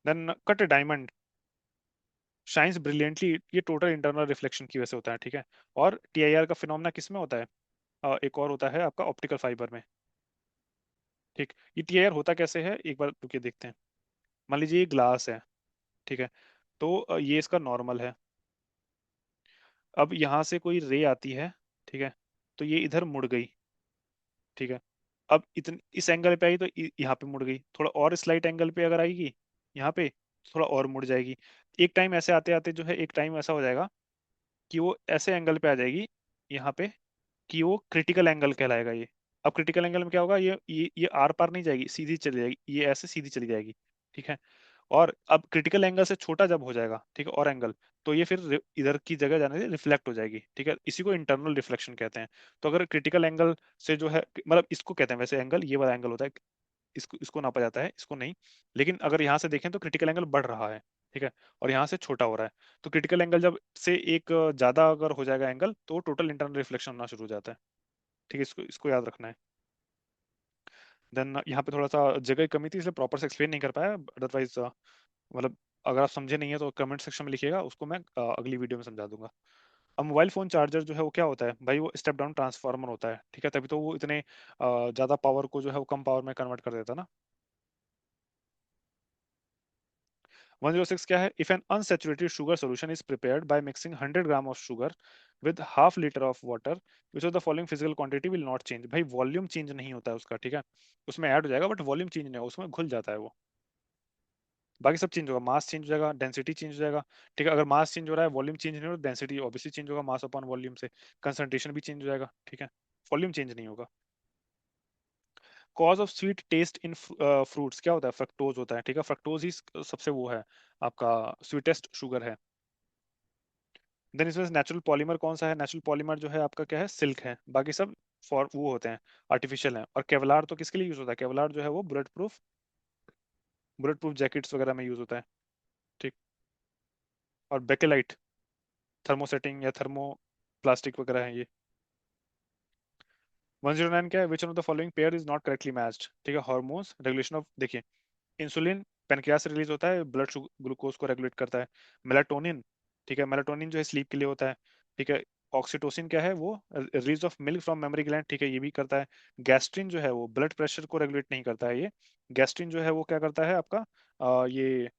Speaker 1: Then cut diamond shines brilliantly, ये टोटल इंटरनल रिफ्लेक्शन की वजह से होता है, ठीक है। और टीआईआर का फिनोमेना किस में होता है, एक और होता है आपका ऑप्टिकल फाइबर में। ठीक, ये टीआईआर होता कैसे है, एक बार रुकिए देखते हैं। मान लीजिए ये ग्लास है, ठीक है, तो ये इसका नॉर्मल है। अब यहाँ से कोई रे आती है, ठीक है, तो ये इधर मुड़ गई, ठीक है। अब इतन इस एंगल पे आई तो यहाँ पे मुड़ गई, थोड़ा और स्लाइट एंगल पे अगर आएगी यहाँ पे, थोड़ा और मुड़ जाएगी। एक टाइम ऐसे आते आते जो है, एक टाइम ऐसा हो जाएगा कि वो ऐसे एंगल पे आ जाएगी यहाँ पे, कि वो क्रिटिकल एंगल कहलाएगा ये। अब क्रिटिकल एंगल में क्या होगा, ये आर पार नहीं जाएगी, सीधी चली जाएगी, ये ऐसे सीधी चली जाएगी, ठीक है। और अब क्रिटिकल एंगल से छोटा जब हो जाएगा, ठीक है, और एंगल, तो ये फिर इधर की जगह जाने से रिफ्लेक्ट हो जाएगी, ठीक है, इसी को इंटरनल रिफ्लेक्शन कहते हैं। तो अगर क्रिटिकल एंगल से जो है, मतलब इसको कहते हैं वैसे एंगल, ये वाला एंगल होता है, इसको इसको नापा जाता है, इसको नहीं। लेकिन अगर यहाँ से देखें तो क्रिटिकल एंगल बढ़ रहा है, ठीक है, और यहाँ से छोटा हो रहा है। तो क्रिटिकल एंगल जब से एक ज्यादा अगर हो जाएगा एंगल, तो टोटल इंटरनल रिफ्लेक्शन होना शुरू हो जाता है। ठीक है, इसको इसको याद रखना है। देन यहाँ पे थोड़ा सा जगह की कमी थी, इसलिए प्रॉपर से एक्सप्लेन नहीं कर पाया, अदरवाइज मतलब अगर आप समझे नहीं है तो कमेंट सेक्शन में लिखिएगा, उसको मैं अगली वीडियो में समझा दूंगा। अब मोबाइल फोन चार्जर जो है वो क्या होता है भाई, वो स्टेप डाउन ट्रांसफार्मर होता है, ठीक है, तभी तो वो इतने ज्यादा पावर को जो है वो कम पावर में कन्वर्ट कर देता है ना। 106 क्या है, if an unsaturated sugar solution is prepared by mixing 100 gram of sugar with half litre of water, which of the following physical quantity will not change. भाई वॉल्यूम चेंज नहीं होता है उसका, ठीक है, उसमें ऐड हो जाएगा बट वॉल्यूम चेंज नहीं होगा, उसमें घुल जाता है वो। बाकी सब चेंज होगा, मास चेंज हो जाएगा, डेंसिटी चेंज हो जाएगा, ठीक है। अगर मास चेंज हो रहा है, वॉल्यूम चेंज नहीं हो रहा, डेंसिटी ऑब्वियसली चेंज होगा, मास अपॉन वॉल्यूम से। कंसंट्रेशन भी चेंज हो जाएगा, ठीक है, वॉल्यूम चेंज नहीं होगा। Cause of sweet taste in fruits क्या होता है, फ्रक्टोज होता है, ठीक है, फ्रक्टोज ही सबसे वो है, आपका स्वीटेस्ट शुगर है। देन इसमें नेचुरल पॉलीमर कौन सा है, नेचुरल पॉलीमर जो है आपका क्या है, सिल्क है, बाकी सब फॉर वो होते हैं, आर्टिफिशियल हैं। और केवलार तो किसके लिए यूज होता है, केवलार जो है वो बुलेट प्रूफ जैकेट्स वगैरह में यूज होता है, ठीक। और बेकेलाइट थर्मोसेटिंग या थर्मो प्लास्टिक वगैरह है ये। 109 क्या है, which one of the following pair is not correctly matched, ठीक है, हार्मोन्स रेगुलेशन ऑफ, देखिए, इंसुलिन पेनक्रियास से रिलीज होता है, ब्लड ग्लूकोज को रेगुलेट करता है। मेलाटोनिन, ठीक है, मेलाटोनिन जो है स्लीप के लिए होता है, ठीक है। ऑक्सीटोसिन क्या है, वो release of milk from memory gland, ठीक है, ये भी करता है। गैस्ट्रिन जो है वो ब्लड प्रेशर को रेगुलेट नहीं करता है ये। गैस्ट्रिन जो है वो क्या करता है आपका, ये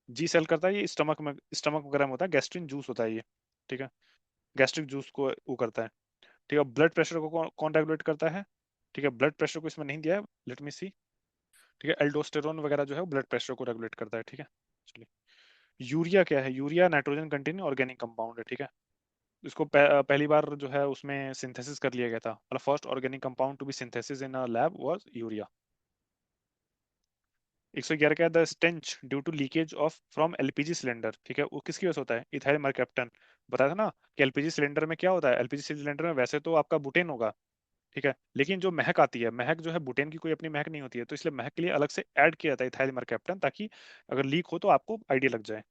Speaker 1: जी सेल करता है, ये स्टमक में, स्टमक वगैरह में होता है, गैस्ट्रिन जूस होता है ये, ठीक है। गैस्ट्रिक जूस को वो करता है। ठीक है, ब्लड प्रेशर को कौन कौन रेगुलेट करता है? ठीक है, ब्लड प्रेशर को इसमें नहीं दिया है, लेट मी सी। ठीक है, एल्डोस्टेरोन वगैरह जो है ब्लड प्रेशर को रेगुलेट करता है। ठीक है, चलिए। यूरिया क्या है? Urea nitrogen containing organic compound है। ठीक है, इसको पहली बार जो है उसमें सिंथेसिस कर लिया गया था, मतलब first organic compound to be synthesis in a lab was urea. 111 क्या है? The stench due to leakage of from LPG cylinder. ठीक है, वो किसकी वजह से होता है? Ethyl mercaptan. बताया था ना कि एलपीजी सिलेंडर में क्या होता है? एलपीजी सिलेंडर में वैसे तो आपका बुटेन होगा, ठीक है, लेकिन जो महक आती है, महक जो है बुटेन की कोई अपनी महक नहीं होती है, तो इसलिए महक के लिए अलग से ऐड किया जाता है इथाइल मरकैप्टन, ताकि अगर लीक हो तो आपको आइडिया लग जाए।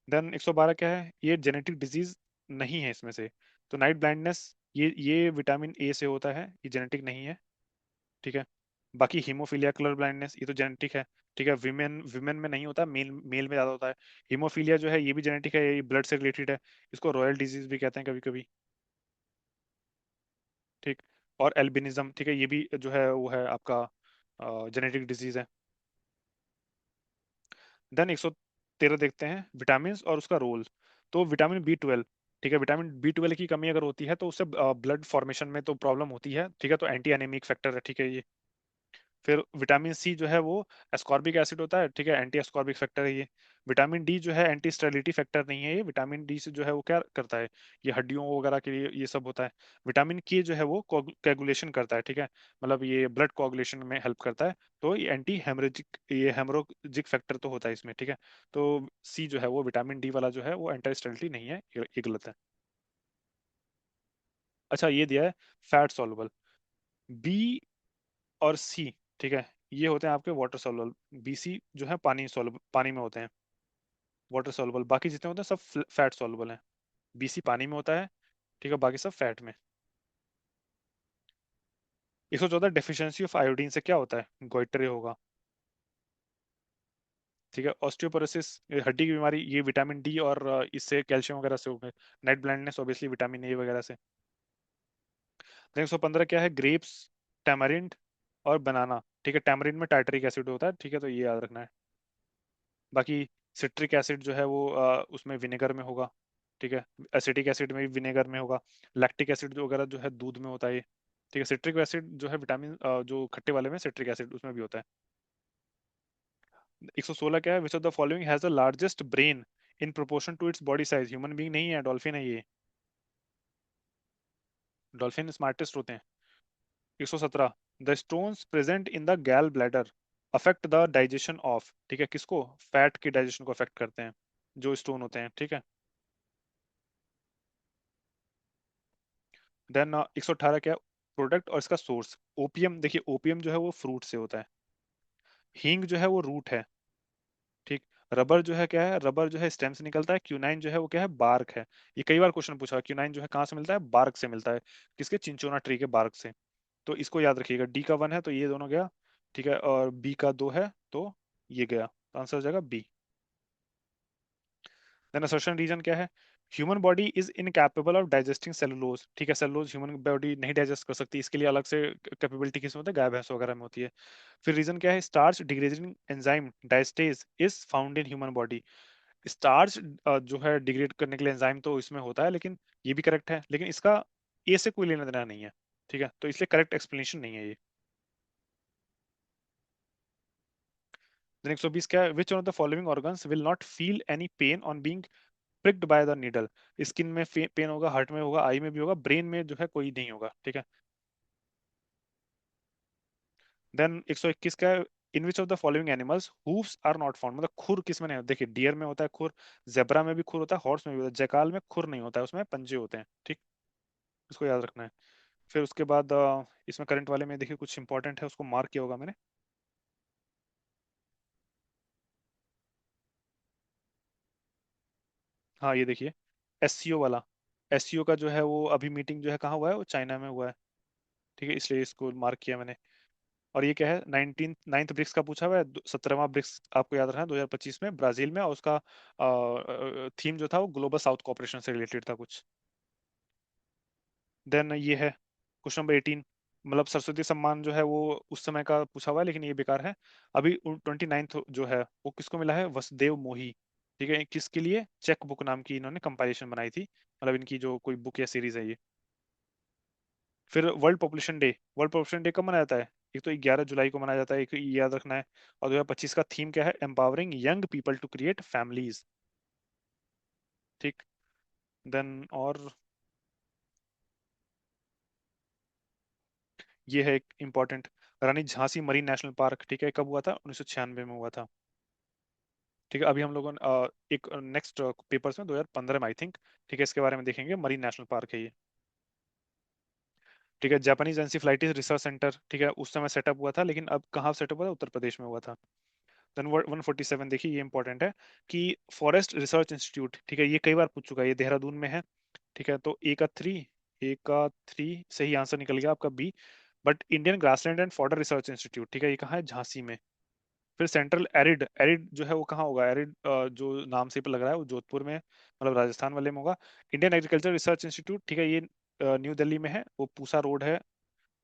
Speaker 1: देन 112 क्या है? ये जेनेटिक डिजीज नहीं है इसमें से। तो नाइट ब्लाइंडनेस, ये विटामिन ए से होता है, ये जेनेटिक नहीं है। ठीक है, बाकी हीमोफीलिया, कलर ब्लाइंडनेस, ये तो जेनेटिक है। ठीक है, विमेन विमेन में नहीं होता, मेल मेल में ज्यादा होता है। हीमोफीलिया जो है ये भी जेनेटिक है, ये ब्लड से रिलेटेड है। इसको रॉयल डिजीज भी कहते हैं कभी कभी। ठीक, और एल्बिनिज्म, ठीक है, ये भी जो है वो है आपका जेनेटिक डिजीज है। देन 113 देखते हैं, विटामिन और उसका रोल। तो विटामिन बी 12, ठीक है, विटामिन बी 12 की कमी अगर होती है तो उससे ब्लड फॉर्मेशन में तो प्रॉब्लम होती है। ठीक है, तो एंटी एनेमिक फैक्टर है। ठीक है, ये। फिर विटामिन सी जो है वो एस्कॉर्बिक एसिड होता है। ठीक है, एंटी एस्कॉर्बिक फैक्टर है ये। विटामिन डी जो है एंटी स्टेरिलिटी फैक्टर नहीं है ये। विटामिन डी से जो है वो क्या करता है? ये हड्डियों वगैरह के लिए ये सब होता है। विटामिन के जो है वो कोगुलेशन करता है। ठीक है, मतलब ये ब्लड कोगुलेशन में हेल्प करता है। तो ये एंटी हेमरेजिक, ये हेमरोजिक फैक्टर तो होता है इसमें। ठीक है, तो सी जो है वो विटामिन डी वाला जो है वो एंटी स्टेरिलिटी नहीं है, ये गलत है। अच्छा, ये दिया है फैट सॉल्युबल। बी और सी, ठीक है, ये होते हैं आपके वाटर सॉल्युबल। बीसी जो है पानी सॉल्युबल, पानी में होते हैं, वाटर सॉल्युबल। बाकी जितने होते हैं सब फैट सॉल्युबल हैं। बीसी पानी में होता है, ठीक है, बाकी सब फैट में। 114 डेफिशिएंसी ऑफ आयोडीन से क्या होता है? गोइटरे होगा। ठीक है, ऑस्टियोपोरोसिस, हड्डी की बीमारी, ये विटामिन डी और इससे कैल्शियम वगैरह से होगा। Night blindness obviously vitamin A वगैरह से। 115 क्या है? ग्रेप्स, टैमरिंड और बनाना। ठीक है, टैमरिंड में टार्टरिक एसिड होता है। ठीक है, तो ये याद रखना है। बाकी सिट्रिक एसिड जो है वो उसमें विनेगर में होगा। ठीक है, एसिटिक एसिड में भी विनेगर में होगा। लैक्टिक एसिड जो वगैरह जो है दूध में होता है ये। ठीक है, सिट्रिक एसिड जो है विटामिन जो खट्टे वाले में सिट्रिक एसिड उसमें भी होता है। 116 क्या है? Which of the following has the largest brain in proportion to its body size? Human being नहीं है, डॉल्फिन है ये। डॉल्फिन स्मार्टेस्ट होते हैं। 117, the stones present in the गैल bladder affect the digestion of. ठीक है, किसको? फैट के डाइजेशन को अफेक्ट करते हैं जो स्टोन होते हैं। ठीक है, देन 118 क्या? प्रोडक्ट और इसका सोर्स। ओपियम, देखिए ओपियम जो है वो फ्रूट से होता है। हींग जो है वो रूट है। ठीक, रबर जो है क्या है? रबर जो है स्टेम से निकलता है। क्यूनाइन जो है वो क्या है? बार्क है। ये कई बार क्वेश्चन पूछा, क्यूनाइन जो है कहाँ से मिलता है? बार्क से मिलता है। किसके? चिंचोना ट्री के बार्क से। तो इसको याद रखिएगा, डी का 1 है तो ये दोनों गया। ठीक है, और बी का 2 है तो ये गया, तो आंसर हो जाएगा बी। देन असर्शन रीजन क्या है? Human body is incapable of digesting cellulose. ठीक है, सेलुलोज ह्यूमन बॉडी नहीं डाइजेस्ट कर सकती, इसके लिए अलग से कैपेबिलिटी किस में होता है? गाय भैंस वगैरह में होती है। फिर रीजन क्या है? Starch degrading enzyme diastase is found in human body. Starch जो है डिग्रेड करने के लिए एंजाइम तो इसमें होता है, लेकिन ये भी करेक्ट है, लेकिन इसका ए से कोई लेना देना नहीं है। ठीक है, तो इसलिए करेक्ट एक्सप्लेनेशन नहीं है ये। देन 120 क्या है? Which one of the following organs will not feel any pain on being pricked by the needle? Skin में पेन होगा, हार्ट में होगा, आई में भी होगा, ब्रेन में जो है कोई नहीं होगा। ठीक है, देन 121 का, in which of the following animals hooves are not found? मतलब खुर किस में नहीं होता? देखिए, डियर में होता है खुर, जेब्रा में भी खुर होता है, हॉर्स में भी होता है, जैकाल में खुर नहीं होता है, उसमें पंजे होते हैं। ठीक, इसको याद रखना है। फिर उसके बाद इसमें करंट वाले में देखिए कुछ इंपॉर्टेंट है, उसको मार्क किया होगा मैंने। हाँ, ये देखिए, एससीओ वाला। एससीओ का जो है वो अभी मीटिंग जो है कहाँ हुआ है? वो चाइना में हुआ है। ठीक है, इसलिए इसको मार्क किया मैंने। और ये क्या है? 19 ब्रिक्स का पूछा हुआ है। 17वां ब्रिक्स आपको याद रखना है 2025 में ब्राजील में, और उसका थीम जो था वो ग्लोबल साउथ कॉपरेशन से रिलेटेड था कुछ। देन ये है क्वेश्चन नंबर 18, मतलब सरस्वती सम्मान जो है वो उस समय का पूछा हुआ है, लेकिन ये बेकार है। अभी 29th जो है वो किसको मिला है? वसुदेव मोही। ठीक है, किसके लिए? चेक बुक नाम की इन्होंने कंपाइलेशन बनाई थी, मतलब इनकी जो कोई बुक या सीरीज है ये। फिर world population day, world population day कब मनाया जाता है? एक तो 11 जुलाई को मनाया जाता है, एक ये याद रखना है। और 2025 का थीम क्या है? Empowering young people to create families. ठीक। देन और ये है एक important, Rani Jhansi marine national park, ठीक है, कब हुआ था? 1996 में हुआ था। ठीक है, अभी हम लोगों ने एक नेक्स्ट पेपर्स में 2015 में आई थिंक, ठीक है, इसके बारे में देखेंगे, मरीन नेशनल पार्क है ये। ठीक है, जापानीज एंसीफ्लाइटिस रिसर्च सेंटर, ठीक है, उस समय सेटअप हुआ था, लेकिन अब कहाँ सेटअप हुआ था? उत्तर प्रदेश में हुआ था। देन 147 देखिए, ये इंपॉर्टेंट है कि फॉरेस्ट रिसर्च इंस्टीट्यूट, ठीक है, ये कई बार पूछ चुका है, ये देहरादून में है। ठीक है, तो ए का थ्री सही आंसर निकल गया आपका B. But Indian grassland and fodder research institute, ठीक है, ये कहाँ है? झांसी में। फिर सेंट्रल एरिड, एरिड जो है वो कहाँ होगा? एरिड जो नाम से ही लग रहा है वो जोधपुर में, मतलब राजस्थान वाले में होगा। इंडियन एग्रीकल्चर रिसर्च इंस्टीट्यूट, ठीक है, ये न्यू दिल्ली में है, वो पूसा रोड है,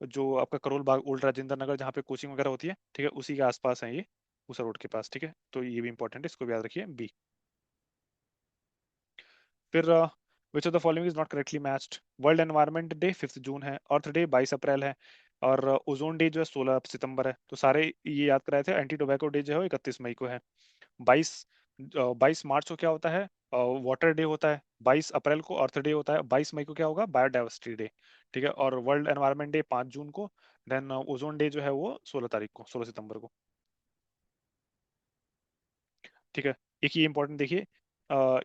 Speaker 1: जो आपका करोल बाग ओल्ड राजेंद्र नगर जहाँ पे कोचिंग वगैरह होती है, ठीक है, उसी के आसपास है ये, पूसा रोड के पास। ठीक है, तो ये भी इंपॉर्टेंट है, इसको भी याद रखिए, बी। फिर विच of the following is not correctly matched? World environment day 5 जून है, अर्थ डे 22 अप्रैल है, और ओजोन डे जो है 16 सितंबर है, तो सारे ये याद कराए थे। एंटी टोबैको डे जो है वो 31 मई को है। 22 22 मार्च को क्या होता है? वाटर डे होता है। 22 अप्रैल को अर्थ डे होता है। 22 मई को क्या होगा? Biodiversity day. ठीक है, और वर्ल्ड एनवायरनमेंट डे 5 जून को। देन ओजोन डे जो है वो 16 तारीख को, 16 सितंबर को। ठीक है, एक ये इंपॉर्टेंट देखिए,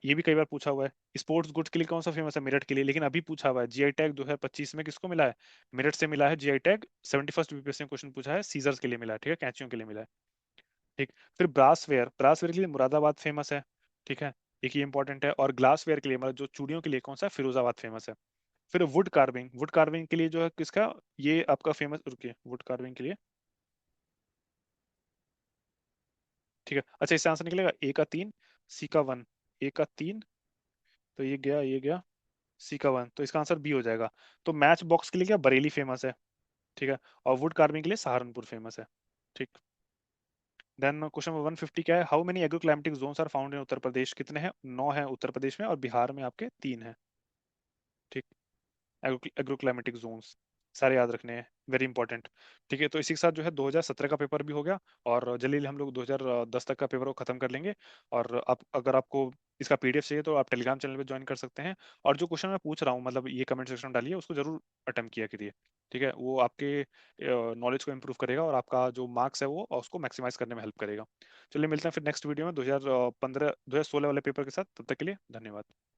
Speaker 1: ये भी कई बार पूछा हुआ है, स्पोर्ट्स गुड्स के लिए कौन सा फेमस है? मेरठ के लिए, लेकिन अभी पूछा हुआ है जीआई टैग 2025 में किसको मिला है? मेरठ से मिला है जीआई टैग। 71st बीपीएससी में क्वेश्चन पूछा है, सीजर्स के लिए मिला है, ठीक है, कैंचियों के लिए मिला है। ठीक। फिर ब्रासवेयर, ब्रासवेयर के लिए मुरादाबाद फेमस है। ठीक है, एक ये इंपॉर्टेंट है। और ग्लासवेयर के लिए, मतलब जो चूड़ियों के लिए, कौन सा? फिरोजाबाद फेमस है। फिर वुड कार्विंग, वुड कार्विंग के लिए जो है किसका? ये आपका फेमस, रुकिए, वुड कार्विंग के लिए, ठीक है, अच्छा, इससे आंसर निकलेगा A का 3, C का 1। A का 3, तो ये गया C का 1, तो इसका आंसर बी हो जाएगा। तो मैच बॉक्स के लिए क्या? बरेली फेमस है। ठीक है, और वुड कार्विंग के लिए सहारनपुर फेमस है। ठीक। देन क्वेश्चन नंबर 150 क्या है? How many agroclimatic zones are found in Uttar Pradesh? कितने हैं? 9 हैं उत्तर प्रदेश में, और बिहार में आपके 3 हैं। ठीक। एग्रोक्लाइमेटिक जोन्स सारे याद रखने हैं, वेरी इंपॉर्टेंट। ठीक है, तो इसी के साथ जो है 2017 का पेपर भी हो गया, और जल्दी जल्दी हम लोग 2010 तक का पेपर को खत्म कर लेंगे। और आप, अगर आपको इसका पीडीएफ चाहिए तो आप टेलीग्राम चैनल पे ज्वाइन कर सकते हैं। और जो क्वेश्चन मैं पूछ रहा हूँ, मतलब ये कमेंट सेक्शन में डालिए, उसको जरूर अटेम्प्ट किया करिए। ठीक है, वो आपके नॉलेज को इम्प्रूव करेगा, और आपका जो मार्क्स है वो उसको मैक्सिमाइज करने में हेल्प करेगा। चलिए, मिलते हैं फिर नेक्स्ट वीडियो में 2015 2016 वाले पेपर के साथ। तब तक के लिए धन्यवाद।